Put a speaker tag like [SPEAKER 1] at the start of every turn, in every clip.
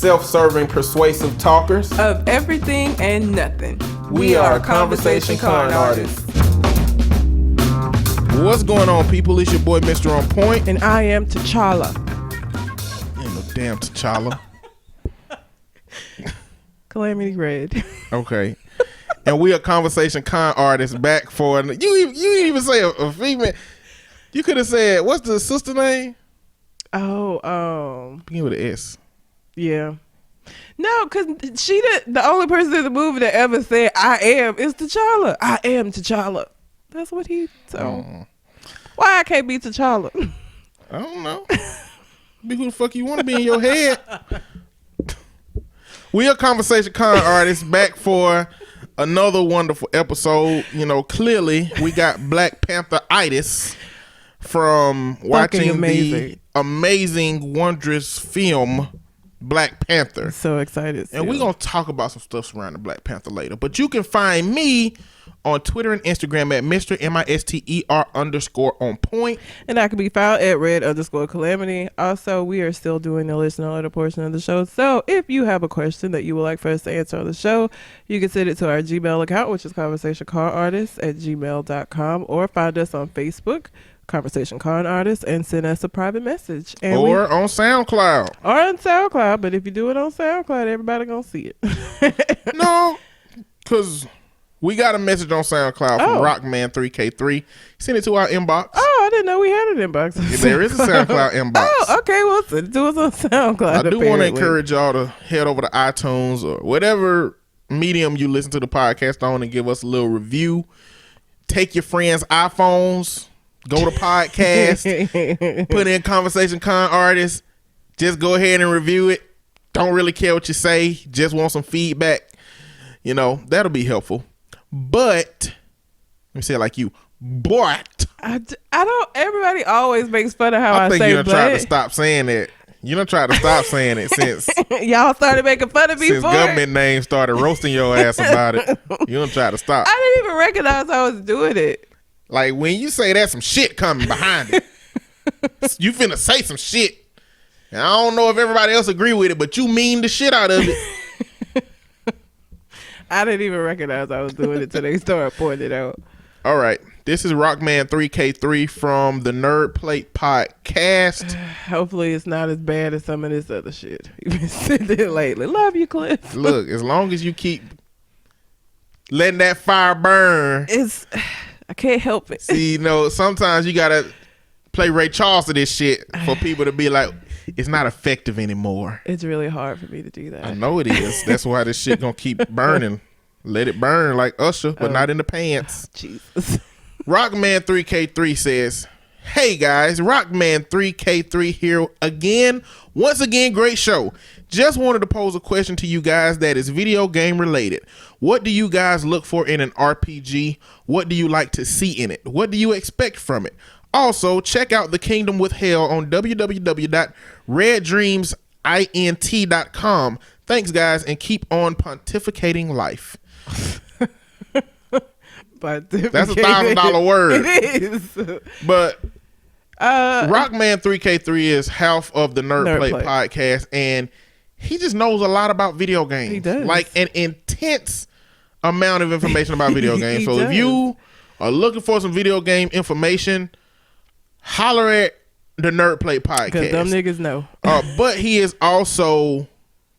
[SPEAKER 1] self-serving, persuasive talkers
[SPEAKER 2] of everything and nothing.
[SPEAKER 1] We are Conversation Con Artists. What's going on, people? It's your boy, Mr. On Point.
[SPEAKER 2] And I am T'Challa.
[SPEAKER 1] Ain't no damn T'Challa.
[SPEAKER 2] Calamity Red.
[SPEAKER 1] Okay. And we are Conversation Con Artists back for... You didn't even say a female... You could have said, what's the sister name? Begin with an S.
[SPEAKER 2] Yeah. No, because she the only person in the movie that ever said, I am, is T'Challa. I am T'Challa. That's what he told. Why I can't be T'Challa?
[SPEAKER 1] I don't know. Be who the fuck you want to be in your head. We are Conversation Con Artists back for another wonderful episode. You know, clearly we got Black Panther-itis from watching the amazing, wondrous film Black Panther.
[SPEAKER 2] So excited.
[SPEAKER 1] And we're going to talk about some stuff surrounding Black Panther later. But you can find me on Twitter and Instagram at Mr. MISTER_on-point.
[SPEAKER 2] And I can be found at red_calamity. Also, we are still doing the listener letter portion of the show. So if you have a question that you would like for us to answer on the show, you can send it to our Gmail account, which is conversationconartists@gmail.com, or find us on Facebook, Conversation Con Artists, and send us a private message. And
[SPEAKER 1] or on SoundCloud.
[SPEAKER 2] But if you do it on SoundCloud, everybody gonna see it.
[SPEAKER 1] No, because we got a message on SoundCloud from Rockman3K3. Send it to our inbox.
[SPEAKER 2] Oh, I didn't know we had an inbox.
[SPEAKER 1] There is a SoundCloud inbox.
[SPEAKER 2] Oh, okay. Well, send it to us on SoundCloud.
[SPEAKER 1] I do want to encourage y'all to head over to iTunes or whatever medium you listen to the podcast on and give us a little review. Take your friends' iPhones. Go to podcast, put in Conversation Con Artists. Just go ahead and review it. Don't really care what you say. Just want some feedback. You know, that'll be helpful. But, let me say it like you. But.
[SPEAKER 2] I don't, everybody always makes fun of how I say but. I
[SPEAKER 1] think you done tried to stop saying it. You done tried to stop saying it since.
[SPEAKER 2] Y'all started making fun of me
[SPEAKER 1] since government names started roasting your ass about it. You done tried to stop.
[SPEAKER 2] I didn't even recognize I was doing it.
[SPEAKER 1] Like, when you say there's some shit coming behind it, you finna say some shit. And I don't know if everybody else agree with it, but you mean the shit out of it.
[SPEAKER 2] I didn't even recognize I was doing it till they started pointing it out.
[SPEAKER 1] All right. This is Rockman3K3 from the Nerd Plate Podcast.
[SPEAKER 2] Hopefully it's not as bad as some of this other shit you've been sending lately. Love you, Cliff.
[SPEAKER 1] Look, as long as you keep letting that fire burn.
[SPEAKER 2] I can't help it.
[SPEAKER 1] See, you know, sometimes you gotta play Ray Charles to this shit for people to be like, it's not effective anymore.
[SPEAKER 2] It's really hard for me to do that.
[SPEAKER 1] I know it is. That's why this shit gonna keep burning. Let it burn like Usher, but not in the pants.
[SPEAKER 2] Jesus.
[SPEAKER 1] Rockman3K3 says, hey guys, Rockman3K3 here again. Once again, great show. Just wanted to pose a question to you guys that is video game related. What do you guys look for in an RPG? What do you like to see in it? What do you expect from it? Also, check out The Kingdom with Hell on www.reddreamsint.com. Thanks, guys, and keep on pontificating life. That's $1,000 word.
[SPEAKER 2] It is.
[SPEAKER 1] But Rockman3K3 is half of the Nerd Plate Podcast, and he just knows a lot about video games.
[SPEAKER 2] He does.
[SPEAKER 1] Like an intense amount of information about video games. So if you are looking for some video game information, holler at the Nerd Plate Podcast.
[SPEAKER 2] Because them niggas know.
[SPEAKER 1] But he is also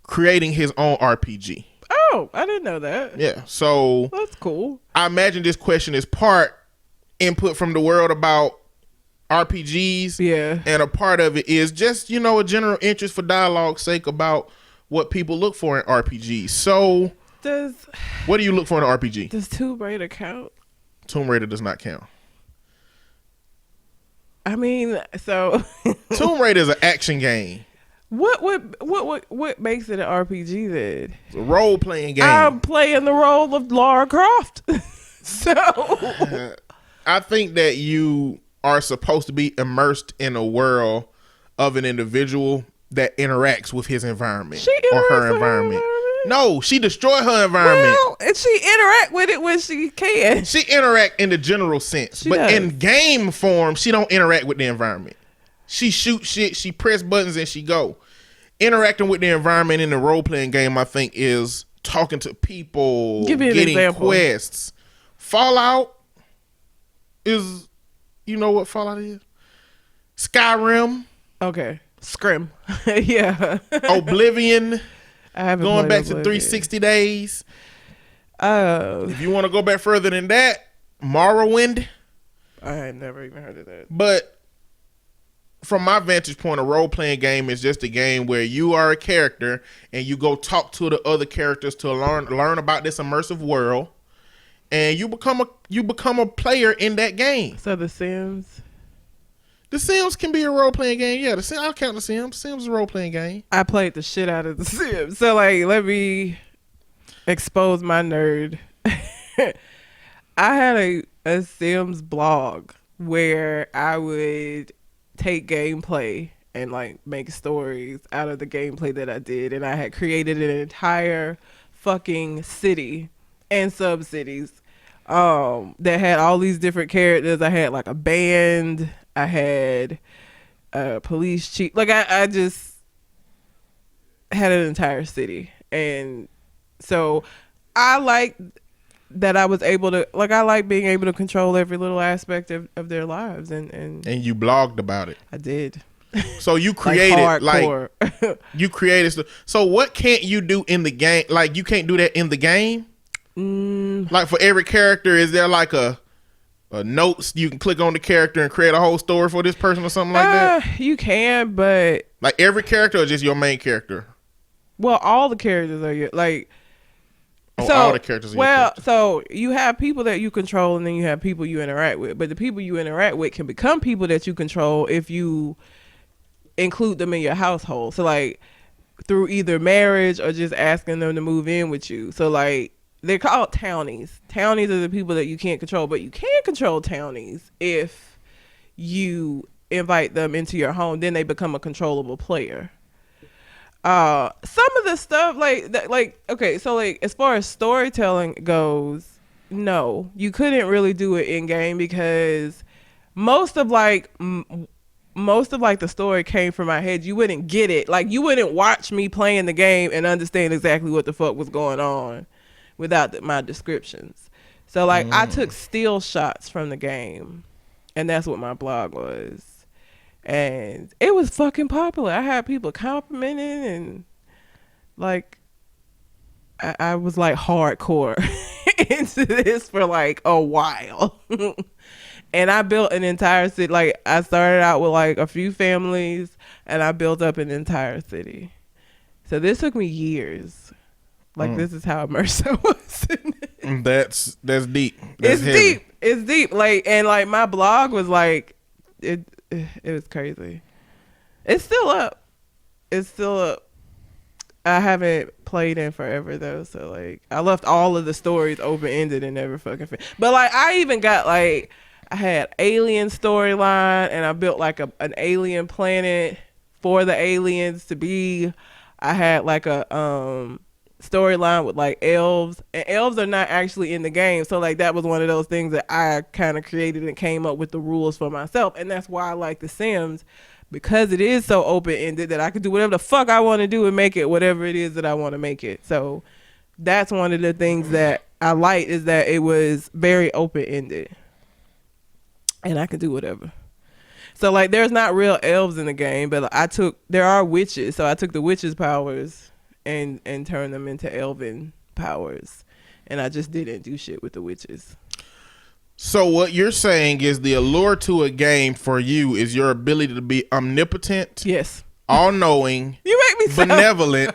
[SPEAKER 1] creating his own RPG.
[SPEAKER 2] Oh, I didn't know that.
[SPEAKER 1] Yeah, so
[SPEAKER 2] that's cool.
[SPEAKER 1] I imagine this question is part input from the world about RPGs.
[SPEAKER 2] Yeah.
[SPEAKER 1] And a part of it is just, you know, a general interest for dialogue's sake about what people look for in RPGs. So, what do you look for in an RPG?
[SPEAKER 2] Does Tomb Raider count?
[SPEAKER 1] Tomb Raider does not count.
[SPEAKER 2] I mean, so
[SPEAKER 1] Tomb Raider is an action game.
[SPEAKER 2] What makes it an RPG then?
[SPEAKER 1] It's a role playing game.
[SPEAKER 2] I'm playing the role of Lara Croft. So
[SPEAKER 1] I think that you are supposed to be immersed in a world of an individual that interacts with his environment or her environment. No, she destroyed her environment.
[SPEAKER 2] Well, and she interact with it when she can.
[SPEAKER 1] She interact in the general sense, but in game form, she don't interact with the environment. She shoot shit, she press buttons, and she go. interacting with the environment in the role playing game, I think, is talking to people,
[SPEAKER 2] Give me an
[SPEAKER 1] getting
[SPEAKER 2] example.
[SPEAKER 1] quests. Fallout is, you know what Fallout is? Skyrim,
[SPEAKER 2] Okay. Scrim. Yeah.
[SPEAKER 1] Oblivion,
[SPEAKER 2] I haven't
[SPEAKER 1] going
[SPEAKER 2] played
[SPEAKER 1] back to
[SPEAKER 2] Oblivion.
[SPEAKER 1] 360 days.
[SPEAKER 2] Oh.
[SPEAKER 1] If you want to go back further than that, Morrowind.
[SPEAKER 2] I ain't never even heard of that.
[SPEAKER 1] But from my vantage point, a role-playing game is just a game where you are a character and you go talk to the other characters to learn about this immersive world, and you become a player in that game.
[SPEAKER 2] So The Sims.
[SPEAKER 1] The Sims can be a role-playing game. Yeah, I'll count The Sims. Sims is a role-playing game.
[SPEAKER 2] I played the shit out of The Sims. So like, let me expose my nerd. I had a Sims blog where I would take gameplay and like make stories out of the gameplay that I did, and I had created an entire fucking city and sub-cities that had all these different characters. I had like a band, I had a police chief, like I just had an entire city. And so I like that I was able to, like, I like being able to control every little aspect of their lives, and
[SPEAKER 1] you blogged about it.
[SPEAKER 2] I did.
[SPEAKER 1] So you created
[SPEAKER 2] like
[SPEAKER 1] you created stuff. So what can't you do in the game? Like, you can't do that in the game. Like, for every character, is there like a notes you can click on the character and create a whole story for this person or something like that?
[SPEAKER 2] You can, but
[SPEAKER 1] Like every character, or just your main character?
[SPEAKER 2] well, all the characters are your, like.
[SPEAKER 1] Oh,
[SPEAKER 2] So,
[SPEAKER 1] all the characters are your character.
[SPEAKER 2] so you have people that you control, and then you have people you interact with. But the people you interact with can become people that you control if you include them in your household. So like through either marriage or just asking them to move in with you. So like, they're called townies. Townies are the people that you can't control, but you can control townies if you invite them into your home. Then they become a controllable player. Some of the stuff like okay, so like as far as storytelling goes, no, you couldn't really do it in game because most of the story came from my head. You wouldn't get it. Like, you wouldn't watch me playing the game and understand exactly what the fuck was going on without my descriptions. So like, I took still shots from the game, and that's what my blog was. And it was fucking popular. I had people complimenting, and like, I was like hardcore into this for like a while. And I built an entire city. Like, I started out with like a few families, and I built up an entire city. So this took me years. Like, this is how immersed I was in it.
[SPEAKER 1] That's deep. That's
[SPEAKER 2] It's
[SPEAKER 1] heavy.
[SPEAKER 2] deep. It's deep. Like, and like, my blog was like, it was crazy. It's still up. I haven't played in forever though, so like, I left all of the stories open ended and never fucking finished. But like, I even got like, I had alien storyline, and I built like an alien planet for the aliens to be. I had like a storyline with like elves, and elves are not actually in the game, so like, that was one of those things that I kind of created and came up with the rules for myself. And that's why I like The Sims, because it is so open-ended that I could do whatever the fuck I want to do and make it whatever it is that I want to make it. So that's one of the things that I like, is that it was very open-ended and I could do whatever. So like, there's not real elves in the game, but there are witches, so I took the witches' powers and turned them into elven powers, and I just didn't do shit with the witches.
[SPEAKER 1] So what you're saying is the allure to a game for you is your ability to be omnipotent,
[SPEAKER 2] Yes.
[SPEAKER 1] all-knowing,
[SPEAKER 2] You make me sound
[SPEAKER 1] benevolent.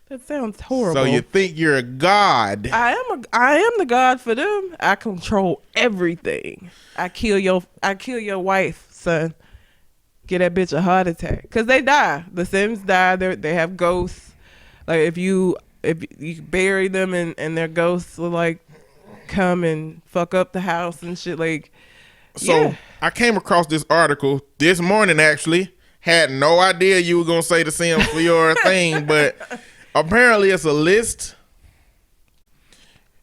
[SPEAKER 2] That sounds horrible.
[SPEAKER 1] So you think you're a god.
[SPEAKER 2] I am the god for them. I control everything. I kill your wife, son. Get that bitch a heart attack, cause they die. The Sims die. They have ghosts. Like, if you bury them and their ghosts will like come and fuck up the house and shit. Like,
[SPEAKER 1] So
[SPEAKER 2] yeah.
[SPEAKER 1] I came across this article this morning, actually. Had no idea you were gonna say The Sims for your thing, but apparently it's a list.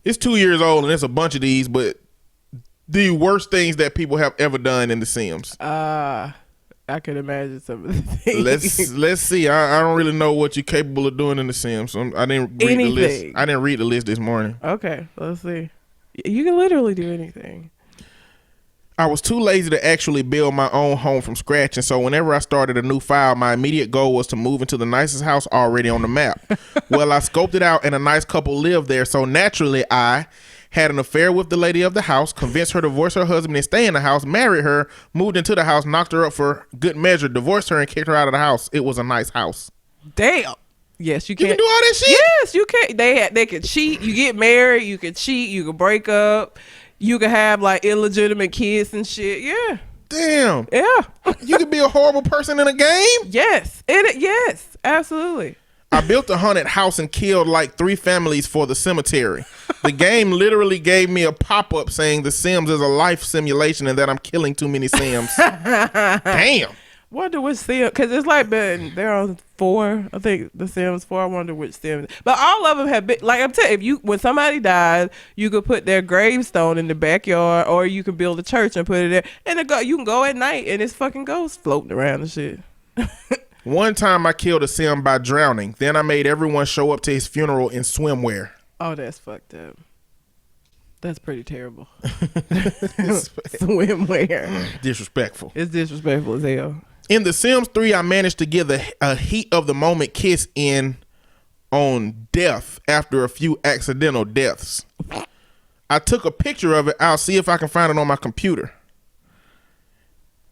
[SPEAKER 1] It's 2 years old, and it's a bunch of these, but the worst things that people have ever done in The Sims.
[SPEAKER 2] I can imagine some of the things.
[SPEAKER 1] Let's see. I don't really know what you're capable of doing in The Sims. I didn't read the list. I didn't read the list this morning.
[SPEAKER 2] Okay, let's see. You can literally do anything.
[SPEAKER 1] I was too lazy to actually build my own home from scratch, and so whenever I started a new file, my immediate goal was to move into the nicest house already on the map. Well, I scoped it out, and a nice couple lived there, so naturally I had an affair with the lady of the house, convinced her to divorce her husband and stay in the house, married her, moved into the house, knocked her up for good measure, divorced her, and kicked her out of the house. It was a nice house.
[SPEAKER 2] Damn. Yes, you can.
[SPEAKER 1] You can do all that shit?
[SPEAKER 2] Yes, you can. They can cheat. You get married. You can cheat. You can break up. You can have like illegitimate kids and shit. Yeah.
[SPEAKER 1] Damn.
[SPEAKER 2] Yeah.
[SPEAKER 1] You could be a horrible person in a game?
[SPEAKER 2] Yes. Yes. Absolutely.
[SPEAKER 1] I built a haunted house and killed like 3 families for the cemetery. The game literally gave me a pop-up saying The Sims is a life simulation and that I'm killing too many Sims. Damn.
[SPEAKER 2] Wonder which Sim, because it's like been they're on 4. I think The Sims 4. I wonder which Sim. But all of them have been like I'm telling you, when somebody dies, you could put their gravestone in the backyard, or you can build a church and put it there, and you can go at night and it's fucking ghosts floating around and shit.
[SPEAKER 1] One time I killed a Sim by drowning. Then I made everyone show up to his funeral in swimwear.
[SPEAKER 2] Oh, that's fucked up. That's pretty terrible. Swimwear.
[SPEAKER 1] Disrespectful.
[SPEAKER 2] It's disrespectful as hell.
[SPEAKER 1] In The Sims 3, I managed to give a heat of the moment kiss in on death after a few accidental deaths. I took a picture of it. I'll see if I can find it on my computer.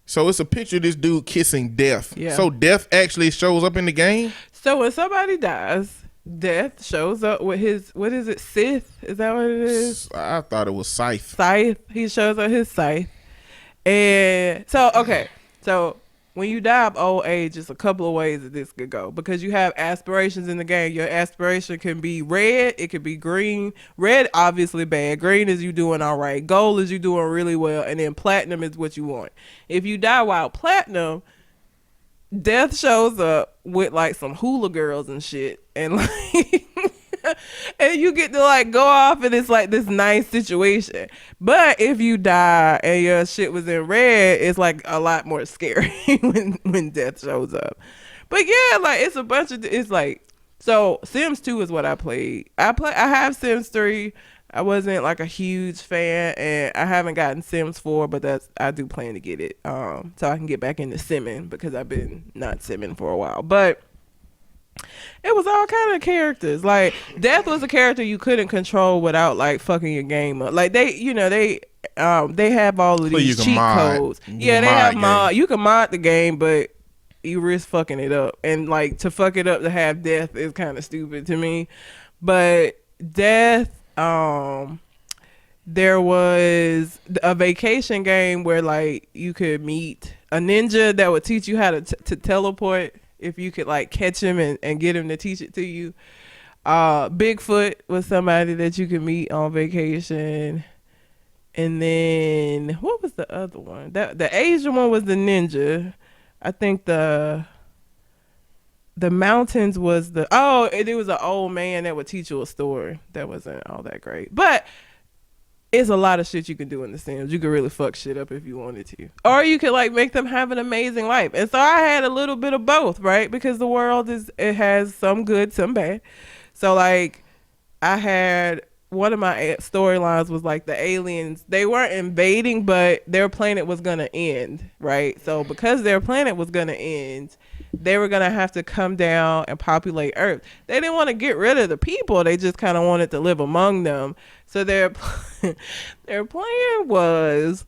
[SPEAKER 1] So it's a picture of this dude kissing death.
[SPEAKER 2] Yeah.
[SPEAKER 1] So death actually shows up in the game?
[SPEAKER 2] So when somebody dies, death shows up with his, what is it, Sith? Is that what it is?
[SPEAKER 1] I thought it was Scythe.
[SPEAKER 2] Scythe. He shows up his scythe. And so, okay. So when you die of old age, it's a couple of ways that this could go, because you have aspirations in the game. Your aspiration can be red, it could be green. Red, obviously bad. Green is you doing all right. Gold is you doing really well, and then platinum is what you want. If you die while platinum, death shows up with like some hula girls and shit, and like and you get to like go off, and it's like this nice situation. But if you die and your shit was in red, it's like a lot more scary when death shows up. But yeah, like it's a bunch of, it's like, so Sims 2 is what I played. I have Sims 3. I wasn't like a huge fan, and I haven't gotten Sims 4, but I do plan to get it so I can get back into simming, because I've been not simming for a while. But it was all kind of characters. Like death was a character you couldn't control without like fucking your game up. Like they have all of these cheat codes. Yeah, they have mod. You can mod the game, but you risk fucking it up. And like to fuck it up to have death is kind of stupid to me. But death, there was a vacation game where like you could meet a ninja that would teach you how to teleport. If you could like catch him and get him to teach it to you. Bigfoot was somebody that you could meet on vacation. And then what was the other one? The Asian one was the ninja. I think the mountains was it was an old man that would teach you a story. That wasn't all that great. But it's a lot of shit you can do in The Sims. You could really fuck shit up if you wanted to. Or you could like make them have an amazing life. And so I had a little bit of both, right? Because the world it has some good, some bad. So like I had, one of my storylines was like the aliens, they weren't invading, but their planet was going to end, right? So because their planet was going to end, they were going to have to come down and populate Earth. They didn't want to get rid of the people. They just kind of wanted to live among them. So their plan was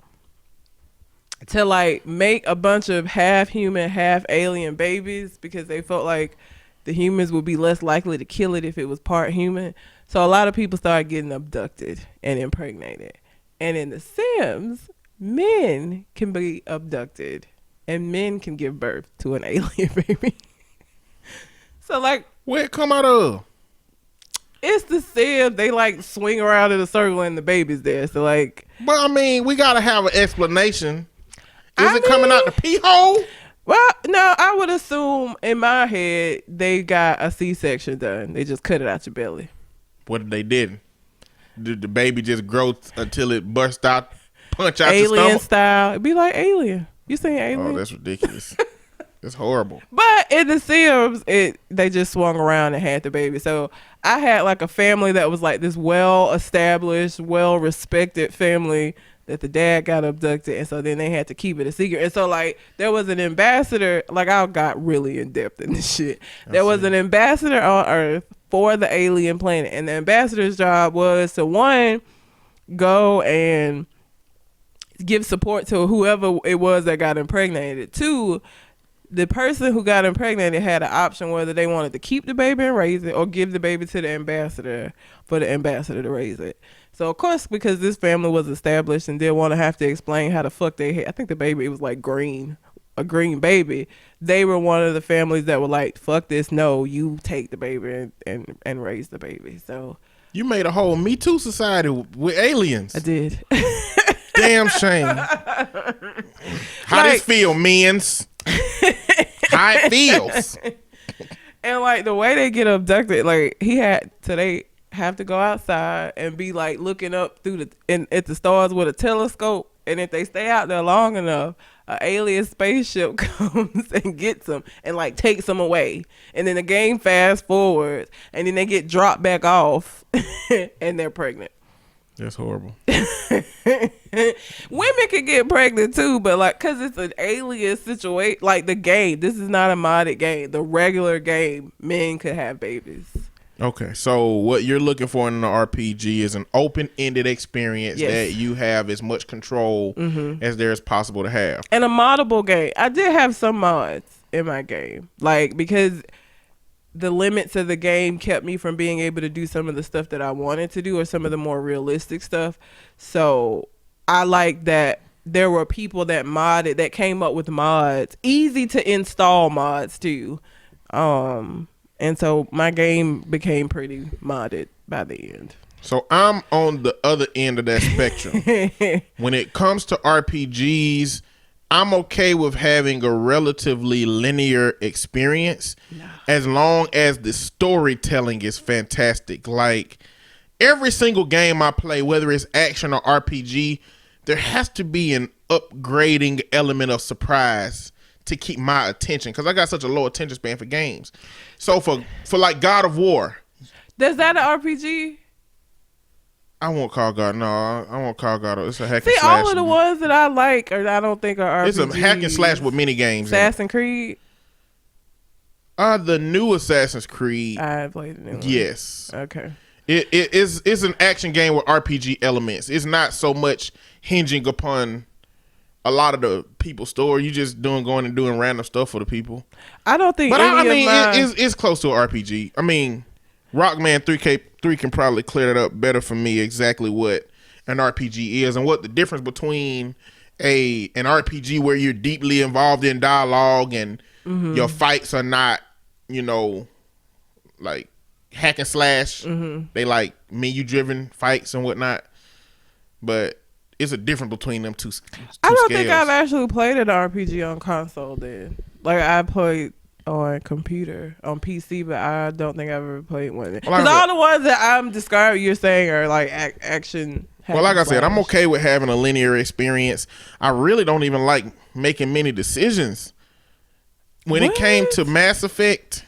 [SPEAKER 2] to like make a bunch of half human, half alien babies, because they felt like the humans would be less likely to kill it if it was part human. So a lot of people started getting abducted and impregnated. And in The Sims, men can be abducted and men can give birth to an alien baby. So like,
[SPEAKER 1] where it come out of?
[SPEAKER 2] It's The Sims. They like swing around in a circle and the baby's there. So like,
[SPEAKER 1] but I mean, we gotta have an explanation. Is it coming out the pee hole?
[SPEAKER 2] Well, no, I would assume in my head they got a C-section done. They just cut it out your belly.
[SPEAKER 1] What if they didn't? Did the baby just grow until it burst out, punch out
[SPEAKER 2] Alien
[SPEAKER 1] your stomach?
[SPEAKER 2] style. It'd be like Alien. You seen
[SPEAKER 1] Oh,
[SPEAKER 2] Alien?
[SPEAKER 1] that's ridiculous. It's horrible.
[SPEAKER 2] But in The Sims, they just swung around and had the baby. So I had like a family that was like this well-established, well-respected family that the dad got abducted, and so then they had to keep it a secret. And so like there was an ambassador. Like I got really in depth in this shit. There was an ambassador on Earth for the alien planet, and the ambassador's job was to one, go and give support to whoever it was that got impregnated. Two, the person who got impregnated had an option whether they wanted to keep the baby and raise it or give the baby to the ambassador for the ambassador to raise it. So of course, because this family was established and didn't want to have to explain how the fuck they had, I think the baby, it was like green, a green baby. They were one of the families that were like, fuck this, no, you take the baby and raise the baby. So
[SPEAKER 1] You made a whole Me Too society with aliens.
[SPEAKER 2] I did.
[SPEAKER 1] Damn shame. How this feel, mens? How it feels.
[SPEAKER 2] And like the way they get abducted, like they have to go outside and be like looking up through at the stars with a telescope, and if they stay out there long enough, an alien spaceship comes and gets them and like takes them away, and then the game fast forwards, and then they get dropped back off, and they're pregnant.
[SPEAKER 1] That's horrible.
[SPEAKER 2] Women can get pregnant too, but like, cause it's an alien situation. Like the game, this is not a modded game. The regular game, men could have babies.
[SPEAKER 1] Okay, so what you're looking for in an RPG is an open-ended experience that you have as much control as there is possible to have.
[SPEAKER 2] And a moddable game. I did have some mods in my game, like because the limits of the game kept me from being able to do some of the stuff that I wanted to do or some of the more realistic stuff. So I like that there were people that modded, that came up with mods, easy to install mods too. And so my game became pretty modded by the end.
[SPEAKER 1] So I'm on the other end of that spectrum. When it comes to RPGs, I'm okay with having a relatively linear experience as long as the storytelling is fantastic. Like every single game I play, whether it's action or RPG, there has to be an upgrading element of surprise to keep my attention, because I got such a low attention span for games. So for like God of War.
[SPEAKER 2] Is that an RPG?
[SPEAKER 1] I won't call God. No, I won't call God. It's a hack and slash.
[SPEAKER 2] See, all of the ones that I like, or I don't think are RPGs.
[SPEAKER 1] It's a hack and slash with mini games.
[SPEAKER 2] Assassin's Creed.
[SPEAKER 1] The new Assassin's Creed.
[SPEAKER 2] I played the new one.
[SPEAKER 1] Yes.
[SPEAKER 2] Okay.
[SPEAKER 1] It's an action game with RPG elements. It's not so much hinging upon a lot of the people's story. You just going and doing random stuff for the people.
[SPEAKER 2] I don't think.
[SPEAKER 1] But it's close to an RPG. I mean, Rockman 3K3 can probably clear it up better for me exactly what an RPG is and what the difference between an RPG where you're deeply involved in dialogue and your fights are not, like hack and slash. They like menu driven fights and whatnot. But it's a difference between them two
[SPEAKER 2] I don't
[SPEAKER 1] scales.
[SPEAKER 2] think I've actually played an RPG on console then. Like I played on computer, on PC, but I don't think I've ever played one. Because all the ones that I'm describing, you're saying are like action.
[SPEAKER 1] Well, like I said, I'm okay with having a linear experience. I really don't even like making many decisions. When it came to Mass Effect,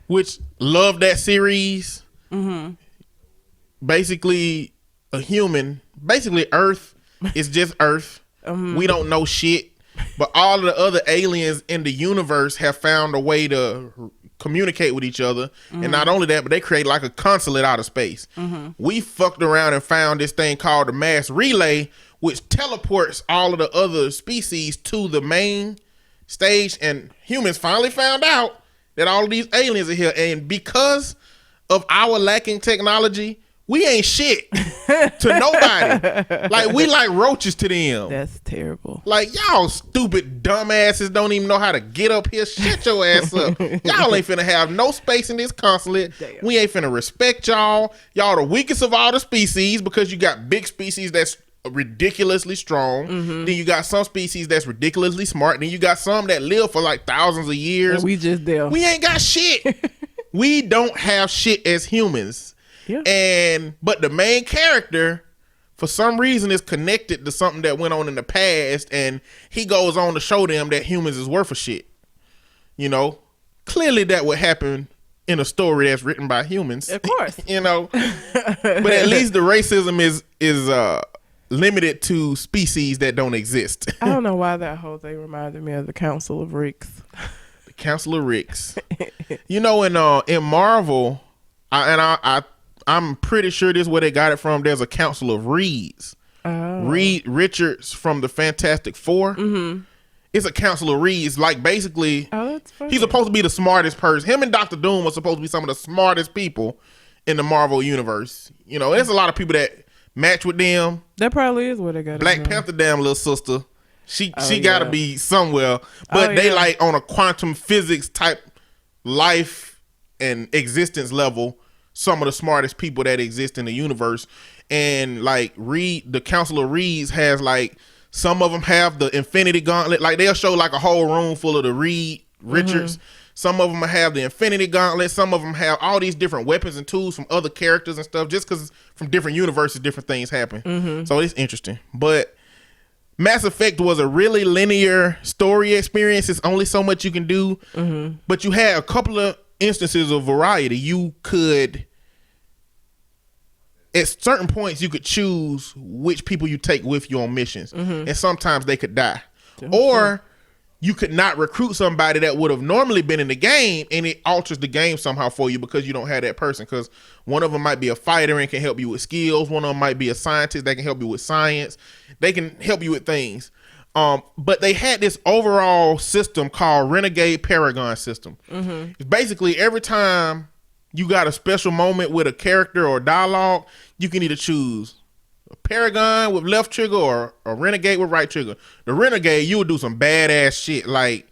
[SPEAKER 1] which loved that series, basically Earth is just Earth. We don't know shit. But all of the other aliens in the universe have found a way to communicate with each other. And not only that, but they create like a consulate out of space. We fucked around and found this thing called the mass relay, which teleports all of the other species to the main stage. And humans finally found out that all of these aliens are here. And because of our lacking technology, we ain't shit to nobody. Like, we like roaches to them.
[SPEAKER 2] That's terrible.
[SPEAKER 1] Like, y'all stupid dumbasses don't even know how to get up here. Shut your ass up. Y'all ain't finna have no space in this consulate. Damn. We ain't finna respect y'all. Y'all the weakest of all the species because you got big species that's ridiculously strong. Then you got some species that's ridiculously smart. Then you got some that live for like thousands of years.
[SPEAKER 2] And we just there.
[SPEAKER 1] We ain't got shit. We don't have shit as humans.
[SPEAKER 2] Yeah.
[SPEAKER 1] But the main character, for some reason is connected to something that went on in the past, and he goes on to show them that humans is worth a shit. You know, clearly that would happen in a story that's written by humans.
[SPEAKER 2] Of course.
[SPEAKER 1] You know, but at least the racism is limited to species that don't exist.
[SPEAKER 2] I don't know why that whole thing reminded me of the Council of Ricks.
[SPEAKER 1] The Council of Ricks. You know, in Marvel, I'm pretty sure this is where they got it from. There's a Council of Reeds. Oh. Reed Richards from the Fantastic Four. Mm-hmm. It's a Council of Reeds. Like, basically,
[SPEAKER 2] that's funny.
[SPEAKER 1] He's supposed to be the smartest person. Him and Dr. Doom are supposed to be some of the smartest people in the Marvel universe. You know, there's a lot of people that match with them.
[SPEAKER 2] That probably is where they got it.
[SPEAKER 1] Black Panther, damn little sister. She gotta be somewhere. But they like on a quantum physics type life and existence level, some of the smartest people that exist in the universe. And like the Council of Reeds has like, some of them have the Infinity Gauntlet. Like, they'll show like a whole room full of the Richards. Mm-hmm. Some of them have the Infinity Gauntlet. Some of them have all these different weapons and tools from other characters and stuff, just because from different universes, different things happen. Mm-hmm. So it's interesting. But Mass Effect was a really linear story experience. It's only so much you can do. Mm-hmm. But you had a couple of instances of variety. You could, at certain points, you could choose which people you take with you on missions. Mm-hmm. And sometimes they could die. Or you could not recruit somebody that would have normally been in the game, and it alters the game somehow for you because you don't have that person. Because one of them might be a fighter and can help you with skills. One of them might be a scientist that can help you with science. They can help you with things. But they had this overall system called Renegade Paragon system. Mm-hmm. It's basically every time you got a special moment with a character or dialogue, you can either choose a Paragon with left trigger or a Renegade with right trigger. The Renegade, you would do some badass shit. Like,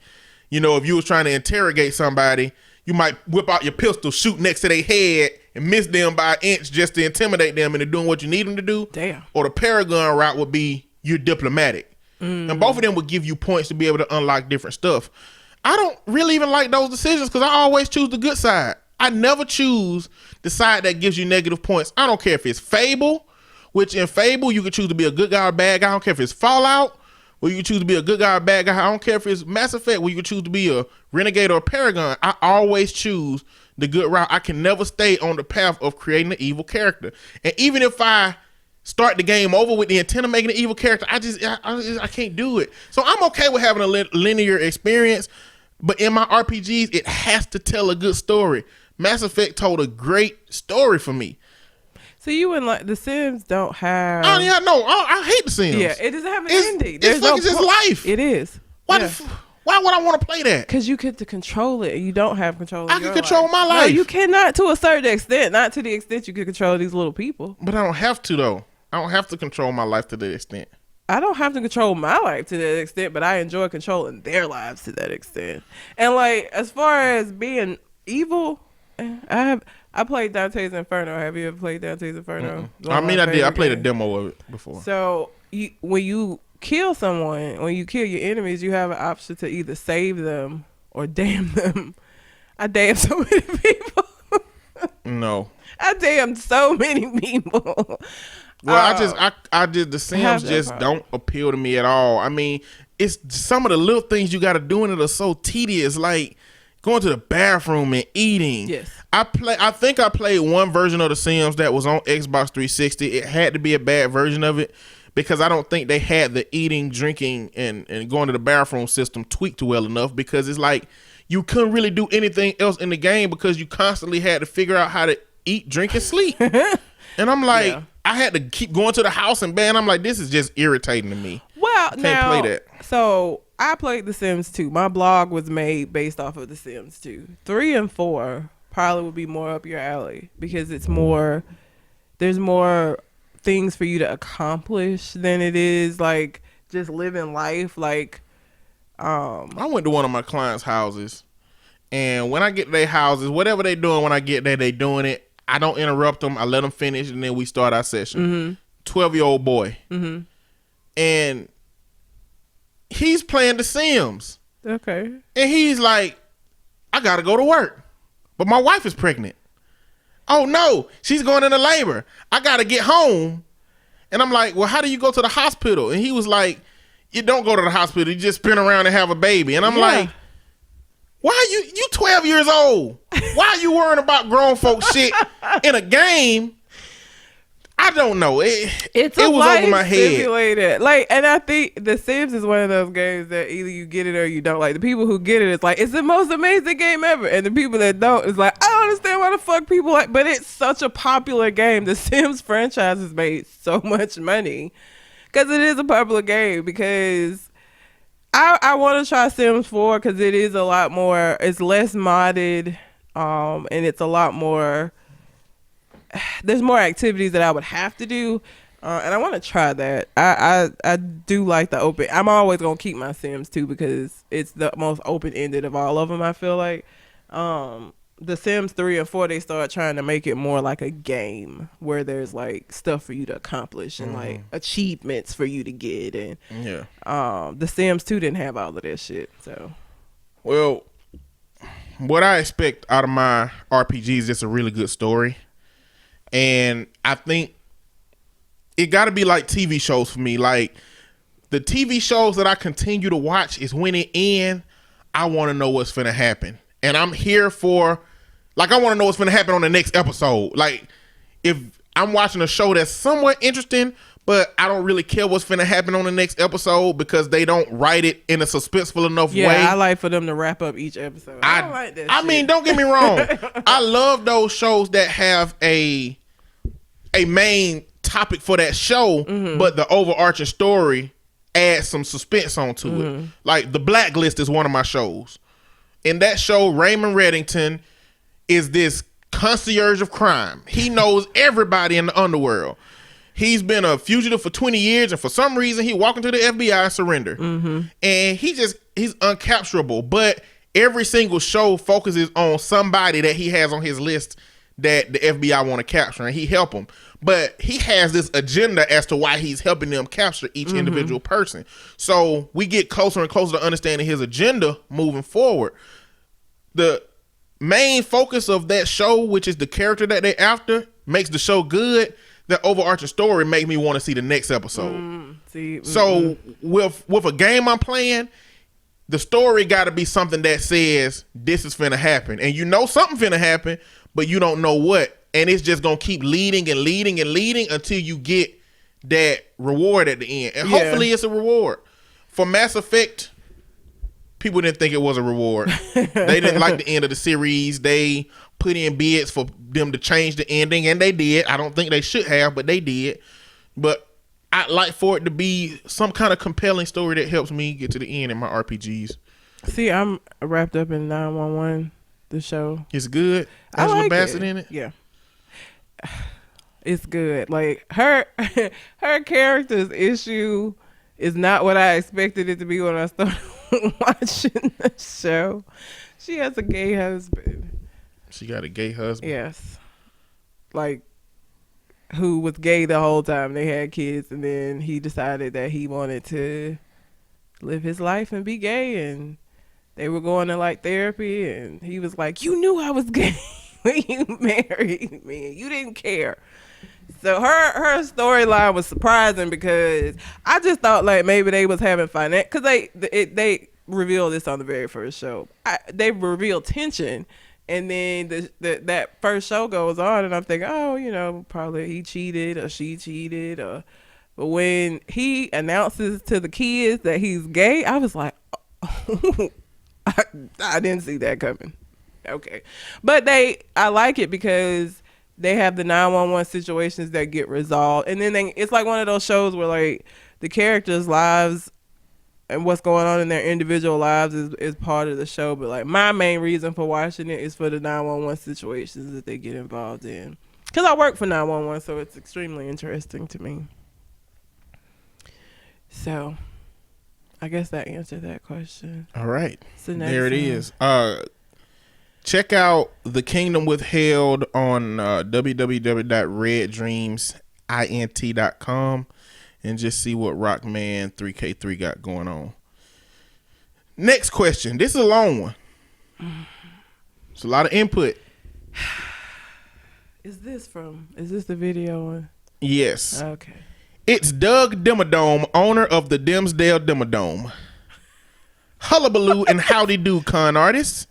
[SPEAKER 1] you know, if you was trying to interrogate somebody, you might whip out your pistol, shoot next to their head, and miss them by an inch just to intimidate them into doing what you need them to do.
[SPEAKER 2] Damn.
[SPEAKER 1] Or the Paragon route would be you're diplomatic. And both of them would give you points to be able to unlock different stuff. I don't really even like those decisions because I always choose the good side. I never choose the side that gives you negative points. I don't care if it's Fable, which in Fable, you can choose to be a good guy or bad guy. I don't care if it's Fallout, where you can choose to be a good guy or bad guy. I don't care if it's Mass Effect, where you can choose to be a Renegade or a Paragon. I always choose the good route. I can never stay on the path of creating an evil character. And even if I start the game over with the intent of making an evil character, I can't do it. So I'm okay with having a linear experience, but in my RPGs, it has to tell a good story. Mass Effect told a great story for me.
[SPEAKER 2] So you and like The Sims don't have.
[SPEAKER 1] Oh yeah, no, I hate The Sims.
[SPEAKER 2] Yeah, it doesn't have an ending.
[SPEAKER 1] It's fucking just life.
[SPEAKER 2] It is.
[SPEAKER 1] Why would I want to play that?
[SPEAKER 2] Because you get to control it, and you don't have control.
[SPEAKER 1] I can control my life.
[SPEAKER 2] No, you cannot to a certain extent. Not to the extent you can control these little people.
[SPEAKER 1] But I don't have to though. I don't have to control my life to that extent.
[SPEAKER 2] I don't have to control my life to that extent, but I enjoy controlling their lives to that extent. And like, as far as being evil, I played Dante's Inferno. Have you ever played Dante's Inferno?
[SPEAKER 1] I mean, I did. I played a demo of it before.
[SPEAKER 2] So when you kill someone, when you kill your enemies, you have an option to either save them or damn them. I damned so many people.
[SPEAKER 1] No.
[SPEAKER 2] I damned so many people.
[SPEAKER 1] Well, I did The Sims just don't appeal to me at all. I mean, it's some of the little things you got to do in it are so tedious, like going to the bathroom and eating.
[SPEAKER 2] Yes.
[SPEAKER 1] I think I played one version of The Sims that was on Xbox 360. It had to be a bad version of it because I don't think they had the eating, drinking, and going to the bathroom system tweaked well enough, because it's like you couldn't really do anything else in the game because you constantly had to figure out how to eat, drink, and sleep. And I'm like... Yeah. I had to keep going to the house and I'm like, this is just irritating to me.
[SPEAKER 2] Well,
[SPEAKER 1] Can't play that.
[SPEAKER 2] So I played The Sims 2. My blog was made based off of The Sims 2. 3 and 4 probably would be more up your alley because there's more things for you to accomplish than it is like just living life. Like,
[SPEAKER 1] I went to one of my clients' houses, and when I get to their houses, whatever they doing when I get there, they doing it. I don't interrupt them. I let them finish, and then we start our session. 12-year-old boy. Mm-hmm. And he's playing The Sims.
[SPEAKER 2] Okay.
[SPEAKER 1] And he's like, I got to go to work. But my wife is pregnant. Oh, no. She's going into labor. I got to get home And I'm like, well, how do you go to the hospital? And he was like, you don't go to the hospital. You just spin around and have a baby. And I'm like, why are you 12 years old? Why are you worrying about grown folk shit in a game? I don't know. It was over my head.
[SPEAKER 2] Simulated. Like, and I think The Sims is one of those games that either you get it or you don't. Like, the people who get it, it's like, it's the most amazing game ever. And the people that don't, it's like, I don't understand why the fuck people like, but it's such a popular game. The Sims franchise has made so much money because it is a popular game. Because I want to try Sims 4 because it is a lot more, it's less modded, and it's a lot more, there's more activities that I would have to do, and I want to try that. I do like the open. I'm always gonna keep my Sims too because it's the most open ended of all of them. I feel like the Sims 3 and 4 they start trying to make it more like a game where there's like stuff for you to accomplish and like achievements for you to get. And the Sims 2 didn't have all of that shit. So,
[SPEAKER 1] well, what I expect out of my RPGs is just a really good story. And I think it got to be like TV shows for me. Like the TV shows that I continue to watch is when it ends, I want to know what's finna happen. And I'm here for, like, I want to know what's finna happen on the next episode. Like if I'm watching a show that's somewhat interesting, but I don't really care what's finna happen on the next episode because they don't write it in a suspenseful enough way.
[SPEAKER 2] Yeah, I like for them to wrap up each episode. I don't like that shit.
[SPEAKER 1] mean, don't get me wrong. I love those shows that have a main topic for that show, but the overarching story adds some suspense onto it. Like The Blacklist is one of my shows. In that show, Raymond Reddington is this concierge of crime. He knows everybody in the underworld. He's been a fugitive for 20 years, and for some reason, he walked into the FBI and surrendered. And he's uncapturable. But every single show focuses on somebody that he has on his list that the FBI want to capture, and he help them. But he has this agenda as to why he's helping them capture each individual person. So we get closer and closer to understanding his agenda moving forward. The main focus of that show, which is the character that they're after, makes the show good. The overarching story makes me want to see the next episode. So with a game I'm playing, the story got to be something that says this is finna happen, and you know something finna happen, but you don't know what. And it's just going to keep leading and leading and leading until you get that reward at the end. And hopefully it's a reward. For Mass Effect, people didn't think it was a reward. They didn't like the end of the series. They put in bids for them to change the ending, and they did. I don't think they should have, but they did. But I'd like for it to be some kind of compelling story that helps me get to the end in my RPGs.
[SPEAKER 2] See, I'm wrapped up in 911, the show.
[SPEAKER 1] It's good. Angela Bassett in it?
[SPEAKER 2] Yeah. It's good. Like her character's issue is not what I expected it to be when I started watching the show. She has a gay husband.
[SPEAKER 1] She got a gay husband?
[SPEAKER 2] Yes. Like, who was gay the whole time. They had kids, and then he decided that he wanted to live his life and be gay, and they were going to like therapy, and he was like, you knew I was gay when you married me. You didn't care. So her storyline was surprising because I just thought like maybe they was having finance, because they revealed this on the very first show. They revealed tension, and then that first show goes on, and I'm thinking, oh, you know, probably he cheated or she cheated, but when he announces to the kids that he's gay, I was like, oh, I didn't see that coming. Okay. But I like it because they have the 911 situations that get resolved. And then it's like one of those shows where like the characters' lives and what's going on in their individual lives is part of the show. But like my main reason for watching it is for the 911 situations that they get involved in. Because I work for 911, so it's extremely interesting to me. So I guess that answered that question.
[SPEAKER 1] All right. So there it is. Check out The Kingdom Withheld on www.reddreamsint.com and just see what Rockman 3K3 got going on. Next question. This is a long one. It's a lot of input.
[SPEAKER 2] Is this the video one?
[SPEAKER 1] Yes.
[SPEAKER 2] Okay.
[SPEAKER 1] It's Doug Dimmadome, owner of the Dimsdale Dimmadome. Hullabaloo and howdy do, con artists.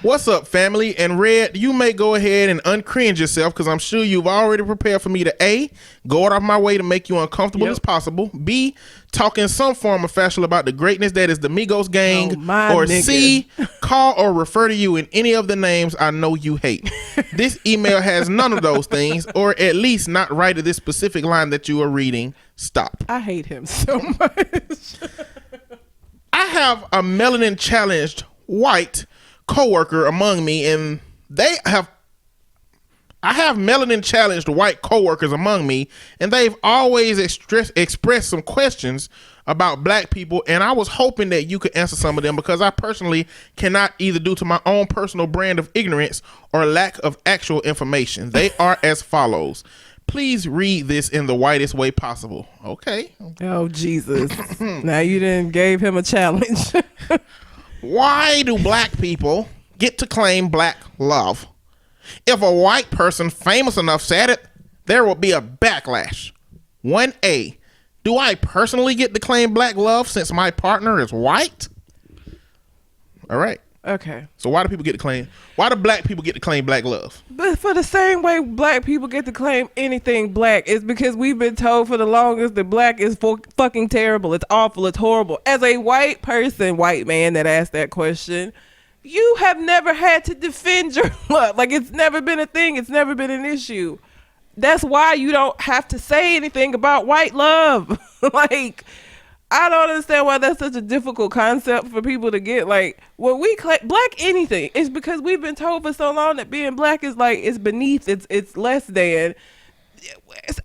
[SPEAKER 1] What's up, family? And Red, you may go ahead and uncringe yourself because I'm sure you've already prepared for me to A, go out of my way to make you uncomfortable as possible, B, talk in some form of fashion about the greatness that is the Migos gang, or nigga. C, call or refer to you in any of the names I know you hate. This email has none of those things, or at least not right at this specific line that you are reading. Stop.
[SPEAKER 2] I hate him so much.
[SPEAKER 1] I have a melanin challenged white coworker among me, and I have melanin challenged white coworkers among me, and they've always expressed some questions about black people, and I was hoping that you could answer some of them because I personally cannot, either due to my own personal brand of ignorance or lack of actual information. They are as follows. Please read this in the whitest way possible. Okay.
[SPEAKER 2] Oh, Jesus. Now you done gave him a challenge.
[SPEAKER 1] Why do black people get to claim black love? If a white person famous enough said it, there will be a backlash. 1A, do I personally get to claim black love since my partner is white? All right.
[SPEAKER 2] Okay.
[SPEAKER 1] So why do black people get to claim black love?
[SPEAKER 2] But for the same way black people get to claim anything black, is because we've been told for the longest that black is fucking terrible. It's awful. It's horrible. As a white person, white man that asked that question, you have never had to defend your love. Like, it's never been a thing. It's never been an issue. That's why you don't have to say anything about white love. Like, I don't understand why that's such a difficult concept for people to get. Like, when we claim black anything, it's because we've been told for so long that being black is like, it's beneath, it's less than.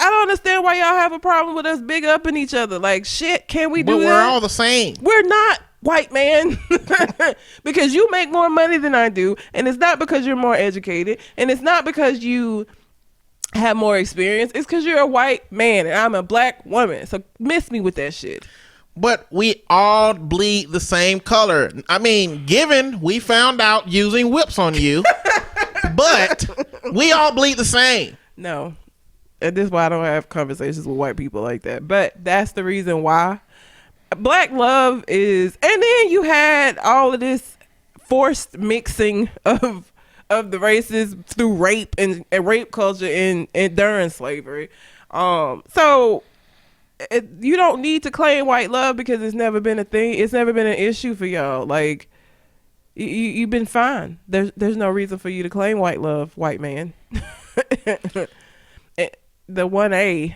[SPEAKER 2] I don't understand why y'all have a problem with us big upping each other. Like, shit, can we do that?
[SPEAKER 1] But we're all the same.
[SPEAKER 2] We're not, white man. Because you make more money than I do, and it's not because you're more educated, and it's not because you have more experience. It's because you're a white man and I'm a black woman. So miss me with that shit.
[SPEAKER 1] But we all bleed the same color. I mean, given we found out using whips on you, but we all bleed the same.
[SPEAKER 2] No. And this is why I don't have conversations with white people like that. But that's the reason why. Black love is, and then you had all of this forced mixing of the races through rape and rape culture and during slavery. So you don't need to claim white love because it's never been a thing. It's never been an issue for y'all. Like, you've been fine. There's no reason for you to claim white love, white man. The 1A.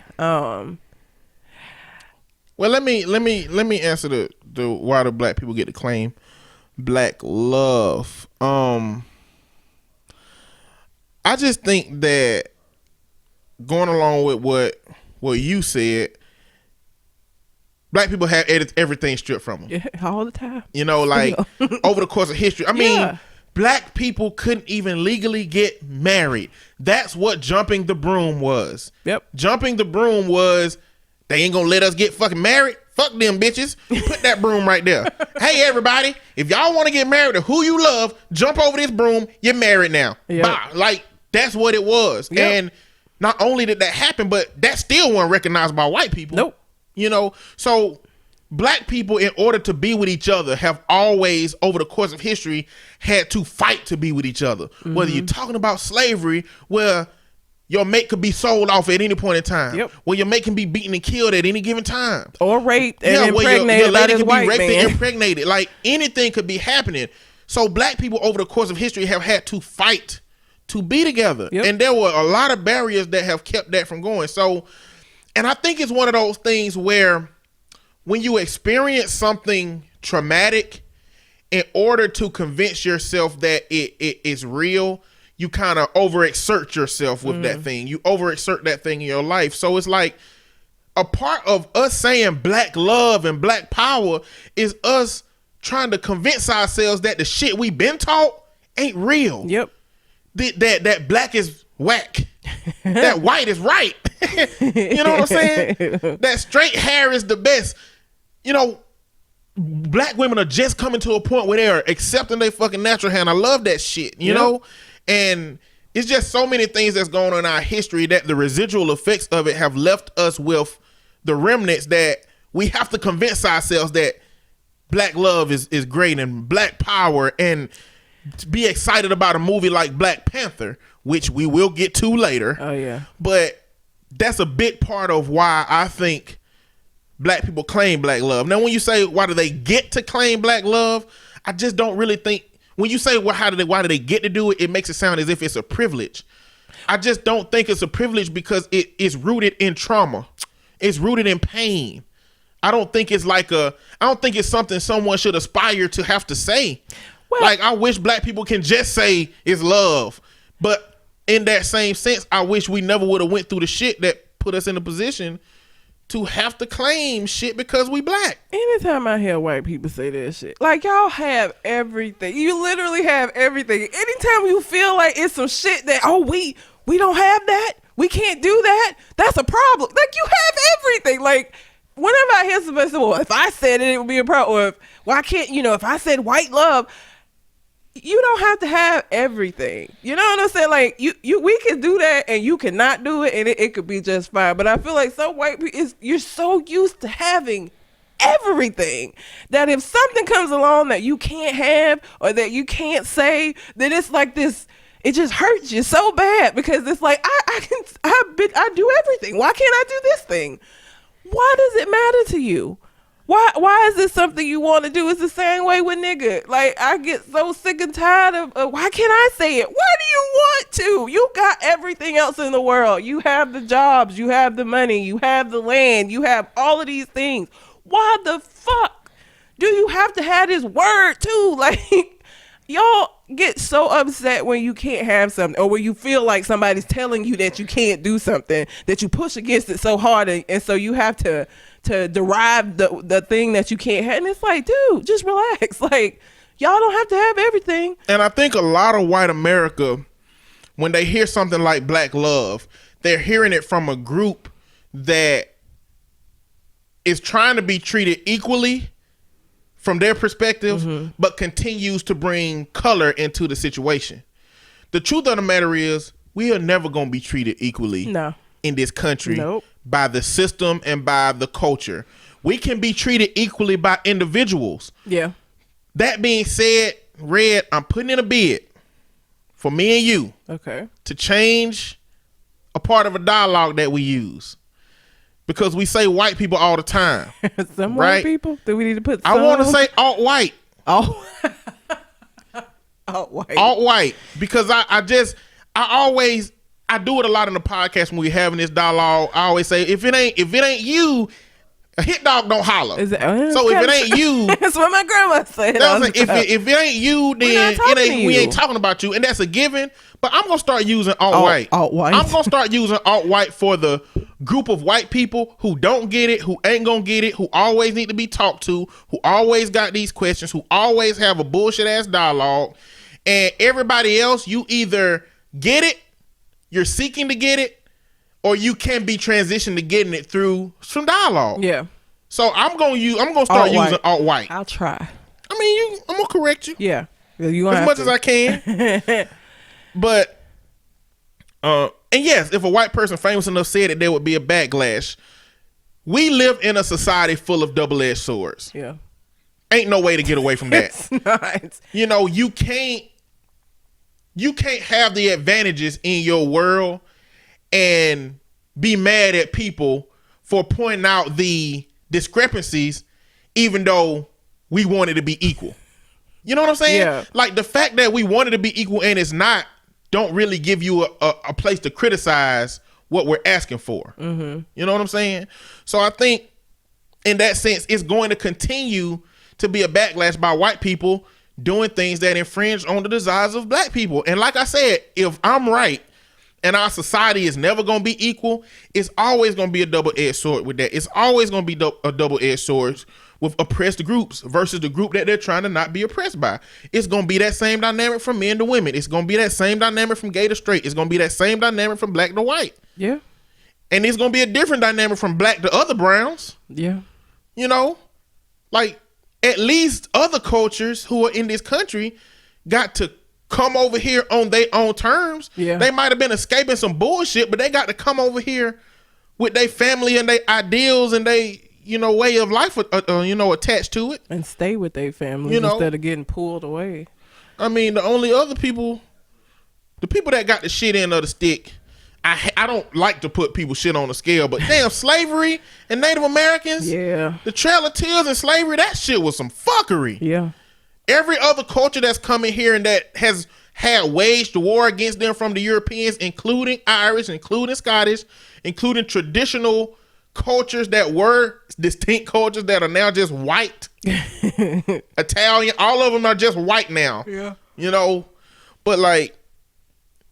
[SPEAKER 1] Well, let me answer the why do black people get to claim black love. I just think that going along with what you said, black people have everything stripped from them.
[SPEAKER 2] Yeah, all the time.
[SPEAKER 1] You know, like over the course of history. I mean, black people couldn't even legally get married. That's what jumping the broom was.
[SPEAKER 2] Yep.
[SPEAKER 1] Jumping the broom was, they ain't gonna let us get fucking married. Fuck them bitches. Put that broom right there. Hey, everybody, if y'all want to get married to who you love, jump over this broom. You're married now.
[SPEAKER 2] Yep.
[SPEAKER 1] Bah. Like, that's what it was. Yep. And not only did that happen, but that still wasn't recognized by white people.
[SPEAKER 2] Nope.
[SPEAKER 1] You know, so black people, in order to be with each other, have always, over the course of history, had to fight to be with each other. Mm-hmm. Whether you're talking about slavery, where your mate could be sold off at any point in time. Yep. Where your mate can be beaten and killed at any given time.
[SPEAKER 2] Or raped and impregnated by this white man.
[SPEAKER 1] And impregnated. Like, anything could be happening. So black people, over the course of history, have had to fight to be together. Yep. And there were a lot of barriers that have kept that from going. So, and I think it's one of those things where when you experience something traumatic, in order to convince yourself that it is real, you kind of overexert yourself with that thing. You overexert that thing in your life. So it's like a part of us saying black love and black power is us trying to convince ourselves that the shit we've been taught ain't real.
[SPEAKER 2] Yep.
[SPEAKER 1] That black is whack. That white is right. You know what I'm saying? That straight hair is the best. You know, black women are just coming to a point where they are accepting their fucking natural hair. And I love that shit, you know? And it's just so many things that's going on in our history that the residual effects of it have left us with the remnants that we have to convince ourselves that black love is great and black power, and to be excited about a movie like Black Panther, which we will get to later.
[SPEAKER 2] Oh yeah.
[SPEAKER 1] But that's a big part of why I think black people claim black love. Now, when you say why do they get to claim black love, I just don't really think, when you say why do they get to do it, it makes it sound as if it's a privilege. I just don't think it's a privilege because it is rooted in trauma. It's rooted in pain. I don't think it's something someone should aspire to have to say. Well, like, I wish black people can just say it's love. But in that same sense, I wish we never would have went through the shit that put us in a position to have to claim shit because we black.
[SPEAKER 2] Anytime I hear white people say that shit, like, y'all have everything. You literally have everything. Anytime you feel like it's some shit that, we don't have that, we can't do that, that's a problem. Like, you have everything. Like, whenever I hear somebody say, well, if I said it, it would be a problem. Or I can't, if I said white love, you don't have to have everything. You know what I'm saying? Like, we can do that and you cannot do it, and it could be just fine. But I feel like some white people, you're so used to having everything that if something comes along that you can't have or that you can't say, then it's like this, it just hurts you so bad because it's like, I do everything. Why can't I do this thing? Why does it matter to you? Why is this something you want to do? It's the same way with nigga. Like, I get so sick and tired of why can't I say it? Why do you want to? You got everything else in the world. You have the jobs, you have the money, you have the land, you have all of these things. Why the fuck do you have to have this word too? Like, y'all get so upset when you can't have something, or when you feel like somebody's telling you that you can't do something, that you push against it so hard, and so you have to derive the thing that you can't have. And it's like, dude, just relax. Like, y'all don't have to have everything.
[SPEAKER 1] And I think a lot of white America, when they hear something like black love, they're hearing it from a group that is trying to be treated equally from their perspective, but continues to bring color into the situation. The truth of the matter is, we are never going to be treated equally in this country by the system and by the culture. We can be treated equally by individuals.
[SPEAKER 2] Yeah.
[SPEAKER 1] That being said, Red, I'm putting in a bid for me and you to change a part of a dialogue that we use. Because we say white people all the time.
[SPEAKER 2] Some white people? Do we need to put some?
[SPEAKER 1] I want to say alt-white.
[SPEAKER 2] Alt-white.
[SPEAKER 1] Alt-white. Because I do it a lot in the podcast when we're having this dialogue. I always say, if it ain't you, a hit dog don't holler. So if it ain't you,
[SPEAKER 2] that's what my grandma said.
[SPEAKER 1] If it ain't you, then we ain't talking about you, and that's a given. But I'm gonna start using alt-white.
[SPEAKER 2] Alt-white.
[SPEAKER 1] I'm gonna start using alt-white for the group of white people who don't get it, who ain't gonna get it, who always need to be talked to, who always got these questions, who always have a bullshit ass dialogue, and everybody else, you either get it, you're seeking to get it, or you can be transitioned to getting it through some dialogue.
[SPEAKER 2] Yeah.
[SPEAKER 1] So I'm gonna start using alt-white.
[SPEAKER 2] I'll try.
[SPEAKER 1] I mean, I'm gonna correct you.
[SPEAKER 2] Yeah. You
[SPEAKER 1] as much as I can. But and yes, if a white person famous enough said it, there would be a backlash. We live in a society full of double-edged swords.
[SPEAKER 2] Yeah.
[SPEAKER 1] Ain't no way to get away from that.
[SPEAKER 2] It's not.
[SPEAKER 1] You can't have the advantages in your world and be mad at people for pointing out the discrepancies, even though we wanted to be equal. You know what I'm saying?
[SPEAKER 2] Yeah.
[SPEAKER 1] Like, the fact that we wanted to be equal and it's not, don't really give you a place to criticize what we're asking for. You know what I'm saying? So I think in that sense, it's going to continue to be a backlash by white people doing things that infringe on the desires of black people. And like I said, if I'm right and our society is never going to be equal, it's always going to be a double-edged sword with that. It's always going to be a double-edged sword with oppressed groups versus the group that they're trying to not be oppressed by. It's going to be that same dynamic from men to women. It's going to be that same dynamic from gay to straight. It's going to be that same dynamic from black to white.
[SPEAKER 2] Yeah.
[SPEAKER 1] And it's going to be a different dynamic from black to other browns.
[SPEAKER 2] Yeah.
[SPEAKER 1] You know, like, at least other cultures who are in this country got to come over here on their own terms.
[SPEAKER 2] Yeah.
[SPEAKER 1] They might have been escaping some bullshit, but they got to come over here with their family and their ideals and they way of life attached to it
[SPEAKER 2] and stay with their families instead of getting pulled away.
[SPEAKER 1] I mean, the only other people, the people that got the shit end of the stick, I don't like to put people shit on the scale, but damn, slavery and Native Americans, the Trail of Tears and slavery, that shit was some fuckery.
[SPEAKER 2] Yeah.
[SPEAKER 1] Every other culture that's coming here and that has had waged war against them from the Europeans, including Irish, including Scottish, including traditional cultures that were distinct cultures that are now just white, Italian, all of them are just white now.
[SPEAKER 2] Yeah.
[SPEAKER 1] But like,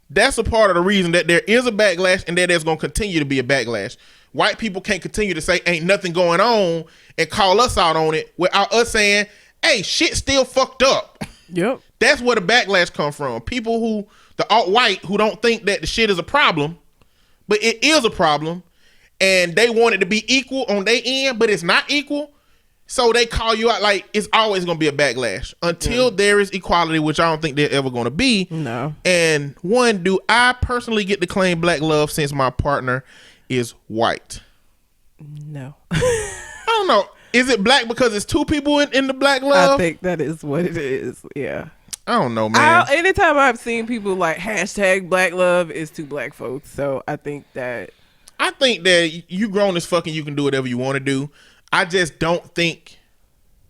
[SPEAKER 1] that's a part of the reason that there is a backlash and that there's going to continue to be a backlash. White people can't continue to say ain't nothing going on and call us out on it without us saying, hey, shit still fucked up.
[SPEAKER 2] Yep.
[SPEAKER 1] That's where the backlash comes from. People who, the alt-white, who don't think that the shit is a problem, but it is a problem, and they want it to be equal on their end, but it's not equal. So they call you out. Like, it's always going to be a backlash until there is equality, which I don't think they're ever going to be.
[SPEAKER 2] No.
[SPEAKER 1] And one, do I personally get to claim black love since my partner is white?
[SPEAKER 2] No.
[SPEAKER 1] I don't know. Is it black because it's two people in the black love?
[SPEAKER 2] I think that is what it is. Yeah.
[SPEAKER 1] I don't know, man.
[SPEAKER 2] Anytime I've seen people like hashtag black love, it's two black folks. So I think that
[SPEAKER 1] you grown as fucking, you can do whatever you want to do. I just don't think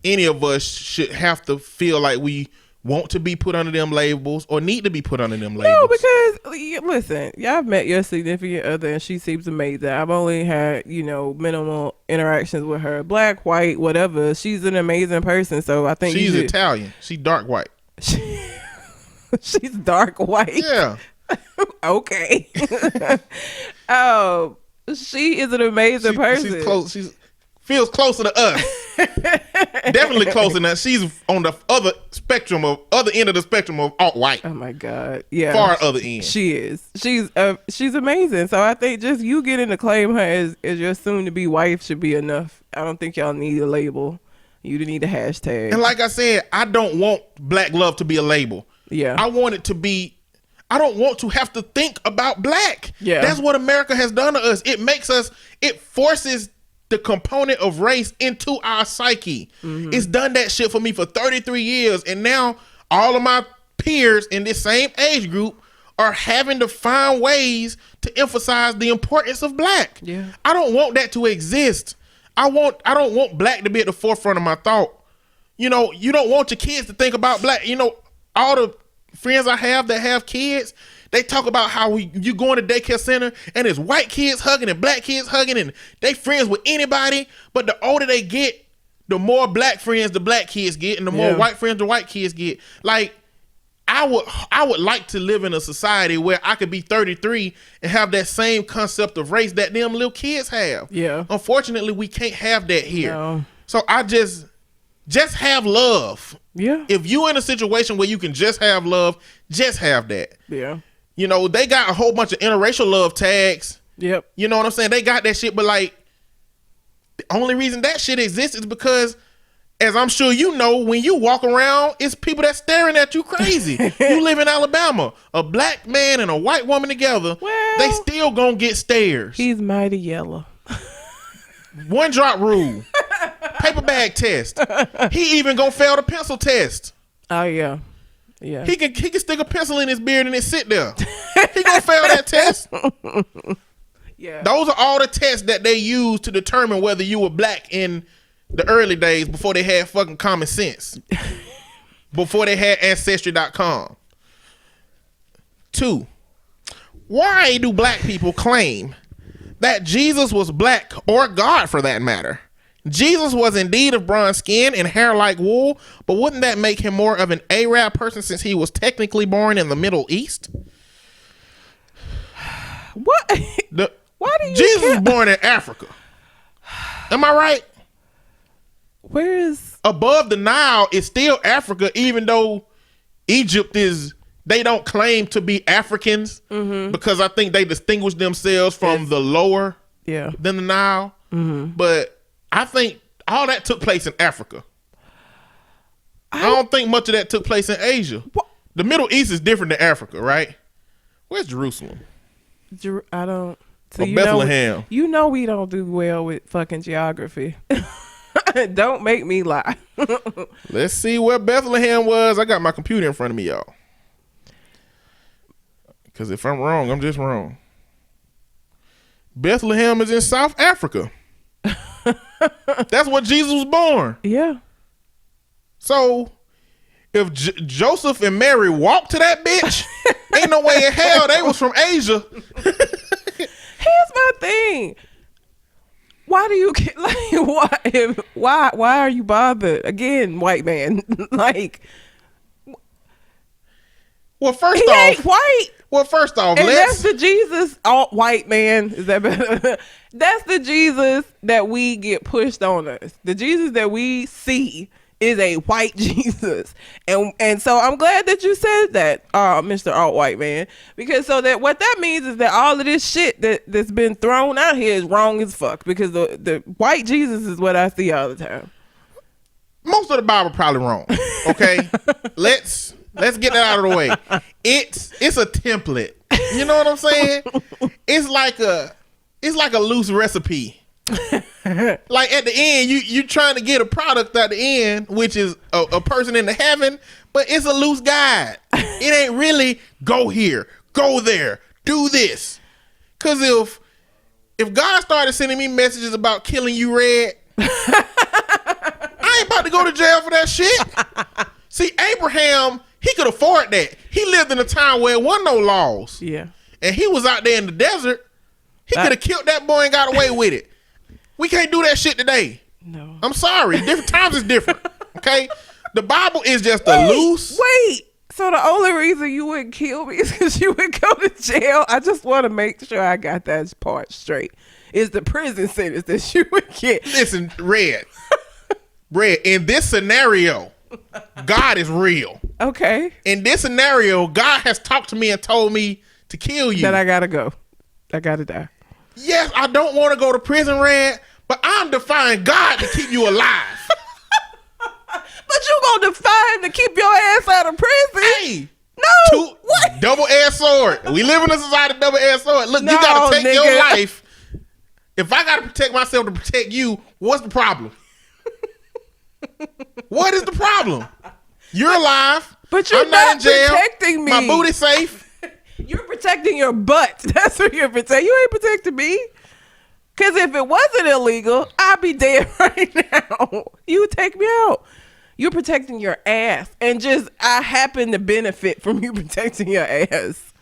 [SPEAKER 1] any of us should have to feel like we want to be put under them labels or need to be put under them labels.
[SPEAKER 2] No, because listen, y'all met your significant other and she seems amazing. I've only had, minimal interactions with her. Black, white, whatever. She's an amazing person. So I think
[SPEAKER 1] she's Italian. She's dark white.
[SPEAKER 2] She's dark white.
[SPEAKER 1] Yeah.
[SPEAKER 2] Okay. She is an amazing person.
[SPEAKER 1] She's close. Feels closer to us. Definitely closer than us. She's on the other end of the spectrum of alt-white.
[SPEAKER 2] Oh my God. Yeah.
[SPEAKER 1] Far other end.
[SPEAKER 2] She is. She's amazing. So I think just you getting to claim her as your soon to be wife should be enough. I don't think y'all need a label. You need a hashtag.
[SPEAKER 1] And like I said, I don't want black love to be a label.
[SPEAKER 2] Yeah.
[SPEAKER 1] I want it to be, I don't want to have to think about black.
[SPEAKER 2] Yeah.
[SPEAKER 1] That's what America has done to us. It forces the component of race into our psyche. Mm-hmm. It's done that shit for me for 33 years. And now all of my peers in this same age group are having to find ways to emphasize the importance of black.
[SPEAKER 2] Yeah.
[SPEAKER 1] I don't want that to exist. I don't want black to be at the forefront of my thought. You don't want your kids to think about black. All the friends I have that have kids, they talk about how you go in the daycare center and there's white kids hugging and black kids hugging and they friends with anybody. But the older they get, the more black friends the black kids get and the more white friends the white kids get. Like, I would like to live in a society where I could be 33 and have that same concept of race that them little kids have.
[SPEAKER 2] Yeah.
[SPEAKER 1] Unfortunately, we can't have that here.
[SPEAKER 2] No.
[SPEAKER 1] So I just have love.
[SPEAKER 2] Yeah.
[SPEAKER 1] If you in a situation where you can just have love, just have that.
[SPEAKER 2] Yeah.
[SPEAKER 1] They got a whole bunch of interracial love tags.
[SPEAKER 2] Yep.
[SPEAKER 1] You know what I'm saying? They got that shit, but like, the only reason that shit exists is because, as I'm sure you know, when you walk around, it's people that staring at you crazy. You live in Alabama, a black man and a white woman together, they still gonna get stares.
[SPEAKER 2] He's mighty yellow.
[SPEAKER 1] One drop rule, paper bag test. He even gonna fail the pencil test.
[SPEAKER 2] Oh yeah, yeah.
[SPEAKER 1] He can stick a pencil in his beard and it sit there. He gonna fail that test.
[SPEAKER 2] Yeah.
[SPEAKER 1] Those are all the tests that they use to determine whether you were black in the early days before they had fucking common sense. Before they had Ancestry.com. 2, why do black people claim that Jesus was black, or God for that matter? Jesus was indeed of bronze skin and hair like wool, but wouldn't that make him more of an Arab person since he was technically born in the Middle East?
[SPEAKER 2] What? Why do you
[SPEAKER 1] Jesus was born in Africa. Am I right?
[SPEAKER 2] Where is
[SPEAKER 1] above the Nile is still Africa, even though Egypt they don't claim to be Africans because I think they distinguish themselves from the lower than the Nile. Mm-hmm. But I think all that took place in Africa. I don't think much of that took place in Asia. What? The Middle East is different than Africa, right? Where's Jerusalem?
[SPEAKER 2] So
[SPEAKER 1] Bethlehem.
[SPEAKER 2] You know we don't do well with fucking geography. Don't make me lie.
[SPEAKER 1] Let's see where Bethlehem was. I got my computer in front of me, y'all. Because if I'm wrong, I'm just wrong. Bethlehem is in South Africa. That's where Jesus was born.
[SPEAKER 2] Yeah.
[SPEAKER 1] So if Joseph and Mary walked to that bitch, ain't no way in hell they was from Asia.
[SPEAKER 2] Here's my thing. Why do you get like why are you bothered? Again, white man. Like,
[SPEAKER 1] well, first
[SPEAKER 2] he
[SPEAKER 1] off,
[SPEAKER 2] ain't white.
[SPEAKER 1] Well, first off,
[SPEAKER 2] and that's the Jesus alt white man. Is that better? That's the Jesus that we get pushed on us. The Jesus that we see is a white Jesus, and so I'm glad that you said that, Mr. Alt White Man, because so that what that means is that all of this shit that's been thrown out here is wrong as fuck, because the white Jesus is what I see all the time.
[SPEAKER 1] Most of the Bible probably wrong. Okay, let's get that out of the way. It's a template. You know what I'm saying? It's like a loose recipe. Like at the end, you trying to get a product at the end, which is a person in the heaven, but it's a loose guide. It ain't really go here, go there, do this. Cause if God started sending me messages about killing you, Red, I ain't about to go to jail for that shit. See, Abraham, he could afford that. He lived in a time where there wasn't no laws.
[SPEAKER 2] Yeah. And
[SPEAKER 1] he was out there in the desert. He could have killed that boy and got away with it. We can't do that shit today.
[SPEAKER 2] No.
[SPEAKER 1] I'm sorry. Different times is different. Okay? The Bible is just a loose.
[SPEAKER 2] Wait. So the only reason you wouldn't kill me is because you would go to jail? I just want to make sure I got that part straight. Is the prison sentence that you would get.
[SPEAKER 1] Listen, Red, in this scenario, God is real.
[SPEAKER 2] Okay.
[SPEAKER 1] In this scenario, God has talked to me and told me to kill you.
[SPEAKER 2] That I gotta go. I gotta die.
[SPEAKER 1] Yes, I don't want to go to prison, Red, but I'm defying God to keep you alive.
[SPEAKER 2] But you gonna defy him to keep your ass out of prison?
[SPEAKER 1] Hey.
[SPEAKER 2] No. What?
[SPEAKER 1] Double-edged sword. We live in a society of double-edged sword. Look, you gotta take your life. If I gotta protect myself to protect you, what's the problem? What is the problem? You're alive.
[SPEAKER 2] But you're not in jail. Protecting me.
[SPEAKER 1] My booty's safe.
[SPEAKER 2] You're protecting your butt. That's what you're protecting. You ain't protecting me. Because if it wasn't illegal, I'd be dead right now. You would take me out. You're protecting your ass. And just, I happen to benefit from you protecting your ass.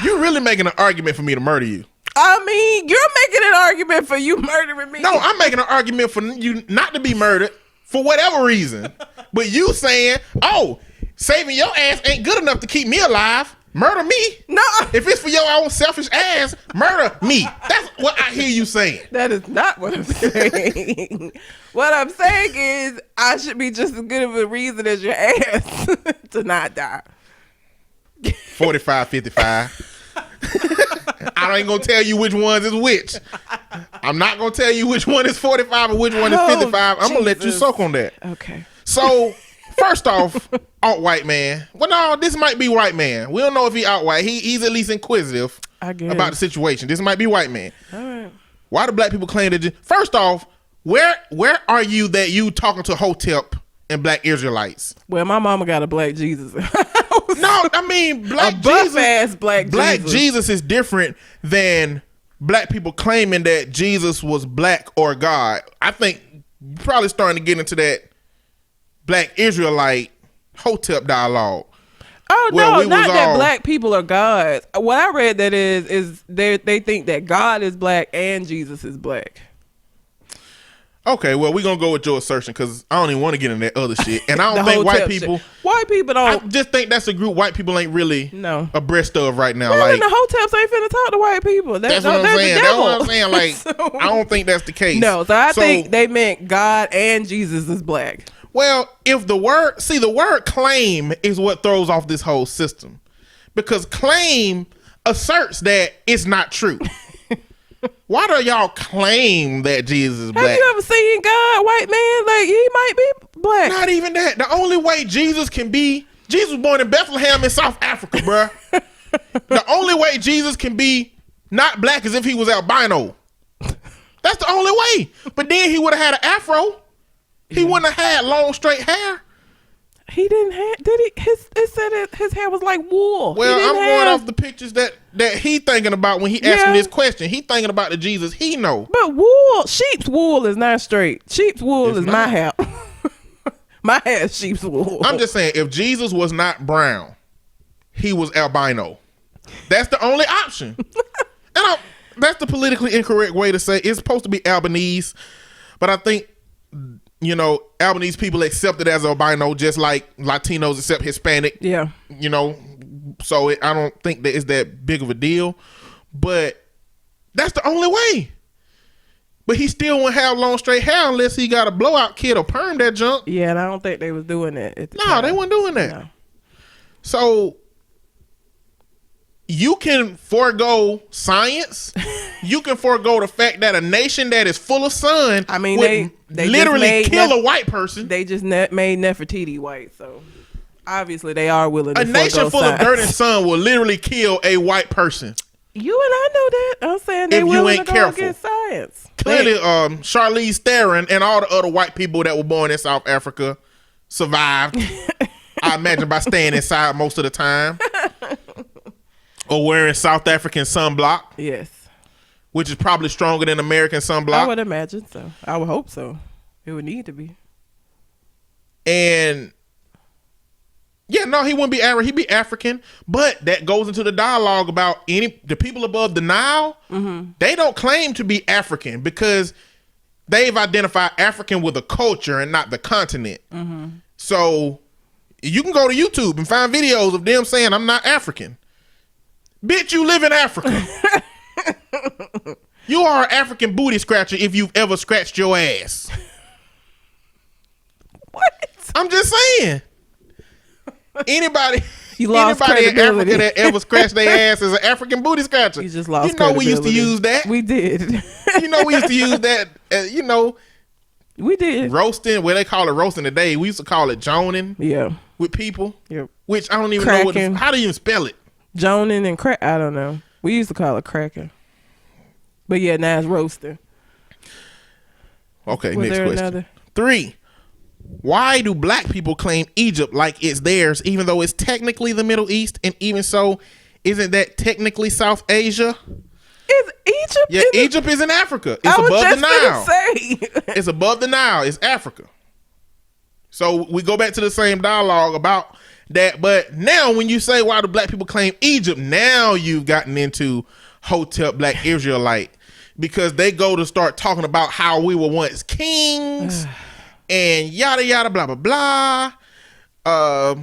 [SPEAKER 1] You're really making an argument for me to murder you.
[SPEAKER 2] I mean, you're making an argument for you murdering me.
[SPEAKER 1] No, I'm making an argument for you not to be murdered for whatever reason. But you saying, oh, saving your ass ain't good enough to keep me alive. Murder me.
[SPEAKER 2] No.
[SPEAKER 1] If it's for your own selfish ass, murder me. That's what I hear you saying.
[SPEAKER 2] That is not what I'm saying. What I'm saying is I should be just as good of a reason as your ass to not die.
[SPEAKER 1] 45, 55. I ain't gonna tell you which ones is which. I'm not gonna tell you which one is 45 and which one is 55. I'm gonna let you soak on that.
[SPEAKER 2] Okay.
[SPEAKER 1] So, first off, alt white man. Well, no, this might be white man. We don't know if he alt white. He's at least inquisitive about the situation. This might be white man.
[SPEAKER 2] All right.
[SPEAKER 1] Why do black people claim that? First off, where are you that you talking to Hotep and black Israelites?
[SPEAKER 2] Well, my mama got a black Jesus.
[SPEAKER 1] No, I mean black Jesus is different than black people claiming that Jesus was black or God. I think you're probably starting to get into that black Israelite Hotep dialogue.
[SPEAKER 2] Oh no, not that black people are gods. What I read that is they think that God is black and Jesus is black.
[SPEAKER 1] Okay, well, we're gonna go with your assertion because I don't even want to get in that other shit. And I don't think white people
[SPEAKER 2] don't.
[SPEAKER 1] I just think that's a group white people ain't really abreast of right now.
[SPEAKER 2] Well,
[SPEAKER 1] like
[SPEAKER 2] the Hoteps ain't finna talk to white people.
[SPEAKER 1] That's what I'm saying. That's what I'm saying. Like, so, I don't think that's the case.
[SPEAKER 2] No, so I think they meant God and Jesus is black.
[SPEAKER 1] Well, if the word claim is what throws off this whole system, because claim asserts that it's not true. Why do y'all claim that Jesus is black?
[SPEAKER 2] Have you ever seen God, white man? Like, he might be black.
[SPEAKER 1] Not even that. The only way Jesus was born in Bethlehem in South Africa, bruh. The only way Jesus can be not black is if he was albino. That's the only way. But then he would have had an afro. He wouldn't have had long straight hair.
[SPEAKER 2] He didn't have, did he? It said his hair was like wool.
[SPEAKER 1] Well, I'm going off the pictures that he thinking about when he asking this question. He thinking about the Jesus he know.
[SPEAKER 2] But wool, sheep's wool is not straight. Sheep's wool is my hair. My hair is sheep's wool.
[SPEAKER 1] I'm just saying, if Jesus was not brown, he was albino. That's the only option. And that's the politically incorrect way to say it. It's supposed to be Albanese, but I think, you know, Albanese people accept it as albino just like Latinos accept Hispanic.
[SPEAKER 2] Yeah.
[SPEAKER 1] You know, so I don't think that it's that big of a deal, but that's the only way. But he still won't have long straight hair unless he got a blowout kid or perm that junk.
[SPEAKER 2] Yeah, and I don't think they was doing that at the
[SPEAKER 1] No,
[SPEAKER 2] time.
[SPEAKER 1] they weren't doing that.
[SPEAKER 2] No. So
[SPEAKER 1] you can forego science. You can forego the fact that a nation that is full of sun,
[SPEAKER 2] I mean,
[SPEAKER 1] would
[SPEAKER 2] they
[SPEAKER 1] literally kill a white person.
[SPEAKER 2] They just made Nefertiti white, so obviously they are willing to
[SPEAKER 1] a nation full
[SPEAKER 2] science.
[SPEAKER 1] of dirt and sun will literally kill a white person.
[SPEAKER 2] You and I know that. I'm saying they
[SPEAKER 1] If you
[SPEAKER 2] willing
[SPEAKER 1] ain't
[SPEAKER 2] to go
[SPEAKER 1] careful.
[SPEAKER 2] against science.
[SPEAKER 1] Clearly, Charlize Theron and all the other white people that were born in South Africa survived. I imagine by staying inside most of the time. Or wearing South African sunblock.
[SPEAKER 2] Yes.
[SPEAKER 1] Which is probably stronger than American sunblock.
[SPEAKER 2] I would imagine so. I would hope so. It would need to be.
[SPEAKER 1] And yeah, no, he wouldn't be Arab. He'd be African. But that goes into the dialogue about the people above the Nile. Mm-hmm. They don't claim to be African because they've identified African with a culture and not the continent. Mm-hmm. So you can go to YouTube and find videos of them saying, I'm not African. Bitch, you live in Africa. You are an African booty scratcher if you've ever scratched your ass.
[SPEAKER 2] What?
[SPEAKER 1] I'm just saying. Anybody
[SPEAKER 2] in Africa
[SPEAKER 1] that ever scratched their ass is an African booty scratcher.
[SPEAKER 2] You just lost.
[SPEAKER 1] You know we used to use that.
[SPEAKER 2] We did.
[SPEAKER 1] You know we used to use that.
[SPEAKER 2] We did
[SPEAKER 1] roasting. Well, they call it roasting today. We used to call it joning.
[SPEAKER 2] Yeah.
[SPEAKER 1] With people.
[SPEAKER 2] Yep.
[SPEAKER 1] Which I don't even
[SPEAKER 2] cracking.
[SPEAKER 1] know how do you even spell it?
[SPEAKER 2] Joning and crack. I don't know. We used to call it cracking. But yeah, now it's roasting.
[SPEAKER 1] Okay, next question. 3. Why do black people claim Egypt like it's theirs, even though it's technically the Middle East? And even so, isn't that technically South Asia?
[SPEAKER 2] Is Egypt?
[SPEAKER 1] Yeah, Egypt is in Africa. It's above the Nile. It's above the Nile. It's Africa. So we go back to the same dialogue about that. But now when you say why do black people claim Egypt, now you've gotten into Hotep Black Israelite, because they go to start talking about how we were once kings and yada yada blah blah blah. I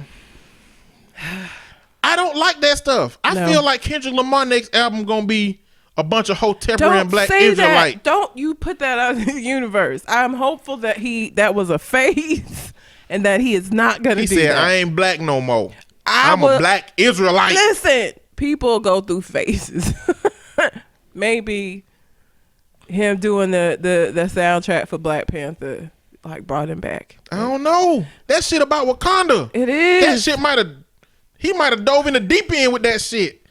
[SPEAKER 1] don't like that stuff. I feel like Kendrick Lamar next album gonna be a bunch of Hotepian Black Israelite.
[SPEAKER 2] Don't you put that out in the universe. I'm hopeful that that was a phase and that he is not gonna do that. He said,
[SPEAKER 1] I ain't black no more. I'm a Black Israelite.
[SPEAKER 2] Listen, people go through phases. Maybe him doing the soundtrack for Black Panther like brought him back.
[SPEAKER 1] I don't know. That shit about Wakanda.
[SPEAKER 2] It is.
[SPEAKER 1] That shit he might have dove in the deep end with that shit.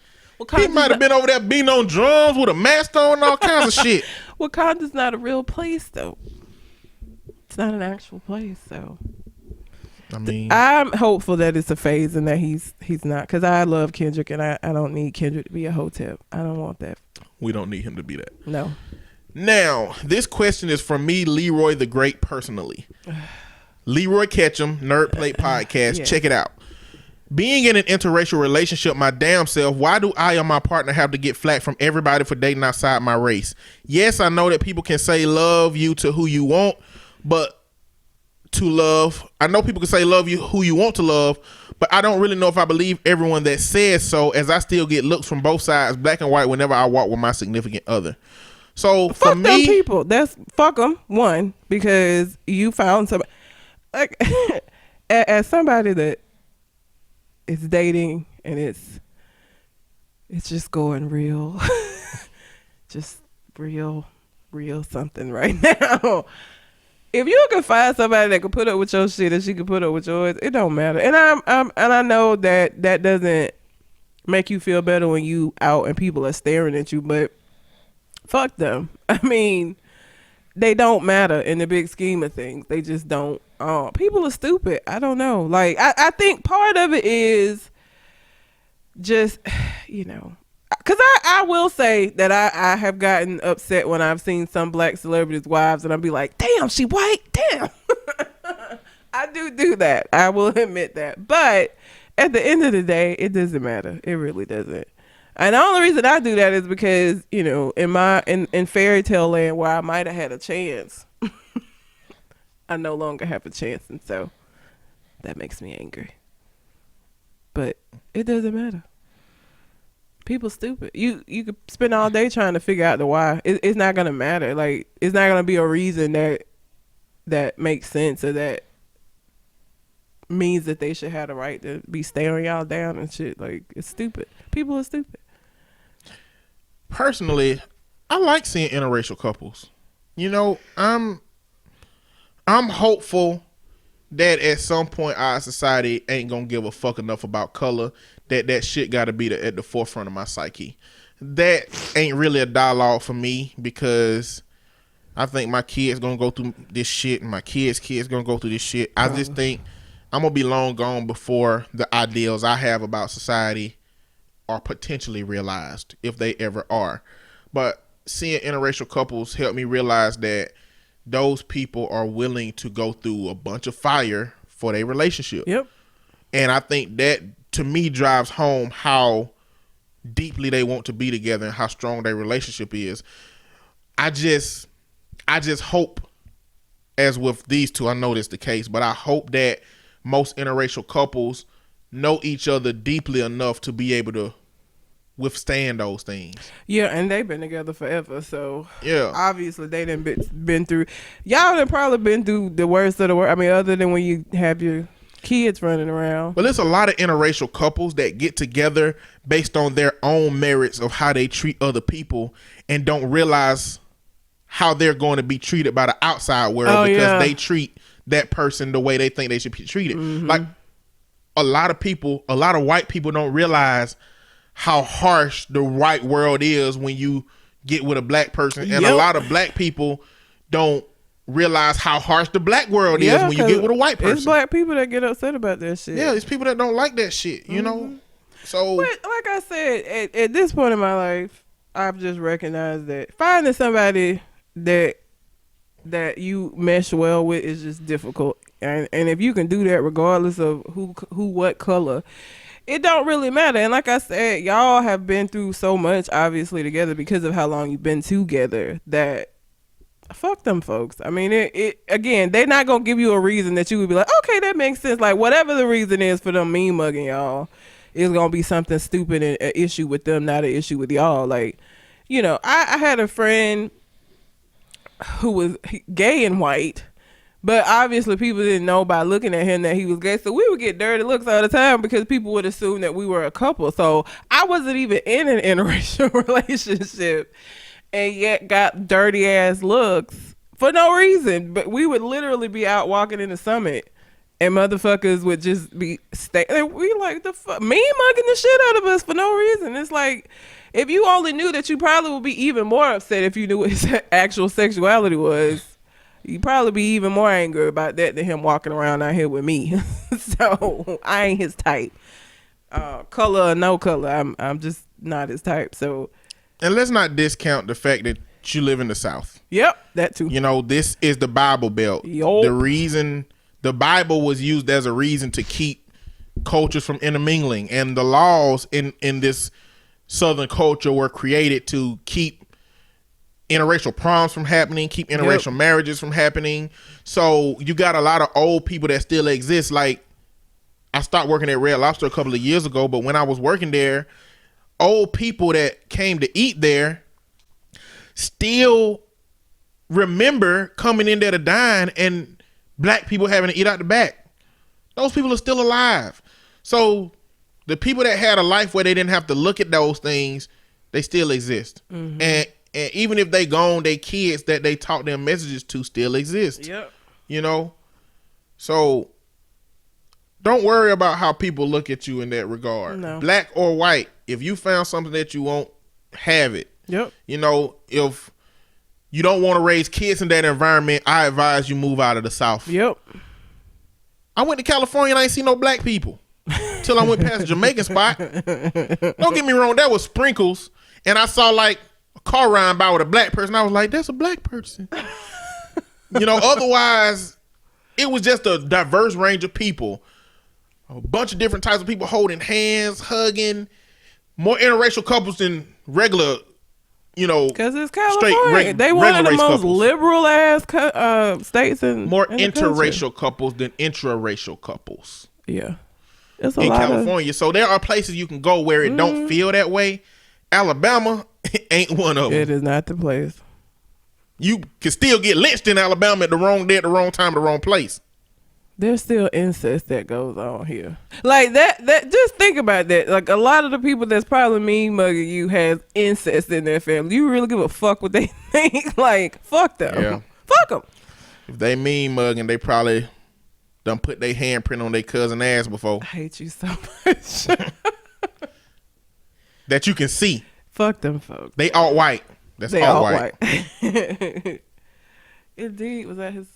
[SPEAKER 1] He might have been over there beating on drums with a mask on and all kinds of shit.
[SPEAKER 2] Wakanda's not a real place though. It's not an actual place, so
[SPEAKER 1] I mean,
[SPEAKER 2] I'm hopeful that it's a phase and that he's not, because I love Kendrick and I don't need Kendrick to be a Hotep. I don't want that.
[SPEAKER 1] We don't need him to be that.
[SPEAKER 2] No.
[SPEAKER 1] Now, this question is from me, Leroy the Great, personally. Leroy Ketchum, Nerd Plate Podcast. Yeah. Check it out. Being in an interracial relationship my damn self, why do I or my partner have to get flack from everybody for dating outside my race? Yes, I know that people can say love you to who you want, but I know people can say love you who you want to love, but I don't really know if I believe everyone that says so, as I still get looks from both sides, black and white, whenever I walk with my significant other. So
[SPEAKER 2] fuck
[SPEAKER 1] for me,
[SPEAKER 2] them people. Fuck them. One, because you found somebody like as somebody that is dating and it's just going real, just real something right now. If you can find somebody that can put up with your shit and she can put up with yours, it don't matter. And I know that doesn't make you feel better when you out and people are staring at you, but fuck them. I mean, they don't matter in the big scheme of things. They just don't. People are stupid. I don't know. Like, I think part of it is just, because I will say that I have gotten upset when I've seen some black celebrities' wives, and I'll be like, damn, she white? Damn. I do that. I will admit that. But at the end of the day, it doesn't matter. It really doesn't. And the only reason I do that is because, in fairy tale land where I might have had a chance, I no longer have a chance. And so that makes me angry. But it doesn't matter. People stupid. You could spend all day trying to figure out the why. It's not going to matter. Like, it's not going to be a reason that makes sense or that means that they should have the right to be staring y'all down and shit. Like, it's stupid. People are stupid.
[SPEAKER 1] Personally, I like seeing interracial couples. I'm hopeful that at some point our society ain't gonna give a fuck enough about color that shit gotta be at the forefront of my psyche. That ain't really a dialogue for me, because I think my kids gonna go through this shit and my kids gonna go through this shit. I just think I'm gonna be long gone before the ideals I have about society are potentially realized, if they ever are. But seeing interracial couples helped me realize that those people are willing to go through a bunch of fire for their relationship.
[SPEAKER 2] Yep.
[SPEAKER 1] And I think that, to me, drives home how deeply they want to be together and how strong their relationship is. I just hope, as with these two, I know this is the case, but I hope that most interracial couples know each other deeply enough to be able to withstand those things.
[SPEAKER 2] Yeah, and they've been together forever, so
[SPEAKER 1] yeah,
[SPEAKER 2] obviously they done been through. Y'all done probably been through the worst of the worst. I mean, other than when you have your kids running around.
[SPEAKER 1] But there's a lot of interracial couples that get together based on their own merits of how they treat other people and don't realize how they're going to be treated by the outside world because they treat that person the way they think they should be treated. Mm-hmm. Like, a lot of white people don't realize how harsh the white world is when you get with a black person. And a lot of black people don't realize how harsh the black world is when you get with a white person.
[SPEAKER 2] It's black people that get upset about that shit.
[SPEAKER 1] Yeah, it's people that don't like that shit, you know? So,
[SPEAKER 2] but like I said, at this point in my life, I've just recognized that finding somebody that you mesh well with is just difficult. And if you can do that regardless of who what color, it don't really matter. And like I said, y'all have been through so much obviously together because of how long you've been together, that fuck them folks. I mean, it again, they're not gonna give you a reason that you would be like, okay, that makes sense. Like, whatever the reason is for them mean mugging y'all, it's gonna be something stupid and an issue with them, not an issue with y'all. Like, I had a friend who was gay and white, but obviously people didn't know by looking at him that he was gay. So we would get dirty looks all the time because people would assume that we were a couple. So I wasn't even in an interracial relationship and yet got dirty ass looks for no reason. But we would literally be out walking in the Summit and motherfuckers would just be we like, the fuck, me mugging the shit out of us for no reason. It's like, if you only knew that, you probably would be even more upset if you knew what his actual sexuality was. You'd probably be even more angry about that than him walking around out here with me. So I ain't his type. Color or no color, I'm just not his type. So,
[SPEAKER 1] and let's not discount the fact that you live in the South.
[SPEAKER 2] Yep, that too.
[SPEAKER 1] This is the Bible Belt.
[SPEAKER 2] Yep.
[SPEAKER 1] The reason the Bible was used as a reason to keep cultures from intermingling, and the laws in this Southern culture were created to keep interracial proms from happening, keep interracial marriages from happening. So you got a lot of old people that still exist. Like, I stopped working at Red Lobster a couple of years ago, but when I was working there, old people that came to eat there still remember coming in there to dine and black people having to eat out the back. Those people are still alive. So the people that had a life where they didn't have to look at those things, they still exist. Mm-hmm. And even if they gone, their kids that they taught their messages to still exist.
[SPEAKER 2] Yep.
[SPEAKER 1] So Don't worry about how people look at you in that regard.
[SPEAKER 2] No.
[SPEAKER 1] Black or white, if you found something that you want, have it.
[SPEAKER 2] Yep.
[SPEAKER 1] You know, if you don't want to raise kids in that environment, I advise you move out of the South.
[SPEAKER 2] Yep.
[SPEAKER 1] I went to California and I ain't see no black people till I went past the Jamaican spot. Don't get me wrong, that was sprinkles. And I saw like a car riding by with a black person. I was like, that's a black person. You know, otherwise, it was just a diverse range of people. A bunch of different types of people holding hands, hugging. More interracial couples than regular, you know.
[SPEAKER 2] Because it's California. They one of the most
[SPEAKER 1] couples.
[SPEAKER 2] liberal ass states in
[SPEAKER 1] more
[SPEAKER 2] in the
[SPEAKER 1] interracial couples than intraracial couples.
[SPEAKER 2] Yeah. It's a
[SPEAKER 1] in
[SPEAKER 2] lot
[SPEAKER 1] California. So there are places you can go where it don't feel that way. Alabama ain't one of them.
[SPEAKER 2] It is not the place.
[SPEAKER 1] You can still get lynched in Alabama at the wrong day, at the wrong time, the wrong place.
[SPEAKER 2] There's still incest that goes on here. Like that just think about that. Like a lot of the people that's probably mean mugging you has incest in their family. You really give a fuck what they think? Like, fuck them.
[SPEAKER 1] Yeah.
[SPEAKER 2] Fuck them.
[SPEAKER 1] If they mean mugging, they probably done put their handprint on their cousin ass before.
[SPEAKER 2] I hate you so much.
[SPEAKER 1] That you can see.
[SPEAKER 2] Fuck them folks.
[SPEAKER 1] They all white. That's
[SPEAKER 2] They
[SPEAKER 1] all
[SPEAKER 2] all
[SPEAKER 1] white.
[SPEAKER 2] Indeed. Was that his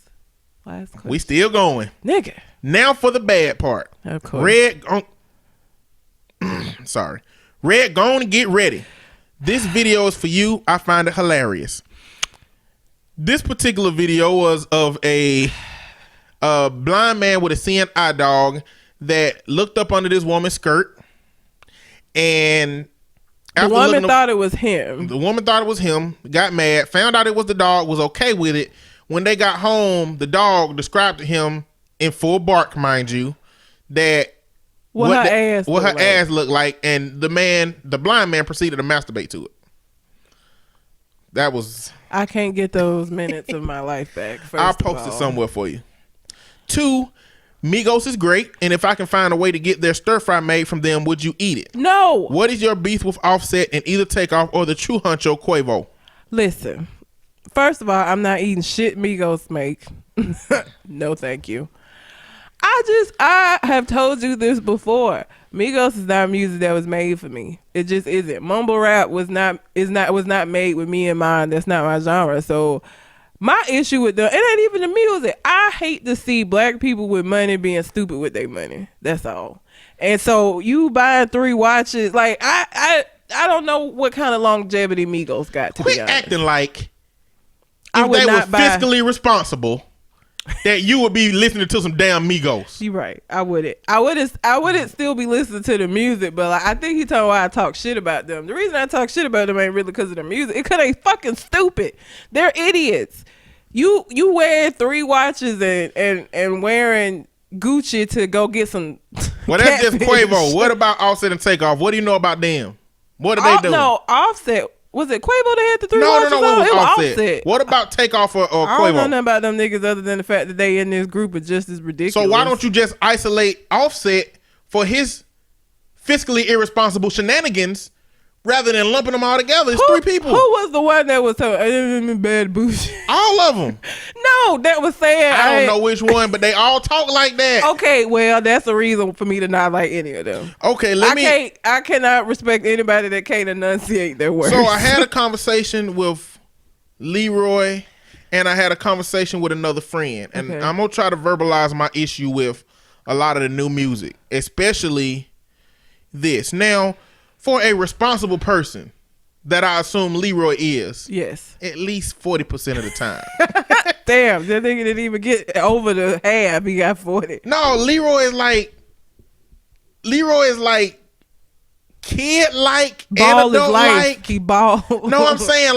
[SPEAKER 2] last question?
[SPEAKER 1] We still going.
[SPEAKER 2] Nigga.
[SPEAKER 1] Now for the bad part.
[SPEAKER 2] Of course.
[SPEAKER 1] Red, sorry. Red, go on and get ready. This video is for you. I find it hilarious. This particular video was of a blind man with a seeing eye dog that looked up under this woman's skirt, and
[SPEAKER 2] the woman thought it was him.
[SPEAKER 1] The woman thought it was him, got mad, found out it was the dog, was okay with it. When they got home, the dog described to him in full bark, mind you, that
[SPEAKER 2] what her
[SPEAKER 1] ass looked like, and the blind man proceeded to masturbate to it. That was...
[SPEAKER 2] I can't get those minutes of my life back.
[SPEAKER 1] I'll post it somewhere for you. 2, Migos is great, and if I can find a way to get their stir fry made from them, would you eat it?
[SPEAKER 2] No.
[SPEAKER 1] What is your beef with Offset and either Takeoff or the true honcho Quavo?
[SPEAKER 2] Listen, first of all, I'm not eating shit Migos make. No, thank you. I have told you this before. Migos is not music that was made for me. It just isn't. Mumble rap was not made with me in mind. That's not my genre. So my issue with it ain't even the music. I hate to see black people with money being stupid with their money. That's all. And so you buying 3 watches, like I don't know what kind of longevity Migos got, to
[SPEAKER 1] Quit
[SPEAKER 2] be honest.
[SPEAKER 1] acting like
[SPEAKER 2] I
[SPEAKER 1] if
[SPEAKER 2] would
[SPEAKER 1] they were
[SPEAKER 2] not buy-
[SPEAKER 1] fiscally responsible, that you would be listening to some damn Migos.
[SPEAKER 2] You right. I wouldn't still be listening to the music, but like, I think he told why I talk shit about them. The reason I talk shit about them ain't really because of the music. It could ain't fucking stupid. They're idiots. You wearing 3 watches and wearing Gucci to go get some.
[SPEAKER 1] Well, that's just
[SPEAKER 2] catfish.
[SPEAKER 1] Quavo. What about Offset and Takeoff? What do you know about them? What are they doing?
[SPEAKER 2] No, Offset. Was it Quavo that had the 3 watches
[SPEAKER 1] No.
[SPEAKER 2] on?
[SPEAKER 1] It
[SPEAKER 2] It
[SPEAKER 1] was
[SPEAKER 2] was
[SPEAKER 1] Offset. What about Takeoff or
[SPEAKER 2] I don't know
[SPEAKER 1] Quavo?
[SPEAKER 2] nothing about them niggas other than the fact that they in this group are just as ridiculous.
[SPEAKER 1] So why don't you just isolate Offset for his fiscally irresponsible shenanigans rather than lumping them all together? It's 3 people.
[SPEAKER 2] Who was the one that was so bad bullshit?
[SPEAKER 1] All of them.
[SPEAKER 2] No, that was saying
[SPEAKER 1] I don't know which one, but they all talk like that.
[SPEAKER 2] Okay, well, that's a reason for me to not like any of them.
[SPEAKER 1] Okay,
[SPEAKER 2] I cannot respect anybody that can't enunciate their words.
[SPEAKER 1] So I had a conversation with Leroy, and I had a conversation with another friend, and
[SPEAKER 2] Okay.
[SPEAKER 1] I'm gonna try to verbalize my issue with a lot of the new music, especially this. Now, for a responsible person that I assume Leroy is,
[SPEAKER 2] yes,
[SPEAKER 1] at least 40% of the time.
[SPEAKER 2] damn, that nigga didn't even get over the half. He got 40.
[SPEAKER 1] No, Leroy is like kid like,
[SPEAKER 2] Ball is
[SPEAKER 1] adult
[SPEAKER 2] life.
[SPEAKER 1] like.
[SPEAKER 2] He ball.
[SPEAKER 1] No, I'm saying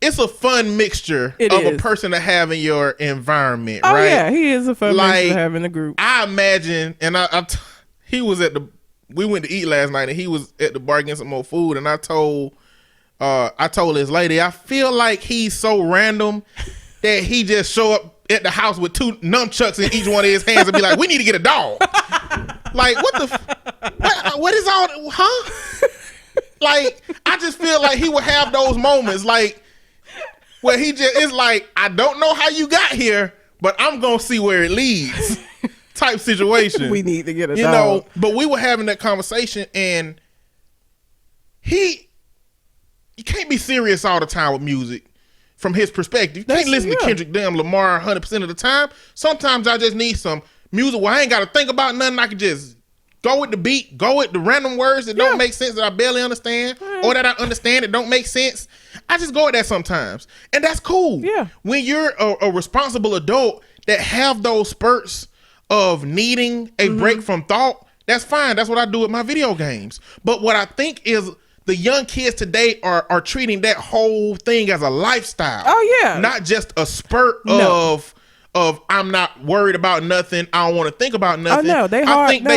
[SPEAKER 1] it's a fun mixture
[SPEAKER 2] It
[SPEAKER 1] of
[SPEAKER 2] is.
[SPEAKER 1] a person to have in your environment,
[SPEAKER 2] Oh
[SPEAKER 1] right?
[SPEAKER 2] yeah, he is a fun
[SPEAKER 1] Like,
[SPEAKER 2] man to have in the group.
[SPEAKER 1] I imagine, and we went to eat last night, and he was at the bar getting some more food, and I told his lady, I feel like he's so random that he just show up at the house with 2 nunchucks in each one of his hands and be like, we need to get a dog. Like, what is all, huh? Like, I just feel like he would have those moments, like, where he just is like, I don't know how you got here, but I'm gonna see where it leads. type situation.
[SPEAKER 2] We need to get a
[SPEAKER 1] you
[SPEAKER 2] dog.
[SPEAKER 1] know, but we were having that conversation, and you can't be serious all the time with music from his perspective. You can't listen to Kendrick Lamar 100% of the time. Sometimes I just need some music where I ain't got to think about nothing. I can just go with the beat, go with the random words that don't make sense, that I barely understand, or that I understand that don't make sense. I just go with that sometimes, and that's cool.
[SPEAKER 2] Yeah.
[SPEAKER 1] When you're a responsible adult that have those spurts of needing a break from thought, that's fine. That's what I do with my video games. But what I think is the young kids today are treating that whole thing as a lifestyle.
[SPEAKER 2] Oh yeah,
[SPEAKER 1] not just a spurt of I'm not worried about nothing. I don't want to think about nothing.
[SPEAKER 2] Oh no, they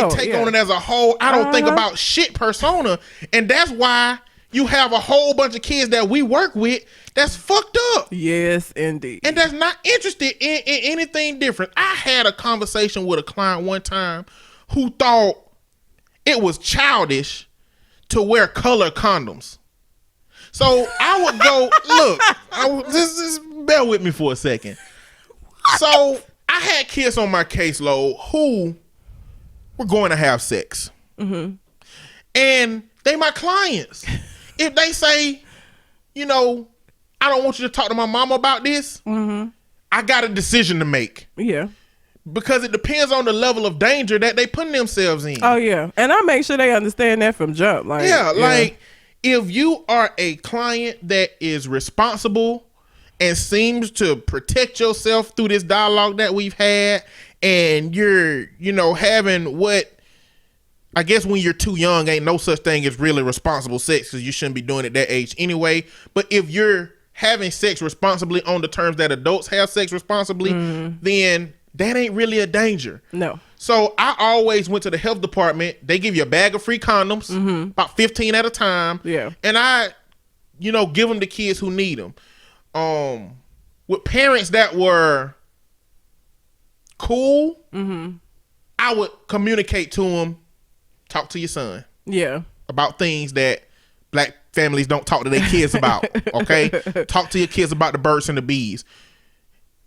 [SPEAKER 1] take on it as a whole. I don't think about shit persona, and that's why you have a whole bunch of kids that we work with that's fucked up.
[SPEAKER 2] Yes, indeed.
[SPEAKER 1] And that's not interested in anything different. I had a conversation with a client one time who thought it was childish to wear color condoms. So I would go, look, just bear with me for a second. So I had kids on my caseload who were going to have sex. Mm-hmm. And they my clients. If they say, you know, I don't want you to talk to my mama about this, I got a decision to make.
[SPEAKER 2] Yeah.
[SPEAKER 1] Because it depends on the level of danger that they putting themselves in.
[SPEAKER 2] Oh yeah. And I make sure they understand that from jump. Like,
[SPEAKER 1] like if you are a client that is responsible and seems to protect yourself through this dialogue that we've had, and you're, you know, having what I guess when you're too young, ain't no such thing as really responsible sex, because you shouldn't be doing it that age anyway. But if you're having sex responsibly on the terms that adults have sex responsibly, then that ain't really a danger.
[SPEAKER 2] No.
[SPEAKER 1] So I always went to the health department. They give you a bag of free condoms, about 15 at a time.
[SPEAKER 2] Yeah.
[SPEAKER 1] And I, you know, give them to kids who need them. With parents that were cool, I would communicate to them, talk to your son.
[SPEAKER 2] Yeah.
[SPEAKER 1] About things that black families don't talk to their kids about. Okay? Talk to your kids about the birds and the bees.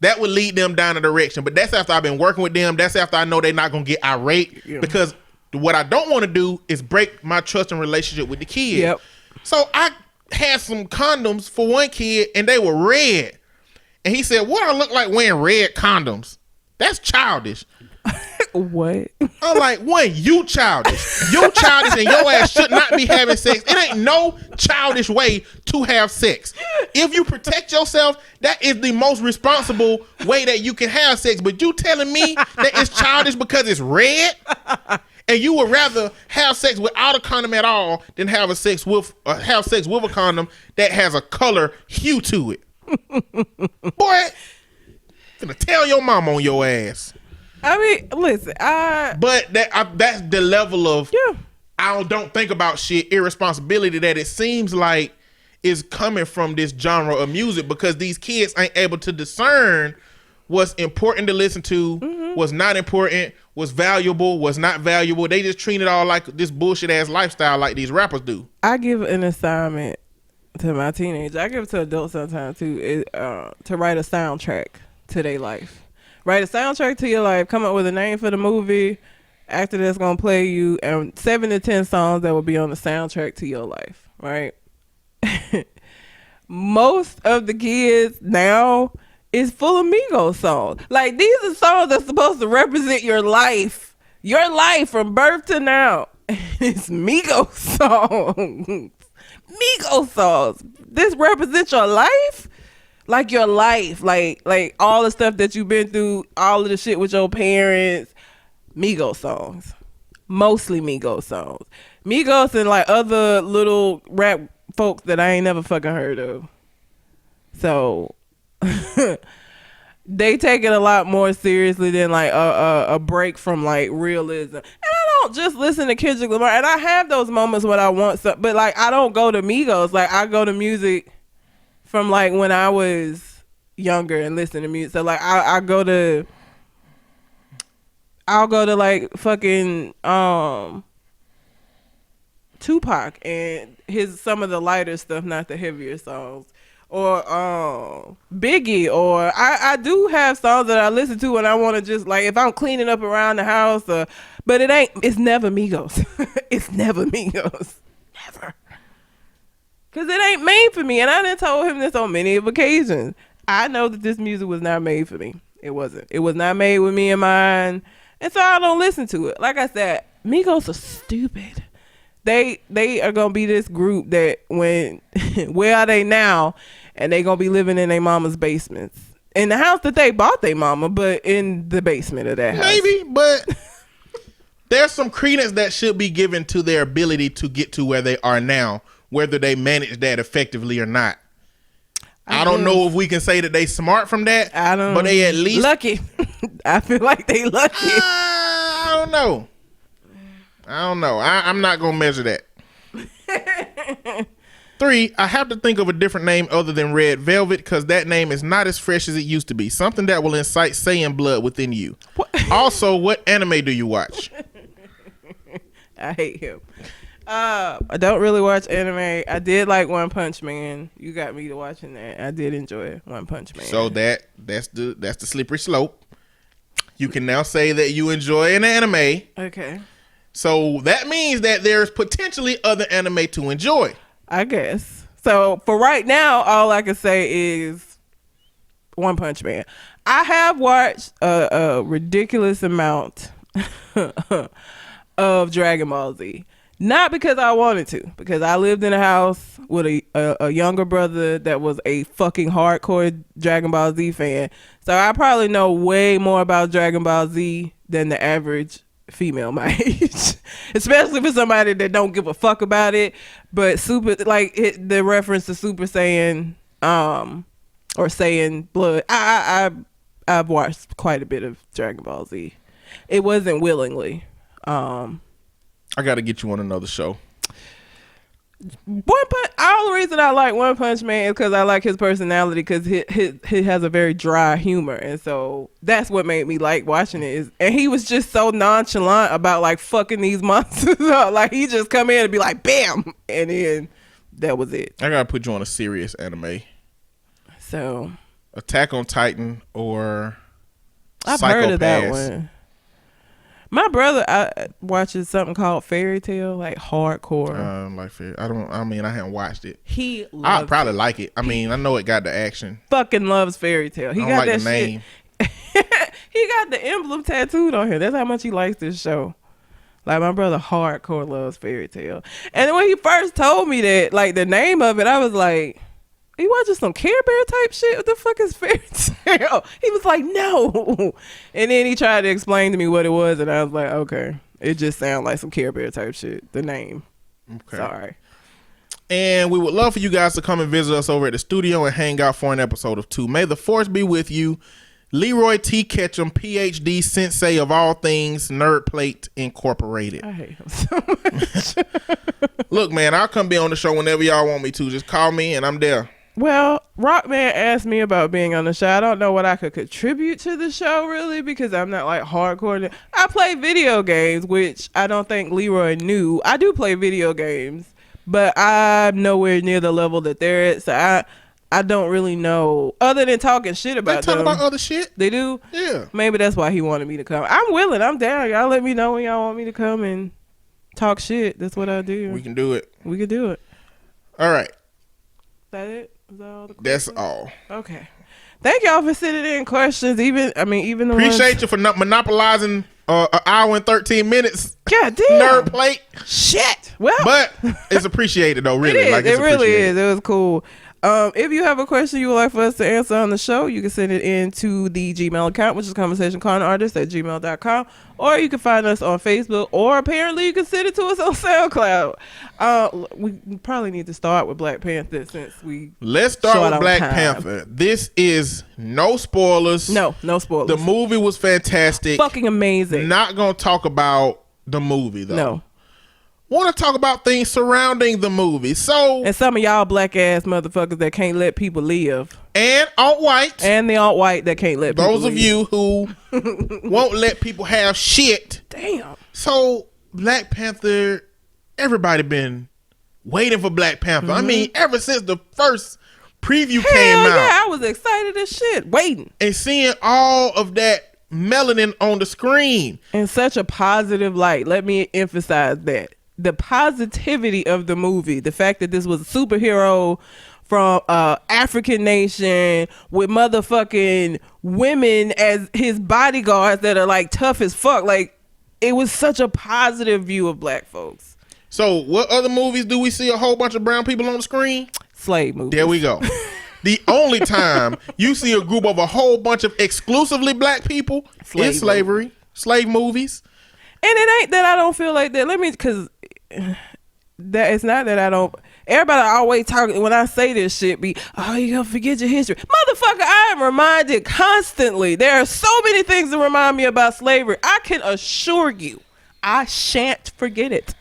[SPEAKER 1] That would lead them down a direction. But that's after I've been working with them. That's after I know they're not going to get irate. Yeah. Because what I don't want to do is break my trust and relationship with the kid.
[SPEAKER 2] Yep.
[SPEAKER 1] So I had some condoms for one kid, and they were red. And he said, what I look like wearing red condoms? That's childish.
[SPEAKER 2] What?
[SPEAKER 1] I'm like, one, you childish. You childish, and your ass should not be having sex. It ain't no childish way to have sex. If you protect yourself, that is the most responsible way that you can have sex. But you telling me that it's childish because it's red, and you would rather have sex without a condom at all than have sex with a condom that has a color hue to it. Boy, I'm gonna tell your mom on your ass.
[SPEAKER 2] I mean, listen,
[SPEAKER 1] but that's the level of I don't think about shit irresponsibility that it seems like is coming from this genre of music, because these kids ain't able to discern what's important to listen to, what's not important, what's valuable, what's not valuable. They just treat it all like this bullshit ass lifestyle like these rappers do.
[SPEAKER 2] I give an assignment to my teenager. I give it to adults sometimes too, to write a soundtrack to their life. Write a soundtrack to your life. Come up with a name for the movie. Actor that's gonna play you, and 7 to 10 songs that will be on the soundtrack to your life. Right. Most of the kids now is full of Migos songs. Like, these are songs that's supposed to represent your life from birth to now. It's Migos songs. Migos songs. This represents your life. Like your life, like all the stuff that you've been through, all of the shit with your parents. Migos songs, mostly Migos songs. Migos and like other little rap folks that I ain't never fucking heard of. So they take it a lot more seriously than like a break from like realism. And I don't just listen to Kendrick Lamar. And I have those moments when I want something, but like I don't go to Migos. Like I go to music from like when I was younger and listen to music. So like I'll go to like fucking Tupac and some of the lighter stuff, not the heavier songs. or Biggie, or I do have songs that I listen to when I want to just like if I'm cleaning up around the house, but it's never Migos. It's never Migos, never, because it ain't made for me, and I done told him this on many occasions. I know that this music was not made for me. It wasn't. It was not made with me in mind, and so I don't listen to it. Like I said, Migos are stupid. They are gonna be this group that when where are they now, and they gonna be living in their mama's basements, in the house that they bought their mama, but in the basement of that house.
[SPEAKER 1] Maybe, but there's some credence that should be given to their ability to get to where they are now, whether they manage that effectively or not. I don't know if we can say that they smart from that.
[SPEAKER 2] I don't.
[SPEAKER 1] But they at least
[SPEAKER 2] lucky. I feel like they lucky.
[SPEAKER 1] I don't know. I'm not gonna measure that. 3, I have to think of a different name other than Red Velvet because that name is not as fresh as it used to be. Something that will incite Saiyan blood within you. What? Also, what anime do you watch?
[SPEAKER 2] I hate him. I don't really watch anime. I did like One Punch Man. You got me to watching that. I did enjoy One Punch Man.
[SPEAKER 1] So that's the slippery slope. You can now say that you enjoy an anime.
[SPEAKER 2] Okay.
[SPEAKER 1] So that means that there's potentially other anime to enjoy.
[SPEAKER 2] I guess. So for right now, all I can say is One Punch Man. I have watched a ridiculous amount of Dragon Ball Z. Not because I wanted to, because I lived in a house with a younger brother that was a fucking hardcore Dragon Ball Z fan. So I probably know way more about Dragon Ball Z than the average female my age, especially for somebody that don't give a fuck about it. But the reference to Super Saiyan or Saiyan blood, I've watched quite a bit of Dragon Ball Z. It wasn't willingly.
[SPEAKER 1] I got to get you on another show.
[SPEAKER 2] All the reason I like One Punch Man is because I like his personality, because he has a very dry humor, and so that's what made me like watching it. And he was just so nonchalant about like fucking these monsters up. Like he just come in and be like bam, and then that was it.
[SPEAKER 1] I gotta put you on a serious anime.
[SPEAKER 2] So
[SPEAKER 1] Attack on Titan or
[SPEAKER 2] I've heard of that one. My brother watches something called Fairy Tale, like hardcore.
[SPEAKER 1] I haven't watched it.
[SPEAKER 2] I'd
[SPEAKER 1] probably like it. I know it got the action.
[SPEAKER 2] Fucking loves Fairy Tale. He got
[SPEAKER 1] like
[SPEAKER 2] that
[SPEAKER 1] the name.
[SPEAKER 2] He got the emblem tattooed on him. That's how much he likes this show. Like my brother hardcore loves Fairy Tale. And when he first told me that, like the name of it, I was like, you watching some Care Bear type shit? What the fuck is Fairy Tale? He was like, no. And then he tried to explain to me what it was, and I was like, okay. It just sounds like some Care Bear type shit. The name. Okay. Sorry.
[SPEAKER 1] And we would love for you guys to come and visit us over at the studio and hang out for an episode of 2. May the force be with you. Leroy T. Ketchum, PhD, sensei of all things, Nerd Plate Incorporated.
[SPEAKER 2] I hate him so much.
[SPEAKER 1] Look, man, I'll come be on the show whenever y'all want me to. Just call me and I'm there.
[SPEAKER 2] Well, Rockman asked me about being on the show. I don't know what I could contribute to the show, really, because I'm not like hardcore. I play video games, which I don't think Leroy knew. I do play video games, but I'm nowhere near the level that they're at. So I don't really know, other than talking shit about them.
[SPEAKER 1] They talk about other shit.
[SPEAKER 2] They do?
[SPEAKER 1] Yeah.
[SPEAKER 2] Maybe that's why he wanted me to come. I'm willing. I'm down. Y'all let me know when y'all want me to come and talk shit. That's what I do.
[SPEAKER 1] We can do it.
[SPEAKER 2] We can do it.
[SPEAKER 1] All right.
[SPEAKER 2] Is that it? Is that all the
[SPEAKER 1] questions?
[SPEAKER 2] That's
[SPEAKER 1] all.
[SPEAKER 2] Okay. Thank y'all for sending in questions. Even the
[SPEAKER 1] appreciate you for not monopolizing an hour and 13 minutes.
[SPEAKER 2] God damn.
[SPEAKER 1] Nerd Plate.
[SPEAKER 2] Shit. Well,
[SPEAKER 1] but it's appreciated though. Really,
[SPEAKER 2] it really is. It was cool. If you have a question you would like for us to answer on the show, you can send it in to the Gmail account, which is conversationconartist@gmail.com, or you can find us on Facebook, or apparently you can send it to us on SoundCloud. We probably need to start with Black Panther since
[SPEAKER 1] let's start with Black Panther. This is no spoilers.
[SPEAKER 2] No spoilers.
[SPEAKER 1] The movie was fantastic.
[SPEAKER 2] Fucking amazing.
[SPEAKER 1] Not gonna talk about the movie though.
[SPEAKER 2] No.
[SPEAKER 1] Want to talk about things surrounding the movie.
[SPEAKER 2] And some of y'all black ass motherfuckers that can't let people live.
[SPEAKER 1] And alt-white.
[SPEAKER 2] And the alt-white that can't let people live.
[SPEAKER 1] Those of you who won't let people have shit.
[SPEAKER 2] Damn.
[SPEAKER 1] So Black Panther, everybody been waiting for Black Panther. I mean, ever since the first preview
[SPEAKER 2] Hell
[SPEAKER 1] came out.
[SPEAKER 2] yeah, I was excited as shit, waiting.
[SPEAKER 1] And seeing all of that melanin on the screen.
[SPEAKER 2] In such a positive light. Let me emphasize that. The positivity of the movie, the fact that this was a superhero from African nation with motherfucking women as his bodyguards that are like tough as fuck. Like, it was such a positive view of black folks.
[SPEAKER 1] So what other movies do we see a whole bunch of brown people on the screen?
[SPEAKER 2] Slave movies.
[SPEAKER 1] There we go. The only time you see a group of a whole bunch of exclusively black people is slavery, slave movies.
[SPEAKER 2] And it ain't that I don't feel like that. Because that it's not that I don't. Everybody always talking when I say this shit be, oh, you gonna forget your history. Motherfucker, I am reminded constantly. There are so many things that remind me about slavery. I can assure you, I shan't forget it.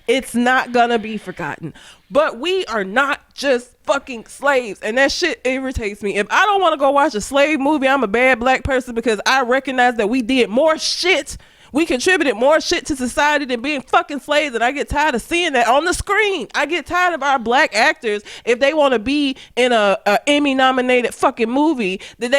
[SPEAKER 2] It's not gonna be forgotten. But we are not just fucking slaves. And that shit irritates me. If I don't want to go watch a slave movie, I'm a bad black person because I recognize that we did more shit. We contributed more shit to society than being fucking slaves, and I get tired of seeing that on the screen. I get tired of our black actors, if they want to be in a Emmy-nominated fucking movie, that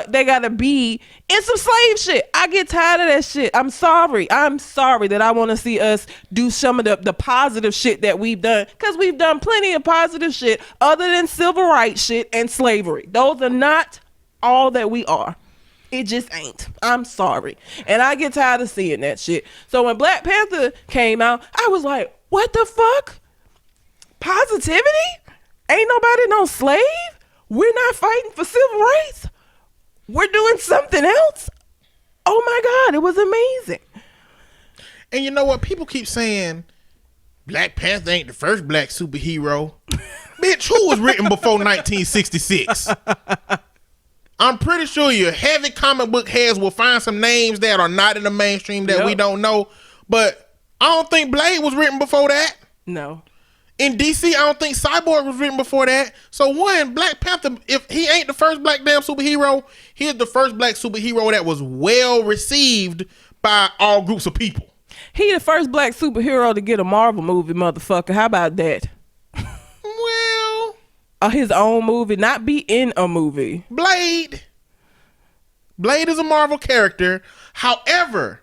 [SPEAKER 2] they gotta be in some slave shit. I get tired of that shit. I'm sorry that I want to see us do some of the positive shit that we've done, because we've done plenty of positive shit other than civil rights shit and slavery. Those are not all that we are. It just ain't. I'm sorry. And I get tired of seeing that shit. So when Black Panther came out, I was like, what the fuck? Positivity? Ain't nobody no slave? We're not fighting for civil rights? We're doing something else? Oh my God, it was amazing.
[SPEAKER 1] And you know what? People keep saying Black Panther ain't the first black superhero. Bitch, who was written before 1966? I'm pretty sure your heavy comic book heads will find some names that are not in the mainstream that we don't know. But I don't think Blade was written before that.
[SPEAKER 2] No.
[SPEAKER 1] In DC, I don't think Cyborg was written before that. So one, Black Panther, if he ain't the first black damn superhero, he is the first black superhero that was well received by all groups of people.
[SPEAKER 2] He the first black superhero to get a Marvel movie, motherfucker. How about that?
[SPEAKER 1] Well,
[SPEAKER 2] his own movie, not be in a movie.
[SPEAKER 1] Blade is a Marvel character. However,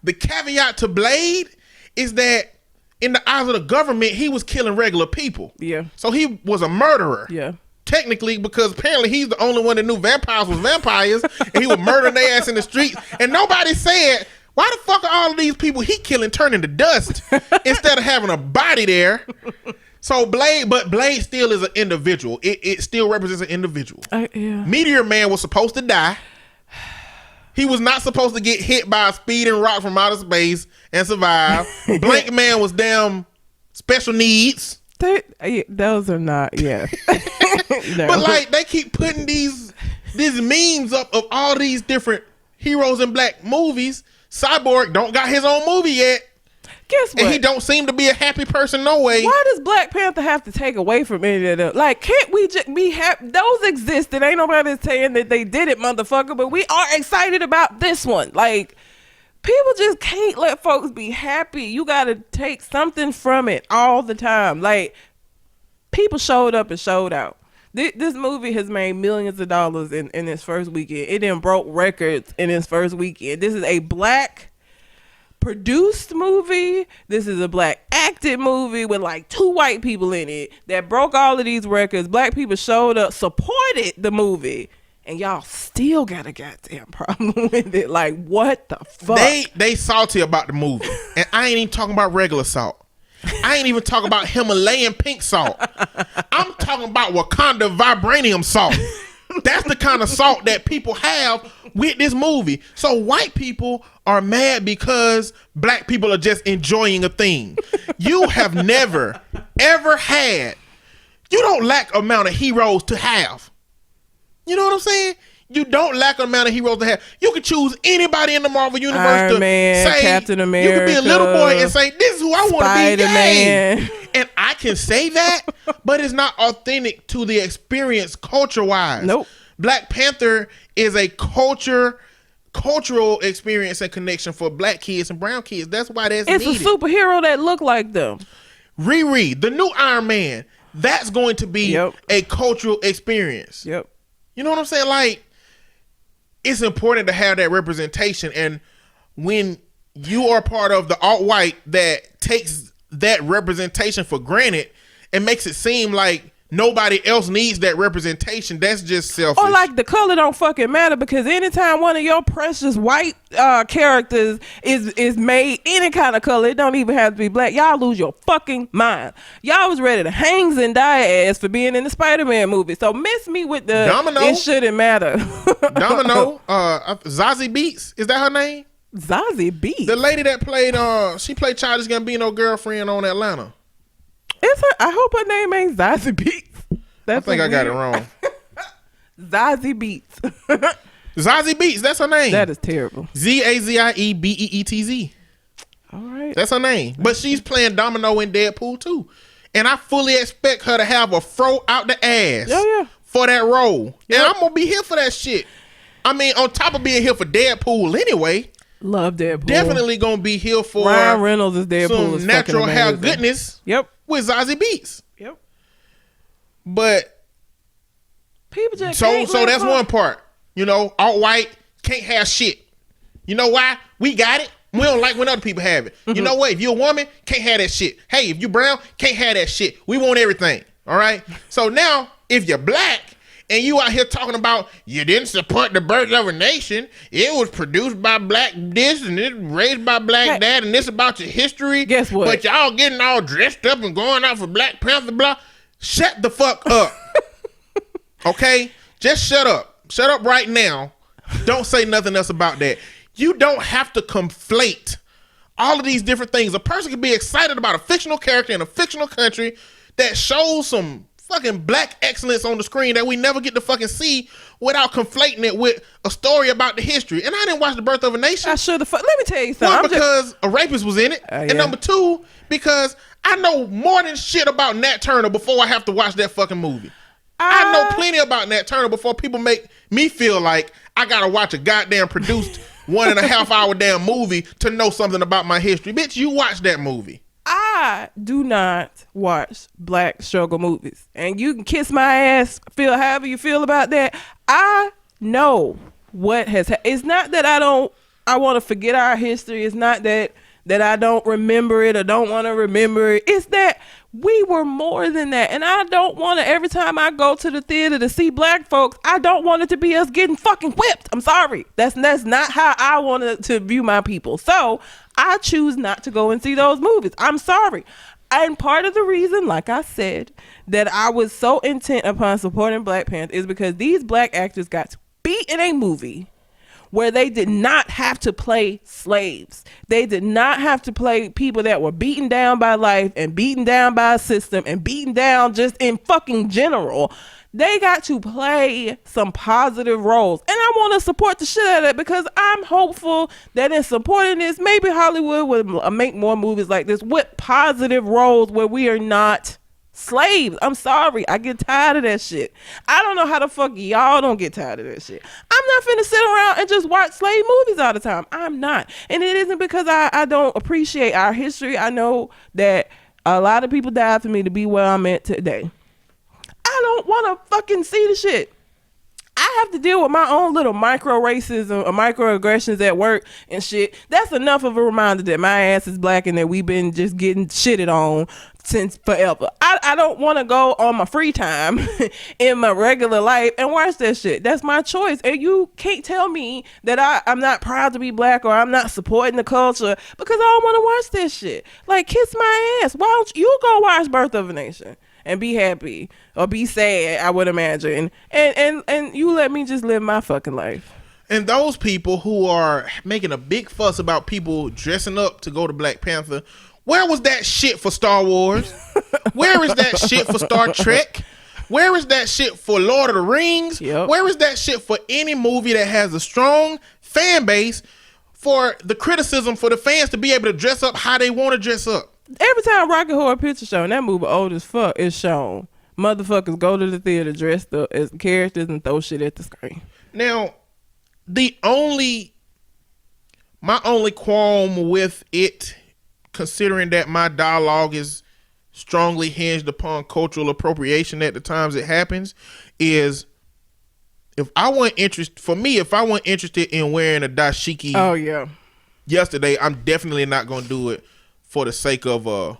[SPEAKER 1] the caveat to Blade is that in the eyes of the government, he was killing regular people.
[SPEAKER 2] Yeah.
[SPEAKER 1] So he was a murderer.
[SPEAKER 2] Yeah.
[SPEAKER 1] Technically, because apparently he's the only one that knew vampires was vampires, and he was murdering their ass in the streets. And nobody said, why the fuck are all of these people he killing turning to dust instead of having a body there? So Blade still is an individual. It still represents an individual.
[SPEAKER 2] Yeah.
[SPEAKER 1] Meteor Man was supposed to die. He was not supposed to get hit by a speeding rock from outer space and survive. Blank Man was damn special needs.
[SPEAKER 2] Those are not, yeah. No.
[SPEAKER 1] But like they keep putting these memes up of all these different heroes in black movies. Cyborg don't got his own movie yet.
[SPEAKER 2] Guess what?
[SPEAKER 1] And he don't seem to be a happy person no way.
[SPEAKER 2] Why does Black Panther have to take away from any of them? Like, can't we just be happy? Those existed. Ain't nobody saying that they did it, motherfucker. But we are excited about this one. Like, people just can't let folks be happy. You got to take something from it all the time. Like, people showed up and showed out. This movie has made millions of dollars in its first weekend. It then broke records in its first weekend. This is a black produced movie. This is a black acted movie with like 2 white people in it that broke all of these records. Black people showed up, supported the movie, and y'all still got a goddamn problem with it. Like, what the fuck?
[SPEAKER 1] They salty about the movie, and I ain't even talking about regular salt. I ain't even talking about Himalayan pink salt. I'm talking about Wakanda vibranium salt. That's the kind of salt that people have with this movie. So white people are mad because black people are just enjoying a thing. You have never, ever had, you don't lack amount of heroes to have. You know what I'm saying? You don't lack an amount of heroes to have. You can choose anybody in the Marvel universe
[SPEAKER 2] Iron
[SPEAKER 1] to
[SPEAKER 2] Man,
[SPEAKER 1] say,
[SPEAKER 2] Captain America,
[SPEAKER 1] you can be a little boy and say, this is who I want to be.
[SPEAKER 2] Spider-Man.
[SPEAKER 1] And I can say that, but it's not authentic to the experience culture-wise.
[SPEAKER 2] Nope.
[SPEAKER 1] Black Panther is a cultural experience and connection for black kids and brown kids. That's why that's
[SPEAKER 2] it's
[SPEAKER 1] needed.
[SPEAKER 2] a superhero that look like them.
[SPEAKER 1] Riri, the new Iron Man. that's going to be a cultural experience.
[SPEAKER 2] Yep.
[SPEAKER 1] You know what I'm saying? Like, it's important to have that representation. And when you are part of the alt-white that takes that representation for granted and makes it seem like nobody else needs that representation, that's just selfish.
[SPEAKER 2] Or like the color don't fucking matter, because anytime one of your precious white characters is made any kind of color, it don't even have to be black, y'all lose your fucking mind. Y'all was ready to hang Zendaya ass for being in the Spider-Man movie. So miss me with the Domino. It shouldn't matter.
[SPEAKER 1] Domino, Zazie Beetz, is that her name?
[SPEAKER 2] Zazie Beetz,
[SPEAKER 1] the lady that played she played Childish Gambino girlfriend on Atlanta.
[SPEAKER 2] I hope her name ain't Zazie Beetz.
[SPEAKER 1] I think I got it wrong.
[SPEAKER 2] Zazie Beetz.
[SPEAKER 1] Zazie Beetz, that's her name.
[SPEAKER 2] That is terrible.
[SPEAKER 1] Zaziebeetz.
[SPEAKER 2] All right.
[SPEAKER 1] That's her name. But she's playing Domino in Deadpool too. And I fully expect her to have a fro out the ass for that role. Yep. And I'm going to be here for that shit. I mean, on top of being here for Deadpool anyway.
[SPEAKER 2] Love Deadpool.
[SPEAKER 1] Definitely going to be here for
[SPEAKER 2] Ryan Reynolds as Deadpool.
[SPEAKER 1] Some natural hair goodness.
[SPEAKER 2] Yep.
[SPEAKER 1] With Zazie Beetz.
[SPEAKER 2] Yep.
[SPEAKER 1] But
[SPEAKER 2] people just
[SPEAKER 1] so that's one part. You know, alt-white can't have shit. You know why? We got it. We don't like when other people have it. You know what? If you're a woman, can't have that shit. Hey, if you brown, can't have that shit. We want everything. All right? So now, if you're black and you out here talking about you didn't support the birth of a nation, it was produced by black this and it raised by black that, and this about your history.
[SPEAKER 2] Guess what?
[SPEAKER 1] But y'all getting all dressed up and going out for Black Panther, blah. Shut the fuck up. Okay? Just shut up. Shut up right now. Don't say nothing else about that. You don't have to conflate all of these different things. A person can be excited about a fictional character in a fictional country that shows some fucking black excellence on the screen that we never get to fucking see without conflating it with a story about the history. And I didn't watch The Birth of a Nation.
[SPEAKER 2] I should have. Let me tell you something.
[SPEAKER 1] One, because a rapist was in it. And number two, because I know more than shit about Nat Turner before I have to watch that fucking movie. I know plenty about Nat Turner before people make me feel like I gotta watch a goddamn produced 1.5 hour damn movie to know something about my history. Bitch, you watch that movie.
[SPEAKER 2] I do not watch black struggle movies. And you can kiss my ass, feel however you feel about that. I know what has it's not that I want to forget our history. It's not that I don't remember it or don't want to remember it. It's that we were more than that. And I don't want to, every time I go to the theater to see black folks, I don't want it to be us getting fucking whipped. I'm sorry. That's not how I want to view my people. So I choose not to go and see those movies. I'm sorry. And part of the reason, like I said, that I was so intent upon supporting Black Panther is because these black actors got to be in a movie where they did not have to play slaves. They did not have to play people that were beaten down by life and beaten down by a system and beaten down just in fucking general. They got to play some positive roles. And I want to support the shit out of it because I'm hopeful that in supporting this, maybe Hollywood will make more movies like this with positive roles where we are not slaves. I'm sorry. I get tired of that shit. I don't know how the fuck y'all don't get tired of that shit. I'm not finna sit around and just watch slave movies all the time. I'm not. And it isn't because I don't appreciate our history. I know that a lot of people died for me to be where I'm at today. I don't want to fucking see the shit. I have to deal with my own little micro racism or microaggressions at work and shit. That's enough of a reminder that my ass is black and that we've been just getting shitted on since forever. I don't want to go on my free time in my regular life and watch that shit. That's my choice. And you can't tell me that I'm not proud to be black or I'm not supporting the culture because I don't want to watch that shit. Like, kiss my ass. Why don't you go watch Birth of a Nation and be happy or be sad, I would imagine. And you let me just live my fucking life.
[SPEAKER 1] And those people who are making a big fuss about people dressing up to go to Black Panther, where was that shit for Star Wars? Where is that shit for Star Trek? Where is that shit for Lord of the Rings?
[SPEAKER 2] Yep.
[SPEAKER 1] Where is that shit for any movie that has a strong fan base for the criticism for the fans to be able to dress up how they want to dress up?
[SPEAKER 2] Every time Rocky Horror Picture Show, and that movie old as fuck, is shown, motherfuckers go to the theater dressed up as characters and throw shit at the screen.
[SPEAKER 1] Now, my only qualm with it, considering that my dialogue is strongly hinged upon cultural appropriation at the times it happens is if I wasn't interested in wearing a dashiki
[SPEAKER 2] Oh yeah.
[SPEAKER 1] yesterday, I'm definitely not going to do it for the sake of a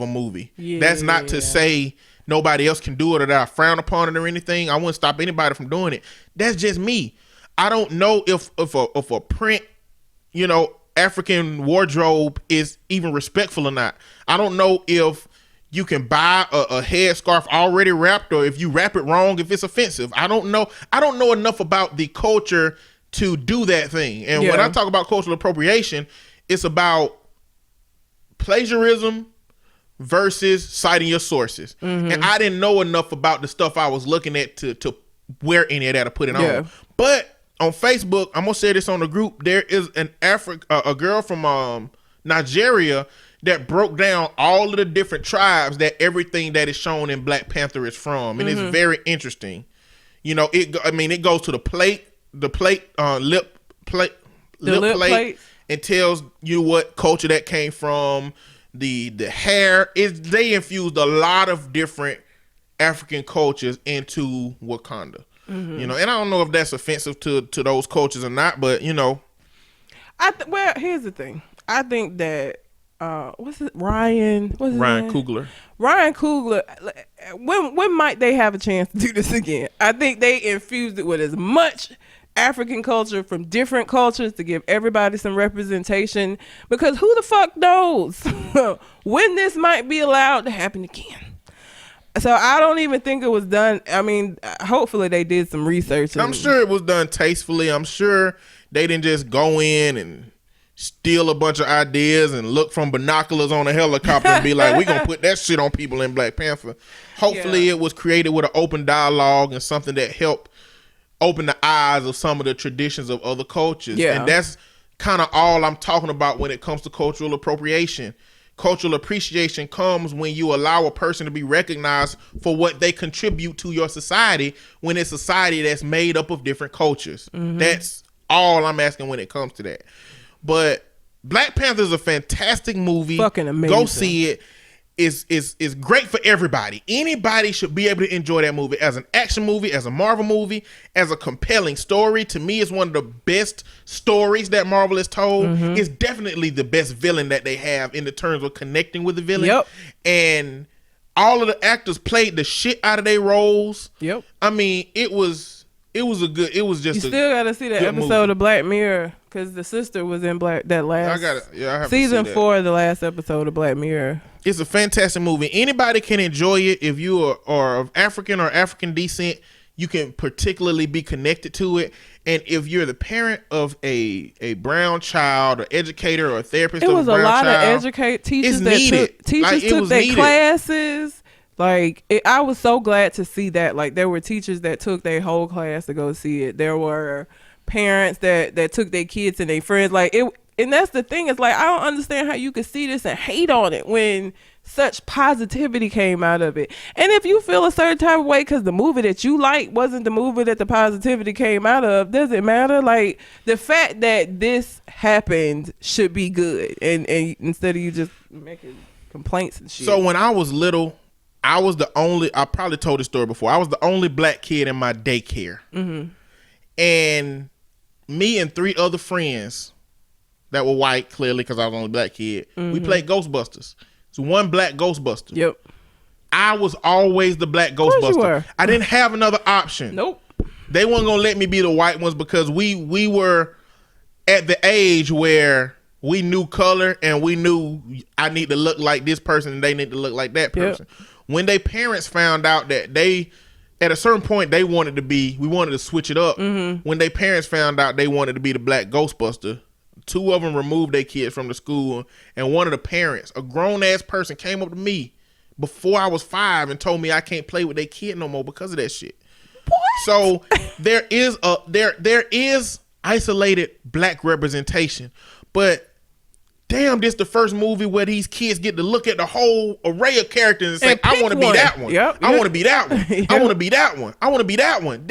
[SPEAKER 1] movie.
[SPEAKER 2] Yeah.
[SPEAKER 1] That's not to say nobody else can do it or that I frown upon it or anything. I wouldn't stop anybody from doing it. That's just me. I don't know if a print, African wardrobe is even respectful or not. I don't know if you can buy a headscarf already wrapped, or if you wrap it wrong, if it's offensive. I don't know. I don't know enough about the culture to do that thing. And when I talk about cultural appropriation, it's about plagiarism versus citing your sources. Mm-hmm. And I didn't know enough about the stuff I was looking at to wear any of that or put it on. But on Facebook, I'm gonna say this on the group. There is a girl from Nigeria that broke down all of the different tribes that everything that is shown in Black Panther is from, and it's very interesting. It goes to the lip plate, and tells you what culture that came from. The hair they infused a lot of different African cultures into Wakanda. And I don't know if that's offensive to those cultures or not, but well,
[SPEAKER 2] here's the thing. I think that Ryan
[SPEAKER 1] Coogler.
[SPEAKER 2] Ryan Coogler. When might they have a chance to do this again? I think they infused it with as much African culture from different cultures to give everybody some representation, because who the fuck knows when this might be allowed to happen again. So I don't even think it was done. I mean, hopefully they did some research.
[SPEAKER 1] I'm sure it was done tastefully. I'm sure they didn't just go in and steal a bunch of ideas and look from binoculars on a helicopter and be like, we're going to put that shit on people in Black Panther. Hopefully it was created with an open dialogue and something that helped open the eyes of some of the traditions of other cultures. And that's kind of all I'm talking about when it comes to cultural appropriation. Cultural appreciation comes when you allow a person to be recognized for what they contribute to your society, when it's a society that's made up of different cultures. That's all I'm asking when it comes to that. But Black Panther is a fantastic movie.
[SPEAKER 2] Fucking amazing.
[SPEAKER 1] Go see it. Is great for everybody. Anybody should be able to enjoy that movie as an action movie, as a Marvel movie, as a compelling story. To me, it's one of the best stories that Marvel has told. It's definitely the best villain that they have in the terms of connecting with the villain. And all of the actors played the shit out of their roles. I mean, it was just
[SPEAKER 2] you still gotta see that episode
[SPEAKER 1] movie
[SPEAKER 2] of Black Mirror, because the sister was in that last
[SPEAKER 1] I have
[SPEAKER 2] season
[SPEAKER 1] to see that.
[SPEAKER 2] 4, the last episode of Black Mirror.
[SPEAKER 1] It's a fantastic movie. Anybody can enjoy it. If you are of African or African descent, you can particularly be connected to it. And if you're the parent of a brown child, or educator, or a therapist,
[SPEAKER 2] it
[SPEAKER 1] of
[SPEAKER 2] was
[SPEAKER 1] a brown
[SPEAKER 2] a lot
[SPEAKER 1] child,
[SPEAKER 2] of teachers
[SPEAKER 1] that
[SPEAKER 2] took their classes. I was so glad to see that. Like, there were teachers that took their whole class to go see it. There were parents that took their kids and their friends. Like, it. And that's the thing, is like, I don't understand how you could see this and hate on it when such positivity came out of it. And if you feel a certain type of way because the movie that you like wasn't the movie that the positivity came out of, does it matter? Like, the fact that this happened should be good, and instead of you just making complaints and shit.
[SPEAKER 1] So when I was little, I probably told this story before, I was the only black kid in my daycare. And me and 3 other friends that were white, clearly, because I was the only black kid, we played Ghostbusters. So one black Ghostbuster. I was always the black Ghostbuster. I didn't have another option. They weren't gonna let me be the white ones, because we were at the age where we knew color and we knew I need to look like this person and they need to look like that person. When their parents found out that at a certain point we wanted to switch it up. When their parents found out they wanted to be the black Ghostbuster, 2 of them removed their kids from the school, and one of the parents, a grown-ass person, came up to me before I was 5 and told me I can't play with their kid no more because of that shit. What? So there is isolated black representation, but damn, this the first movie where these kids get to look at the whole array of characters and say, I want to be that one. I want to be that one. I want to be that one. I want to be that one.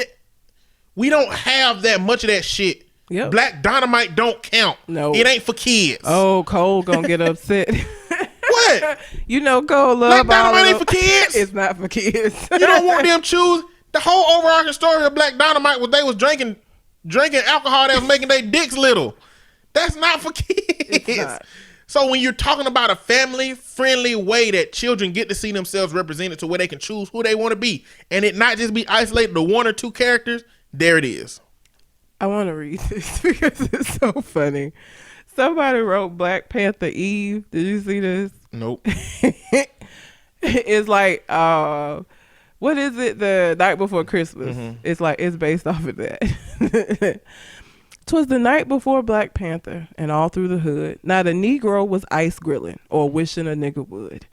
[SPEAKER 1] We don't have that much of that shit. Black Dynamite don't count. No, it ain't for kids.
[SPEAKER 2] Oh, Cole gonna get upset.
[SPEAKER 1] What? what?
[SPEAKER 2] You know, Cole love
[SPEAKER 1] Black
[SPEAKER 2] all
[SPEAKER 1] Dynamite ain't
[SPEAKER 2] of
[SPEAKER 1] for kids.
[SPEAKER 2] It's not for kids.
[SPEAKER 1] You don't want them choose. The whole overarching story of Black Dynamite was they was drinking alcohol that was making their dicks little. That's not for kids.
[SPEAKER 2] It's not.
[SPEAKER 1] So when you're talking about a family-friendly way that children get to see themselves represented to where they can choose who they want to be, and it not just be isolated to one or two characters, there it is.
[SPEAKER 2] I want to read this because it's so funny. Somebody wrote Black Panther Eve. Did you see this?
[SPEAKER 1] Nope.
[SPEAKER 2] It's like, what is it? The night before Christmas.
[SPEAKER 1] Mm-hmm.
[SPEAKER 2] It's like, it's based off of that. 'Twas the night before Black Panther, and all through the hood, not a Negro was ice grilling or wishing a nigga would.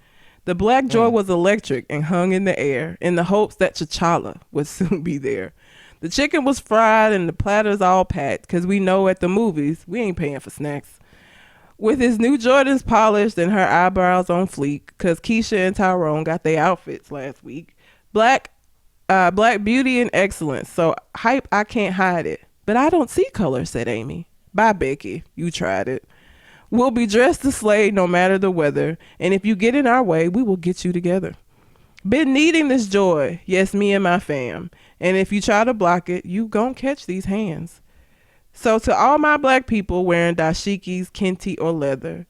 [SPEAKER 2] The black joy was electric and hung in the air in the hopes that T'Challa would soon be there. The chicken was fried and the platters all packed, 'cause we know at the movies we ain't paying for snacks. With his new Jordans polished and her eyebrows on fleek, 'cause Keisha and Tyrone got their outfits last week. Black beauty and excellence, so hype I can't hide it. But I don't see color, said Amy. Bye, Becky. You tried it. We'll be dressed to slay no matter the weather, and if you get in our way, we will get you together. Been needing this joy, yes, me and my fam. And if you try to block it, you gon' catch these hands. So to all my black people wearing dashikis, kente, or leather,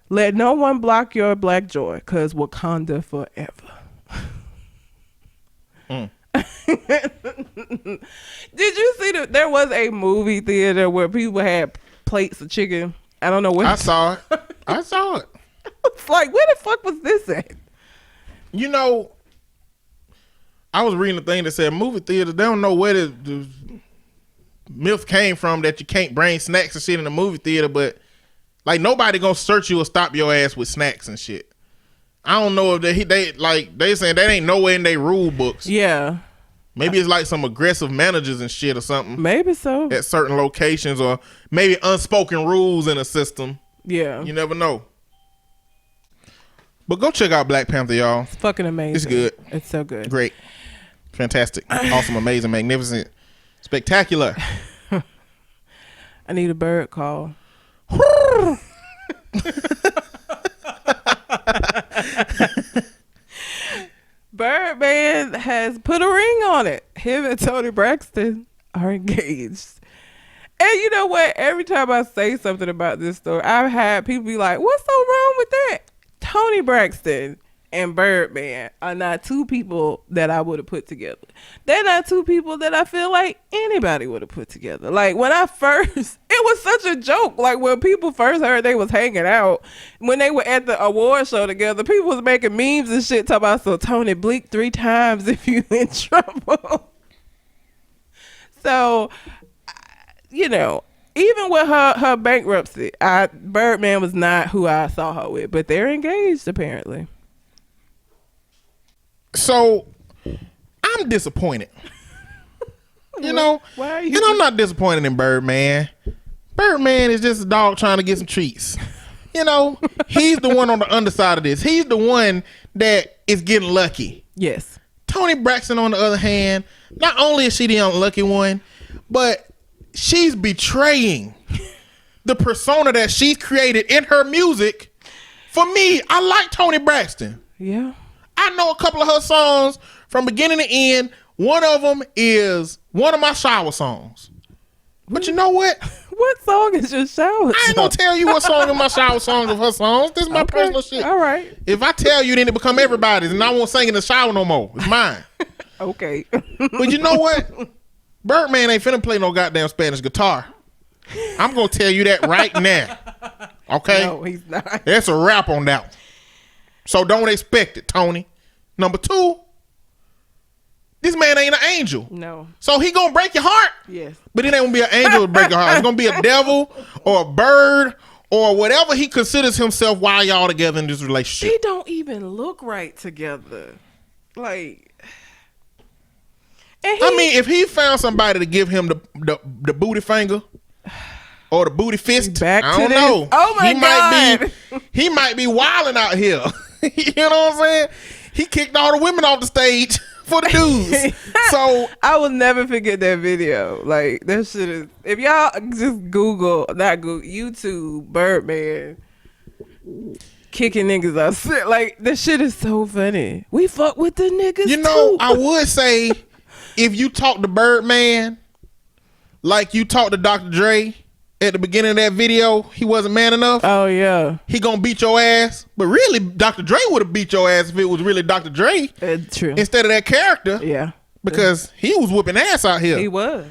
[SPEAKER 2] let no one block your black joy, 'cause Wakanda forever. Did you see there was a movie theater where people had plates of chicken? I don't know what.
[SPEAKER 1] I saw it.
[SPEAKER 2] It's like, where the fuck was this at?
[SPEAKER 1] You know, I was reading a thing that said movie theaters, they don't know where the myth came from that you can't bring snacks and shit in the movie theater, but like nobody gonna search you or stop your ass with snacks and shit. I don't know if they saying that ain't nowhere in their rule books.
[SPEAKER 2] Yeah.
[SPEAKER 1] Maybe it's like some aggressive managers and shit or something.
[SPEAKER 2] Maybe so.
[SPEAKER 1] At certain locations, or maybe unspoken rules in a system.
[SPEAKER 2] Yeah.
[SPEAKER 1] You never know. But go check out Black Panther, y'all.
[SPEAKER 2] It's fucking amazing.
[SPEAKER 1] It's good.
[SPEAKER 2] It's so good.
[SPEAKER 1] Great. Fantastic. Awesome, amazing, magnificent, spectacular.
[SPEAKER 2] I need a bird call. Birdman has put a ring on it. Him and Tony Braxton are engaged. And you know what? Every time I say something about this story, I've had people be like, what's so wrong with that? Tony Braxton and Birdman are not two people that I would have put together. They're not two people that I feel like anybody would have put together. Like when I first, it was such a joke. Like when people first heard they was hanging out, when they were at the award show together, people was making memes and shit talking about, so Tony, blink 3 times if you in trouble. So, you know, even with her bankruptcy, Birdman was not who I saw her with, but they're engaged apparently.
[SPEAKER 1] So I'm disappointed. You know,
[SPEAKER 2] why are you?
[SPEAKER 1] And I'm not disappointed in Birdman. Birdman is just a dog trying to get some treats. You know, he's the one on the underside of this. He's the one that is getting lucky.
[SPEAKER 2] Yes.
[SPEAKER 1] Tony Braxton, on the other hand, not only is she the unlucky one, but she's betraying the persona that she's created in her music. For me, I like Tony Braxton.
[SPEAKER 2] Yeah.
[SPEAKER 1] I know a couple of her songs from beginning to end. One of them is one of my shower songs. But you know what?
[SPEAKER 2] What song is your shower?
[SPEAKER 1] I ain't gonna tell you what song is my shower songs of her songs. This is my personal shit.
[SPEAKER 2] All right.
[SPEAKER 1] If I tell you, then it become everybody's, and I won't sing in the shower no more. It's mine.
[SPEAKER 2] Okay.
[SPEAKER 1] But you know what? Birdman ain't finna play no goddamn Spanish guitar. I'm gonna tell you that right now. Okay?
[SPEAKER 2] No, he's not.
[SPEAKER 1] That's a wrap on that one. So don't expect it, Tony. Number 2, this man ain't an angel.
[SPEAKER 2] No.
[SPEAKER 1] So he gonna break your heart.
[SPEAKER 2] Yes.
[SPEAKER 1] But it ain't gonna be an angel to break your heart. It's gonna be a devil or a bird or whatever he considers himself while y'all together in this relationship.
[SPEAKER 2] They don't even look right together. Like,
[SPEAKER 1] I mean, if he found somebody to give him the booty finger or the booty fist,
[SPEAKER 2] back
[SPEAKER 1] I
[SPEAKER 2] to
[SPEAKER 1] don't
[SPEAKER 2] this.
[SPEAKER 1] know.
[SPEAKER 2] Oh my God.
[SPEAKER 1] He might be wilding out here. You know what I'm saying? He kicked all the women off the stage for the dudes. So
[SPEAKER 2] I will never forget that video. Like, that shit is, if y'all just YouTube Birdman, kicking niggas out. Like, this shit is so funny. We fuck with the niggas
[SPEAKER 1] You know,
[SPEAKER 2] too.
[SPEAKER 1] I would say if you talk to Birdman like you talked to Dr. Dre at the beginning of that video, he wasn't man enough.
[SPEAKER 2] Oh, yeah.
[SPEAKER 1] He gonna beat your ass. But really, Dr. Dre would have beat your ass if it was really Dr. Dre
[SPEAKER 2] True.
[SPEAKER 1] instead of that character.
[SPEAKER 2] Yeah.
[SPEAKER 1] Because he was whooping ass out here.
[SPEAKER 2] He was.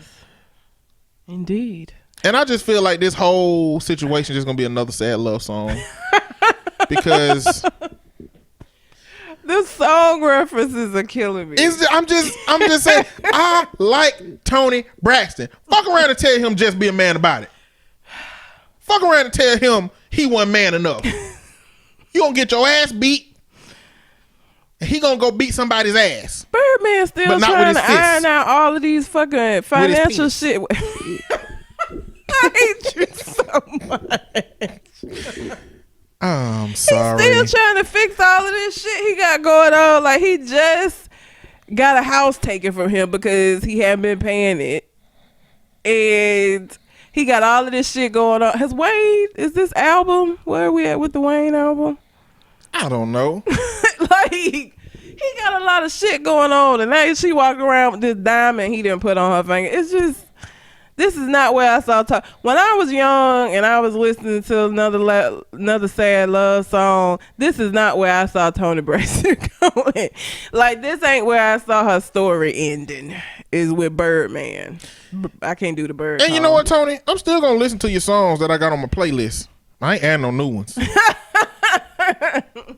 [SPEAKER 2] Indeed.
[SPEAKER 1] And I just feel like this whole situation is just gonna be another sad love song. Because
[SPEAKER 2] the song references are killing me.
[SPEAKER 1] I'm just saying, I like Tony Braxton. Fuck around and tell him just be a man about it. Fuck around and tell him he wasn't man enough. You gonna get your ass beat, and he gonna go beat somebody's ass.
[SPEAKER 2] Birdman still
[SPEAKER 1] But not
[SPEAKER 2] trying
[SPEAKER 1] with
[SPEAKER 2] to
[SPEAKER 1] his fists.
[SPEAKER 2] iron out all of these fucking financial shit. I hate you so much.
[SPEAKER 1] I'm sorry.
[SPEAKER 2] He's still trying to fix all of this shit he got going on. Like, he just got a house taken from him because he hadn't been paying it. And he got all of this shit going on. Has Wayne, is this album, where are we at with the Wayne album?
[SPEAKER 1] I don't know.
[SPEAKER 2] Like, he got a lot of shit going on. And now she walking around with this diamond he didn't put on her finger. It's just, this is not where I saw when I was young and I was listening to another sad love song. This is not where I saw Toni Braxton going. Like, this ain't where I saw her story ending. Is with Birdman. I can't do the Bird.
[SPEAKER 1] And you know what, Tony? I'm still gonna listen to your songs that I got on my playlist. I ain't adding no new ones.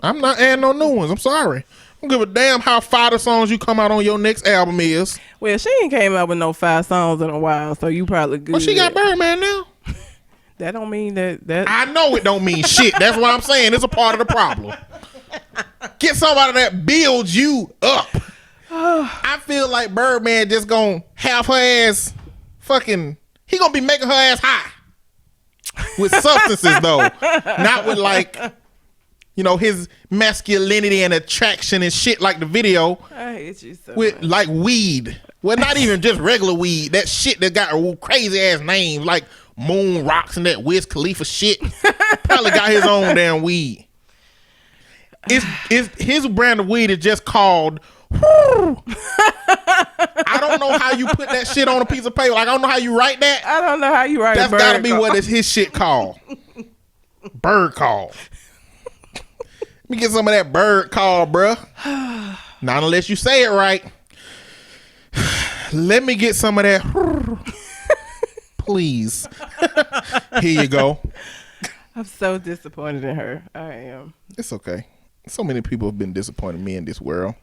[SPEAKER 1] I'm not adding no new ones. I'm sorry. I don't give a damn how fire the songs you come out on your next album is.
[SPEAKER 2] Well, she ain't came out with no 5 songs in a while, so you probably good.
[SPEAKER 1] Well, she got Birdman now.
[SPEAKER 2] That don't mean that.
[SPEAKER 1] I know it don't mean shit. That's what I'm saying. It's a part of the problem. Get somebody that builds you up. I feel like Birdman just gonna have her ass fucking. He gonna be making her ass high with substances though, not with like, you know, his masculinity and attraction and shit like the video.
[SPEAKER 2] I hate you so
[SPEAKER 1] with
[SPEAKER 2] much.
[SPEAKER 1] like weed. Well, not even just regular weed. That shit that got a crazy ass names like Moon Rocks and that Wiz Khalifa shit. Probably got his own damn weed. It's his brand of weed is just called. I don't know how you put that shit on a piece of paper. Like, I don't know how you write that.
[SPEAKER 2] I don't know how you write.
[SPEAKER 1] That's
[SPEAKER 2] a bird
[SPEAKER 1] gotta be
[SPEAKER 2] call.
[SPEAKER 1] what is his shit called. Bird call. Let me get some of that bird call, bruh. Not unless you say it right. Let me get some of that. Please. Here you go.
[SPEAKER 2] I'm so disappointed in her. I am.
[SPEAKER 1] It's okay. So many people have been disappointed in me in this world.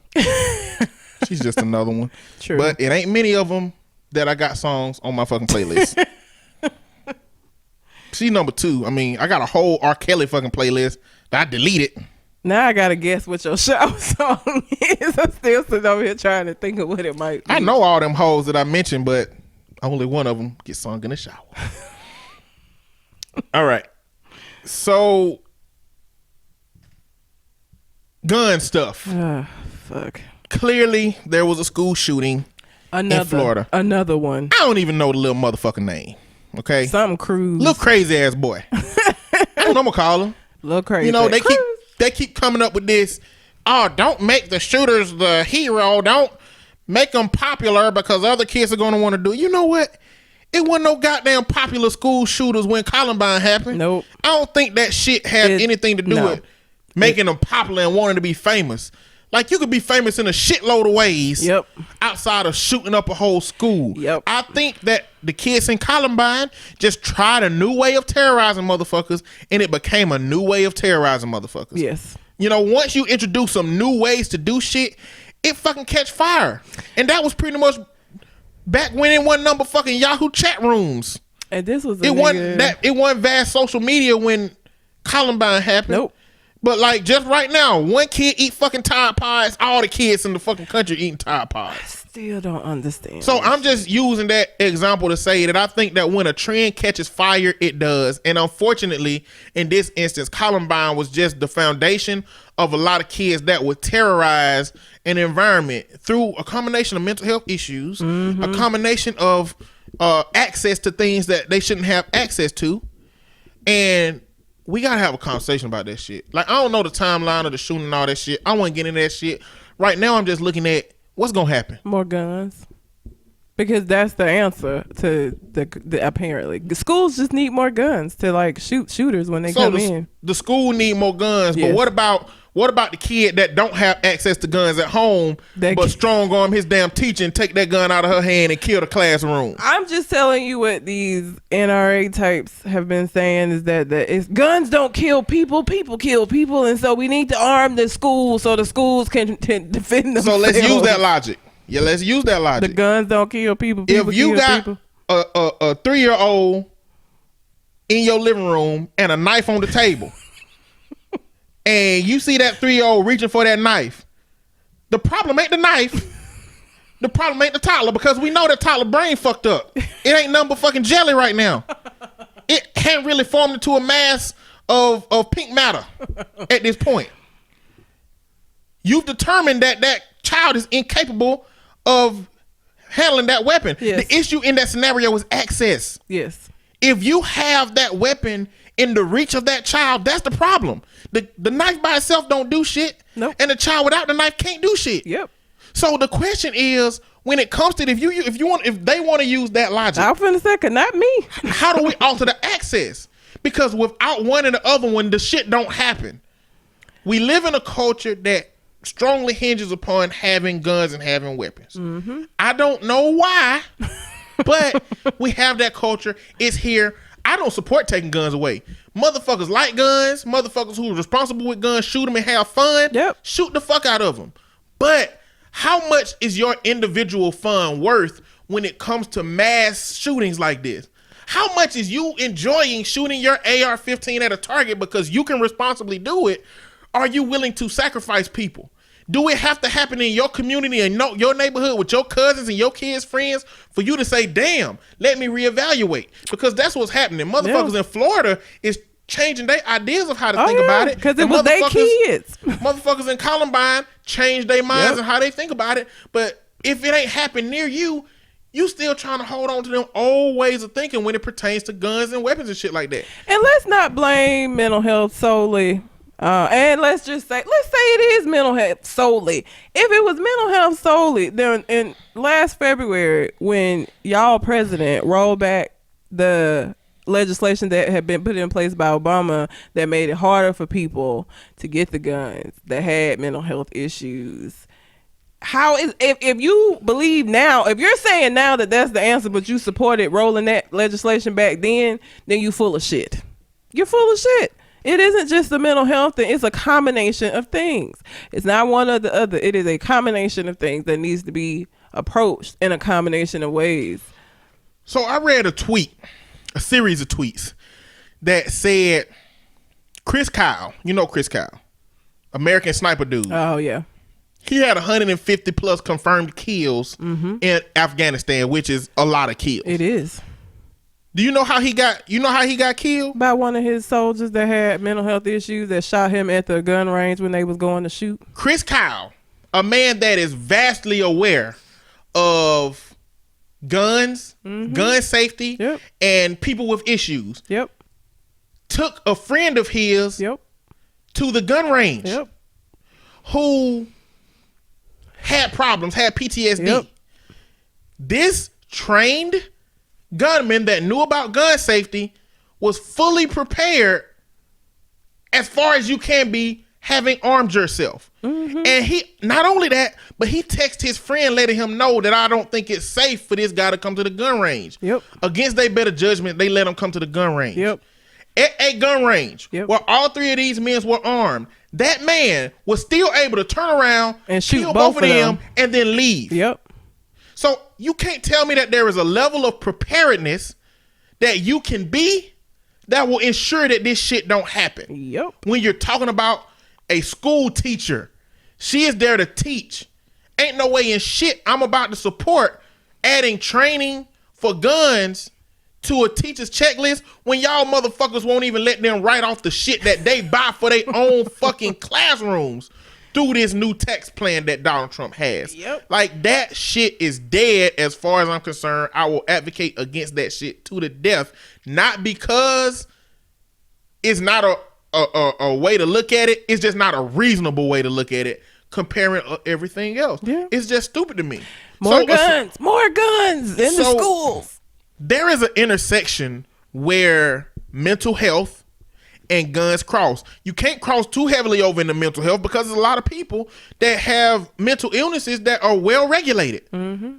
[SPEAKER 1] She's just another one.
[SPEAKER 2] True.
[SPEAKER 1] But it ain't many of them that I got songs on my fucking playlist. She's number 2. I mean, I got a whole R. Kelly fucking playlist that I deleted.
[SPEAKER 2] Now I gotta guess what your shower song is. I'm still sitting over here trying to think of what it might be.
[SPEAKER 1] I know all them hoes that I mentioned, but only one of them gets sung in the shower. All right. So, gun stuff.
[SPEAKER 2] Fuck.
[SPEAKER 1] Clearly, there was a school shooting in Florida.
[SPEAKER 2] Another one.
[SPEAKER 1] I don't even know the little motherfucking name. Okay?
[SPEAKER 2] Something Cruz.
[SPEAKER 1] Little crazy ass boy. I don't know, I'm gonna call him.
[SPEAKER 2] Little crazy.
[SPEAKER 1] You know, they keep coming up with this. Oh, don't make the shooters the hero. Don't make them popular because other kids are gonna want to do it. You know what? It wasn't no goddamn popular school shooters when Columbine happened.
[SPEAKER 2] Nope.
[SPEAKER 1] I don't think that shit had anything to do with making them popular and wanting to be famous. Like, you could be famous in a shitload of ways.
[SPEAKER 2] Yep.
[SPEAKER 1] Outside of shooting up a whole school.
[SPEAKER 2] Yep.
[SPEAKER 1] I think that the kids in Columbine just tried a new way of terrorizing motherfuckers, and it became a new way of terrorizing motherfuckers.
[SPEAKER 2] Yes.
[SPEAKER 1] You know, once you introduce some new ways to do shit, it fucking catch fire. And that was pretty much back when it wasn't number fucking Yahoo chat rooms.
[SPEAKER 2] And this was
[SPEAKER 1] it wasn't vast social media when Columbine happened.
[SPEAKER 2] Nope.
[SPEAKER 1] But like, just right now, one kid eat fucking Tide Pods, all the kids in the fucking country eating Tide Pods.
[SPEAKER 2] Still don't understand.
[SPEAKER 1] So I'm just using that example to say that I think that when a trend catches fire, it does. And unfortunately, in this instance, Columbine was just the foundation of a lot of kids that would terrorize an environment through a combination of mental health issues, a combination of access to things that they shouldn't have access to. And we gotta have a conversation about that shit. Like, I don't know the timeline of the shooting and all that shit. I want to get into that shit. Right now, I'm just looking at what's gonna happen.
[SPEAKER 2] More guns. Because that's the answer to the apparently. Schools just need more guns to like shoot shooters when they come in.
[SPEAKER 1] The school need more guns,
[SPEAKER 2] Yes.
[SPEAKER 1] but what about the kid that don't have access to guns at home, but strong arm his damn teacher and take that gun out of her hand and kill the classroom?
[SPEAKER 2] I'm just telling you what these NRA types have been saying is that guns don't kill people, people kill people, and so we need to arm the schools so the schools can defend themselves.
[SPEAKER 1] So let's use that logic. Yeah, let's use that logic.
[SPEAKER 2] The guns don't kill people. People
[SPEAKER 1] if you
[SPEAKER 2] kill
[SPEAKER 1] got
[SPEAKER 2] people.
[SPEAKER 1] a 3-year-old in your living room and a knife on the table, and you see that 3-year-old reaching for that knife, the problem ain't the knife. The problem ain't the toddler, because we know that toddler brain fucked up. It ain't nothing but fucking jelly right now. It ain't really formed into a mass of pink matter at this point. You've determined that child is incapable of handling that weapon.
[SPEAKER 2] Yes.
[SPEAKER 1] The issue in that scenario is access.
[SPEAKER 2] Yes.
[SPEAKER 1] If you have that weapon in the reach of that child, that's the problem. The knife by itself don't do shit.
[SPEAKER 2] Nope.
[SPEAKER 1] And the child without the knife can't do shit.
[SPEAKER 2] Yep.
[SPEAKER 1] So the question is, when it comes to if they want to use that logic,
[SPEAKER 2] I'm finna say, not me.
[SPEAKER 1] how do we alter the access? Because without one and the other one, the shit don't happen. We live in a culture that strongly hinges upon having guns and having weapons. Mm-hmm. I don't know why, but we have that culture. It's here. I don't support taking guns away. Motherfuckers like guns. Motherfuckers who are responsible with guns, shoot them and have fun.
[SPEAKER 2] Yep.
[SPEAKER 1] Shoot the fuck out of them. But how much is your individual fun worth when it comes to mass shootings like this? How much is you enjoying shooting your AR-15 at a target because you can responsibly do it? Are you willing to sacrifice people? Do it have to happen in your community and your neighborhood with your cousins and your kids' friends for you to say, damn, let me reevaluate? Because that's what's happening. Motherfuckers in Florida is changing their ideas of how to think about it.
[SPEAKER 2] Because it was their kids.
[SPEAKER 1] Motherfuckers in Columbine changed their minds and how they think about it. But if it ain't happened near you, you still trying to hold on to them old ways of thinking when it pertains to guns and weapons and shit like that.
[SPEAKER 2] And let's not blame mental health solely. And let's say it is mental health solely. If it was mental health solely, then in last February, when y'all president rolled back the legislation that had been put in place by Obama that made it harder for people to get the guns that had mental health issues, how is if you believe now, if you're saying now that that's the answer, but you supported rolling that legislation back then you full of shit. You're full of shit. It isn't just the mental health thing. It's a combination of things. It's not one or the other. It is a combination of things that needs to be approached in a combination of ways.
[SPEAKER 1] So I read a series of tweets that said Chris Kyle, you know Chris Kyle, American Sniper dude.
[SPEAKER 2] Oh, yeah.
[SPEAKER 1] He had 150 plus confirmed kills in Afghanistan, which is a lot of kills.
[SPEAKER 2] It is.
[SPEAKER 1] Do you know how he got killed?
[SPEAKER 2] By one of his soldiers that had mental health issues that shot him at the gun range when they was going to shoot.
[SPEAKER 1] Chris Kyle, a man that is vastly aware of guns, gun safety, and people with issues, took a friend of his to the gun range who had problems, had PTSD. This trained gunman that knew about gun safety was fully prepared as far as you can be, having armed yourself. And he, not only that, but he texted his friend letting him know that I don't think it's safe for this guy to come to the gun range. Against their better judgment, they let him come to the gun range. At a gun range where all three of these men were armed, that man was still able to turn around and shoot kill both of them and then leave. So you can't tell me that there is a level of preparedness that you can be that will ensure that this shit don't happen. When you're talking about a school teacher, she is there to teach. Ain't no way in shit I'm about to support adding training for guns to a teacher's checklist when y'all motherfuckers won't even let them write off the shit that they buy for their own fucking classrooms through this new tax plan that Donald Trump has. Like, that shit is dead as far as I'm concerned. I will advocate against that shit to the death, not because is not a way to look at it. It's just not a reasonable way to look at it comparing everything else.
[SPEAKER 2] Yeah.
[SPEAKER 1] It's just stupid to me.
[SPEAKER 2] More guns in the schools.
[SPEAKER 1] There is an intersection where mental health and guns cross. You can't cross too heavily over into mental health because there's a lot of people that have mental illnesses that are well regulated. Mm-hmm.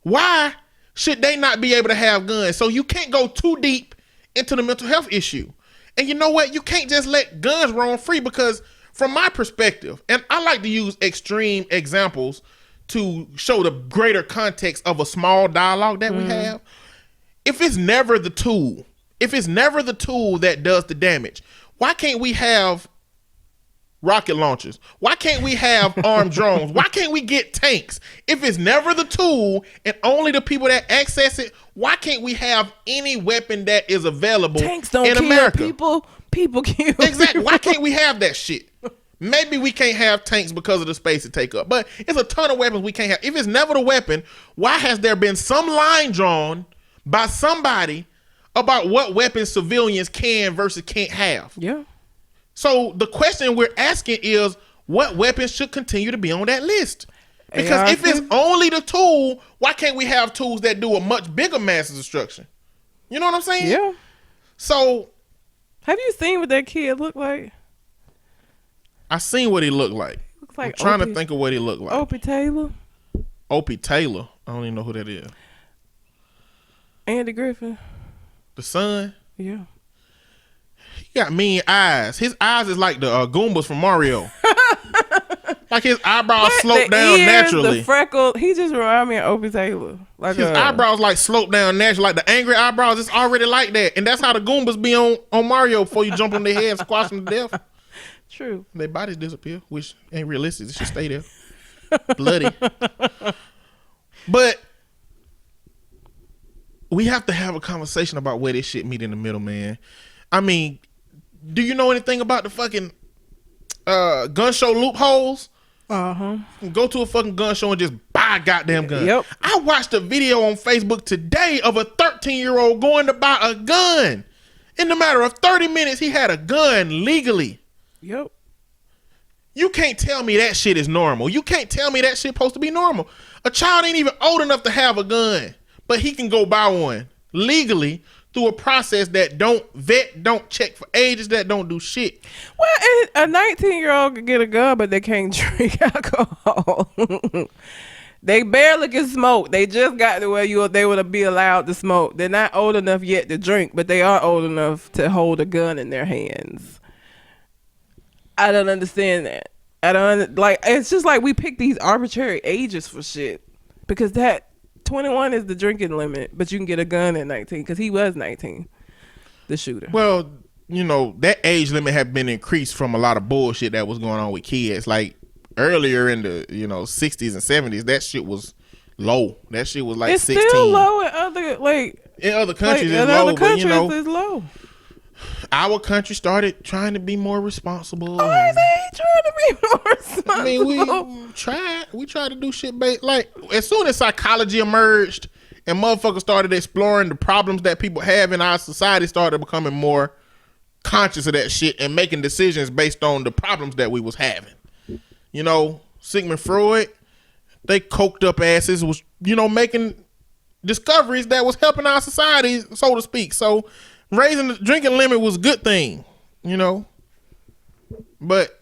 [SPEAKER 1] Why should they not be able to have guns? So you can't go too deep into the mental health issue. And you know what? You can't just let guns roam free because from my perspective, and I like to use extreme examples to show the greater context of a small dialogue that we have. If it's never the tool that does the damage, why can't we have rocket launchers? Why can't we have armed drones? Why can't we get tanks? If it's never the tool and only the people that access it, why can't we have any weapon that is available
[SPEAKER 2] Tanks don't
[SPEAKER 1] in
[SPEAKER 2] kill
[SPEAKER 1] America?
[SPEAKER 2] People kill
[SPEAKER 1] Exactly. Why can't we have that shit? Maybe we can't have tanks because of the space it take up, but it's a ton of weapons we can't have. If it's never the weapon, why has there been some line drawn by somebody about what weapons civilians can versus can't have?
[SPEAKER 2] Yeah.
[SPEAKER 1] So the question we're asking is, what weapons should continue to be on that list? Because if it's only the tool, why can't we have tools that do a much bigger mass destruction? You know what I'm saying?
[SPEAKER 2] Yeah.
[SPEAKER 1] So,
[SPEAKER 2] have you seen what that kid looked like?
[SPEAKER 1] I seen what he looked like.
[SPEAKER 2] Looks like
[SPEAKER 1] I'm trying to think of what he looked like.
[SPEAKER 2] Opie Taylor.
[SPEAKER 1] Opie Taylor. I don't even know who that is.
[SPEAKER 2] Andy Griffin.
[SPEAKER 1] The son.
[SPEAKER 2] Yeah.
[SPEAKER 1] He got mean eyes. His eyes is like the Goombas from Mario. Like his eyebrows slope down naturally.
[SPEAKER 2] The freckle. He just remind me of Opie Taylor. Like
[SPEAKER 1] his eyebrows like slope down naturally. Like the angry eyebrows, it's already like that. And that's how the Goombas be on Mario before you jump on their head and squash them to death.
[SPEAKER 2] True.
[SPEAKER 1] Their bodies disappear, which ain't realistic. It should stay there. Bloody. But we have to have a conversation about where this shit meet in the middle, man. I mean, do you know anything about the fucking gun show loopholes?
[SPEAKER 2] Uh-huh.
[SPEAKER 1] Go to a fucking gun show and just buy a goddamn gun.
[SPEAKER 2] Yep.
[SPEAKER 1] I watched a video on Facebook today of a 13-year-old going to buy a gun. In the matter of 30 minutes, he had a gun legally.
[SPEAKER 2] Yep.
[SPEAKER 1] You can't tell me that shit is normal. You can't tell me that shit supposed to be normal. A child ain't even old enough to have a gun, but he can go buy one legally through a process that don't vet, don't check for ages, that don't do shit.
[SPEAKER 2] Well, a 19-year-old can get a gun, but they can't drink alcohol. They barely can smoke. They just got to where they would be allowed to smoke. They're not old enough yet to drink, but they are old enough to hold a gun in their hands. I don't understand that. It's just like we pick these arbitrary ages for shit because that 21 is the drinking limit, but you can get a gun at 19 because he was 19, the shooter.
[SPEAKER 1] Well, you know, that age limit had been increased from a lot of bullshit that was going on with kids. Like earlier in the, 60s and 70s, that shit was low. That shit was like
[SPEAKER 2] it's
[SPEAKER 1] 16.
[SPEAKER 2] Still low in other
[SPEAKER 1] countries.
[SPEAKER 2] It's low.
[SPEAKER 1] Our country started trying to be more responsible.
[SPEAKER 2] Oh, I say trying to be more responsible.
[SPEAKER 1] I mean, we tried to do shit based. Like, as soon as psychology emerged and motherfuckers started exploring the problems that people have in our society, started becoming more conscious of that shit and making decisions based on the problems that we was having. Sigmund Freud, they coked up asses was, making discoveries that was helping our society, so to speak. So raising the drinking limit was a good thing, but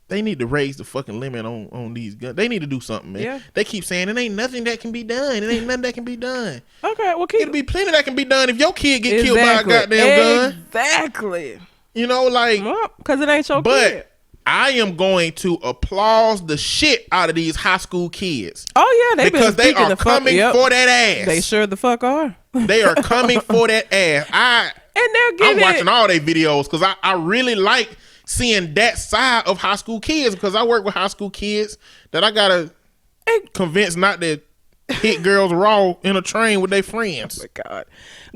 [SPEAKER 1] they need to raise the fucking limit on these guns. They need to do something, man. Yeah. They keep saying it ain't nothing that can be done. It ain't nothing that can be done.
[SPEAKER 2] Okay, well,
[SPEAKER 1] it'll be plenty that can be done if your kid get killed by a goddamn gun.
[SPEAKER 2] Exactly.
[SPEAKER 1] Because
[SPEAKER 2] it ain't your kid.
[SPEAKER 1] I am going to applaud the shit out of these high school kids.
[SPEAKER 2] Oh yeah,
[SPEAKER 1] because they are coming for that ass.
[SPEAKER 2] They sure the fuck are.
[SPEAKER 1] They are coming for that ass. I'm watching all their videos because I really like seeing that side of high school kids because I work with high school kids that I gotta convince not to hit girls raw in a train with their friends.
[SPEAKER 2] Oh my God.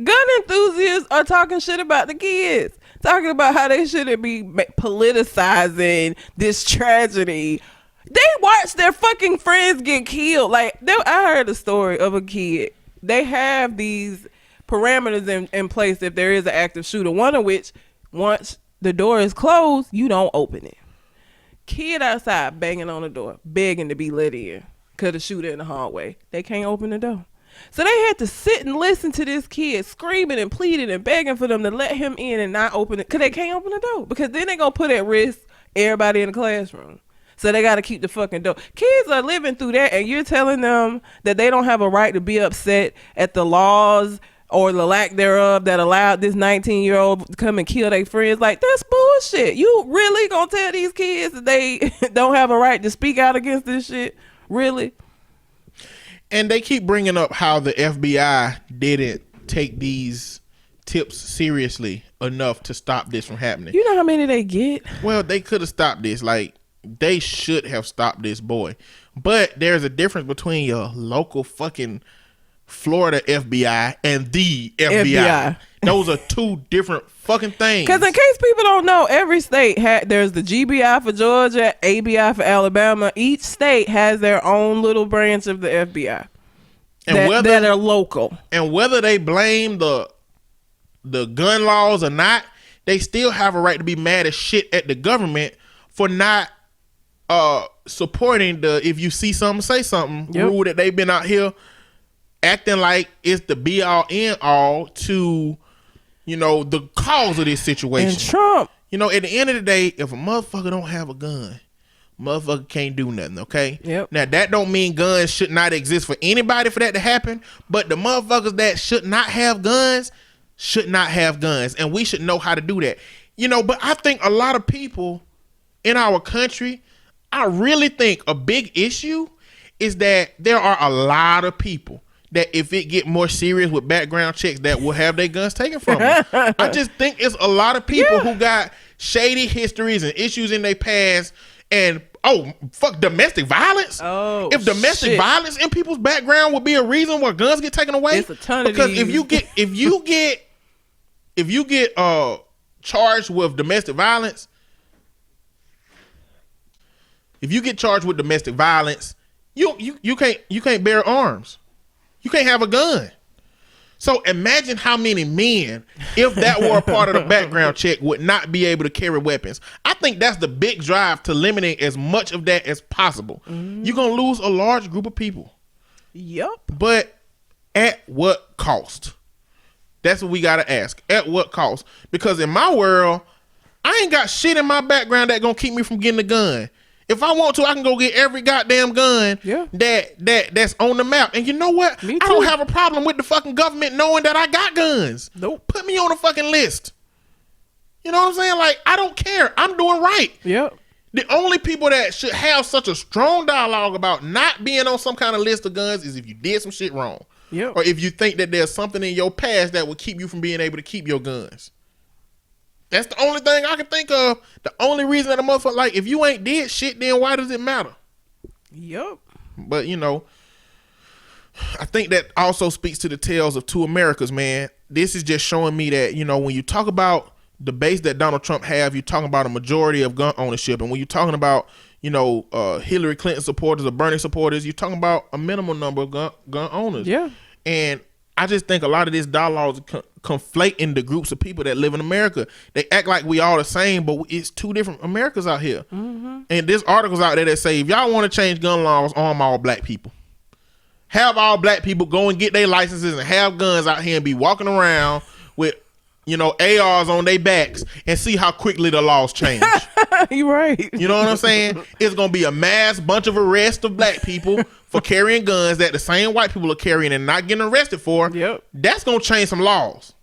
[SPEAKER 2] Gun enthusiasts are talking shit about the kids. Talking about how they shouldn't be politicizing this tragedy. They watch their fucking friends get killed. I heard a story of a kid. They have these parameters in place if there is an active shooter. One of which, once the door is closed, you don't open it. Kid outside banging on the door, begging to be let in, cause the shooter in the hallway. They can't open the door. So they had to sit and listen to this kid screaming and pleading and begging for them to let him in and not open it, because they can't open the door, because then they're going to put at risk everybody in the classroom. So they got to keep the fucking door. Kids are living through that, and you're telling them that they don't have a right to be upset at the laws or the lack thereof that allowed this 19-year-old to come and kill their friends. Like, that's bullshit. You really going to tell these kids that they don't have a right to speak out against this shit? Really?
[SPEAKER 1] And they keep bringing up how the FBI didn't take these tips seriously enough to stop this from happening.
[SPEAKER 2] You know how many they get?
[SPEAKER 1] Well, they could have stopped this. Like, they should have stopped this boy. But there's a difference between your local fucking Florida FBI and the FBI. Those are two different fucking things.
[SPEAKER 2] Because in case people don't know, every state there's the GBI for Georgia, ABI for Alabama. Each state has their own little branch of the FBI and that are local.
[SPEAKER 1] And whether they blame the gun laws or not, they still have a right to be mad as shit at the government for not supporting the if you see something, say something rule that they've been out here acting like it's the be all end all to, you know, the cause of this situation.
[SPEAKER 2] And Trump.
[SPEAKER 1] You know, at the end of the day, if a motherfucker don't have a gun, motherfucker can't do nothing, okay?
[SPEAKER 2] Yep.
[SPEAKER 1] Now, that don't mean guns should not exist for anybody for that to happen, but the motherfuckers that should not have guns should not have guns, and we should know how to do that. You know, but I think a lot of people in our country, I really think a big issue is that there are a lot of people that if it get more serious with background checks that will have their guns taken from them. I just think it's a lot of people who got shady histories and issues in their past and fuck domestic violence. Oh, if domestic violence in people's background would be a reason why guns get taken away.
[SPEAKER 2] It's a ton
[SPEAKER 1] because
[SPEAKER 2] of
[SPEAKER 1] if you get charged with domestic violence, you can't bear arms. You can't have a gun. So imagine how many men, if that were a part of the background check, would not be able to carry weapons. I think that's the big drive to eliminate as much of that as possible. Mm-hmm. You're going to lose a large group of people.
[SPEAKER 2] Yep.
[SPEAKER 1] But at what cost? That's what we got to ask. At what cost? Because in my world, I ain't got shit in my background that going to keep me from getting a gun. If I want to, I can go get every goddamn gun that's on the map. And you know what? I don't have a problem with the fucking government knowing that I got guns.
[SPEAKER 2] Nope.
[SPEAKER 1] Put me on the fucking list. You know what I'm saying? Like, I don't care. I'm doing right.
[SPEAKER 2] Yep.
[SPEAKER 1] The only people that should have such a strong dialogue about not being on some kind of list of guns is if you did some shit wrong.
[SPEAKER 2] Yep.
[SPEAKER 1] Or if you think that there's something in your past that will keep you from being able to keep your guns. That's the only thing I can think of. The only reason that a motherfucker, like, if you ain't did shit, then why does it matter?
[SPEAKER 2] Yep.
[SPEAKER 1] But, you know, I think that also speaks to the tales of two Americas, man. This is just showing me that, you know, when you talk about the base that Donald Trump have, you're talking about a majority of gun ownership. And when you're talking about, you know, Hillary Clinton supporters or Bernie supporters, you're talking about a minimal number of gun owners.
[SPEAKER 2] Yeah.
[SPEAKER 1] And I just think a lot of this dialogue is conflating the groups of people that live in America. They act like we all the same, but it's two different Americas out here. Mm-hmm. And there's articles out there that say, if y'all want to change gun laws, arm all black people. Have all black people go and get their licenses and have guns out here and be walking around with, you know, ARs on their backs and see how quickly the laws change.
[SPEAKER 2] You're right.
[SPEAKER 1] You know what I'm saying? It's going to be a mass bunch of arrests of black people for carrying guns that the same white people are carrying and not getting arrested for.
[SPEAKER 2] Yep.
[SPEAKER 1] That's going to change some laws.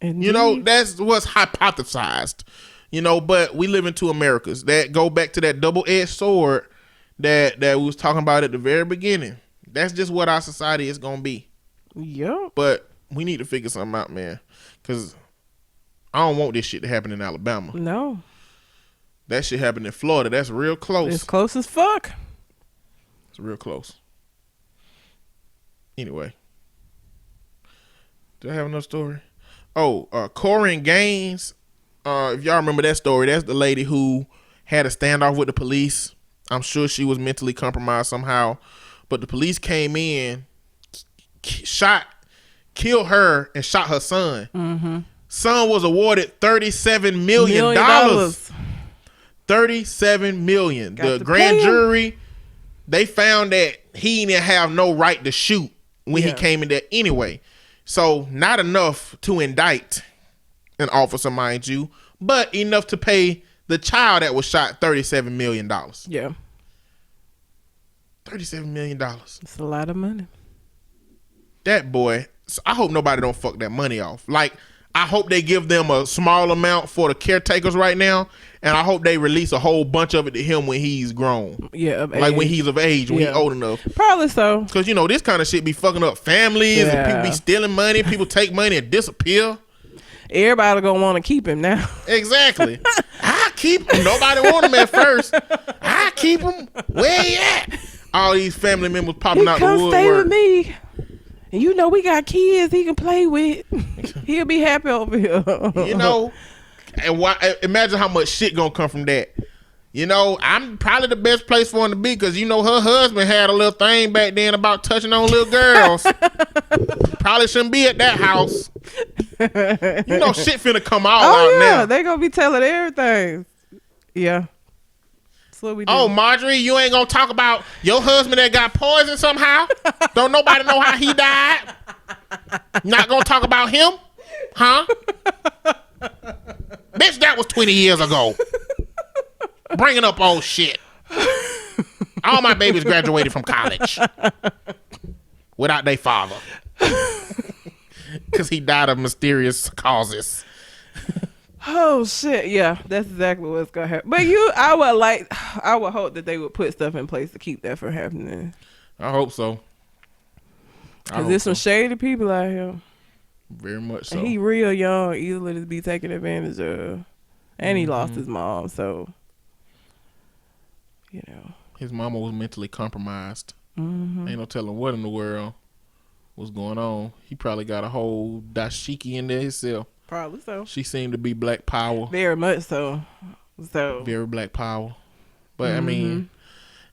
[SPEAKER 2] Indeed.
[SPEAKER 1] You know, that's what's hypothesized. You know, but we live in two Americas. That go back to that double-edged sword that we was talking about at the very beginning. That's just what our society is going to be.
[SPEAKER 2] Yep.
[SPEAKER 1] But we need to figure something out, man. Because I don't want this shit to happen in Alabama.
[SPEAKER 2] No.
[SPEAKER 1] That shit happened in Florida. That's real close.
[SPEAKER 2] It's close as fuck.
[SPEAKER 1] It's real close. Anyway. Do I have another story? Oh, Corinne Gaines. If y'all remember that story, that's the lady who had a standoff with the police. I'm sure she was mentally compromised somehow. But the police came in, killed her and shot her son. Mm-hmm. Son was awarded $37 million. $37 million. The grand jury, they found that he didn't have no right to shoot when he came in there anyway. So not enough to indict an officer, mind you, but enough to pay the child that was shot $37 million.
[SPEAKER 2] Yeah.
[SPEAKER 1] $37 million.
[SPEAKER 2] It's a lot of money.
[SPEAKER 1] That boy, so I hope nobody don't fuck that money off. Like, I hope they give them a small amount for the caretakers right now, and I hope they release a whole bunch of it to him when he's grown.
[SPEAKER 2] Yeah,
[SPEAKER 1] like when he's of age, when he's old enough.
[SPEAKER 2] Probably so.
[SPEAKER 1] Because, you know, this kind of shit be fucking up families, and people be stealing money, people take money and disappear.
[SPEAKER 2] Everybody gonna want to keep him now.
[SPEAKER 1] Exactly. I keep him. Nobody want him at first. I keep him. Where he at? All these family members popping out the woodwork.
[SPEAKER 2] Come stay with me. And you know we got kids he can play with. He'll be happy over here.
[SPEAKER 1] You know, and imagine how much shit gonna come from that. You know, I'm probably the best place for him to be because, you know, her husband had a little thing back then about touching on little girls. Probably shouldn't be at that house. You know, shit finna come out now.
[SPEAKER 2] They gonna be telling everything. Yeah. That's what we do.
[SPEAKER 1] Oh, Marjorie, you ain't gonna talk about your husband that got poisoned somehow? Don't nobody know how he died? Not gonna talk about him? Huh? Bitch, that was 20 years ago. Bringing up old shit. All my babies graduated from college without their father. Because he died of mysterious causes.
[SPEAKER 2] Oh shit! Yeah, that's exactly what's gonna happen. But I would hope that they would put stuff in place to keep that from happening.
[SPEAKER 1] I hope so.
[SPEAKER 2] Cause there's some shady people out here.
[SPEAKER 1] Very much so.
[SPEAKER 2] And he real young, easily to be taken advantage of, and he lost his mom. So, you know,
[SPEAKER 1] his mama was mentally compromised. Ain't no telling what in the world was going on. He probably got a whole dashiki in there himself.
[SPEAKER 2] Probably so.
[SPEAKER 1] She seemed to be black power.
[SPEAKER 2] Very much so.
[SPEAKER 1] Very black power. But I mean,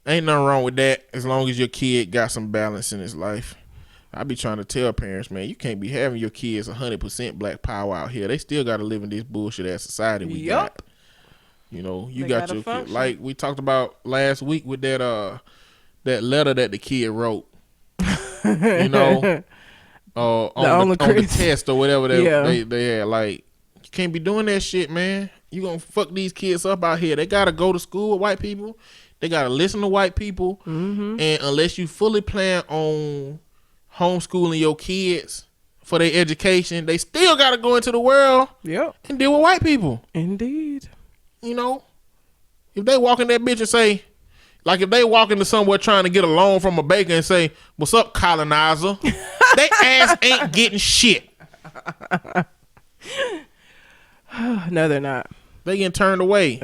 [SPEAKER 1] ain't nothing wrong with that as long as your kid got some balance in his life. I be trying to tell parents, man, you can't be having your kids 100% black power out here. They still got to live in this bullshit ass society we got. You know, you got your kid. Like we talked about last week with that letter that the kid wrote. You know, on the test or whatever they had. Like, you can't be doing that shit, man. You gonna fuck these kids up out here. They gotta go to school with white people. They gotta listen to white people. And unless you fully plan on homeschooling your kids for their education, they still gotta go into the world and deal with white people.
[SPEAKER 2] Indeed.
[SPEAKER 1] You know, if they walk in that bitch and say, like if they walk into somewhere trying to get a loan from a banker and say, "What's up, colonizer?" They ass ain't getting shit.
[SPEAKER 2] No, they're not.
[SPEAKER 1] They getting turned away.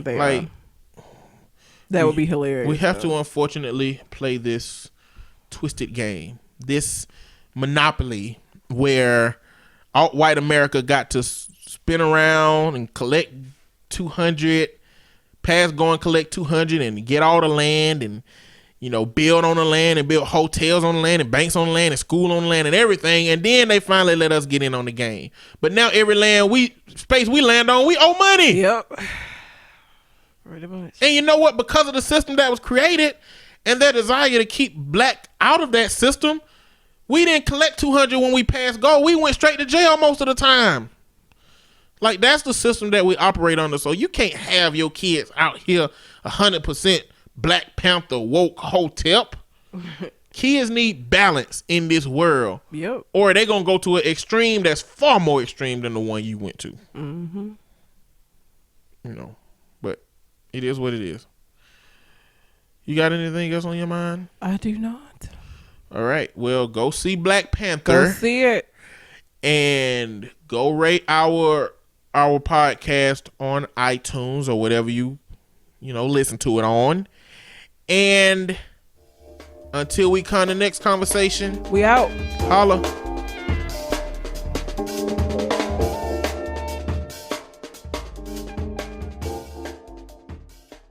[SPEAKER 1] That
[SPEAKER 2] would be hilarious.
[SPEAKER 1] We have to unfortunately play this twisted game, this monopoly where alt-white America got to spin around and collect 200, go and collect 200 and get all the land and, you know, build on the land and build hotels on the land and banks on the land and school on the land and everything. And then they finally let us get in on the game. But now every space we land on, we owe money.
[SPEAKER 2] Yep. Pretty much.
[SPEAKER 1] And you know what? Because of the system that was created and their desire to keep black out of that system, we didn't collect 200 when we passed go. We went straight to jail most of the time. Like, that's the system that we operate under. So you can't have your kids out here 100% Black Panther woke hotep. Kids need balance in this world.
[SPEAKER 2] Yep.
[SPEAKER 1] Or they're going to go to an extreme that's far more extreme than the one you went to.
[SPEAKER 2] Mm-hmm.
[SPEAKER 1] You know, but it is what it is. You got anything else on your mind?
[SPEAKER 2] I do not.
[SPEAKER 1] All right. Well, go see Black Panther.
[SPEAKER 2] Go see it.
[SPEAKER 1] And go rate our podcast on iTunes or whatever you listen to it on. And until we come to the next conversation,
[SPEAKER 2] we out.
[SPEAKER 1] Holla.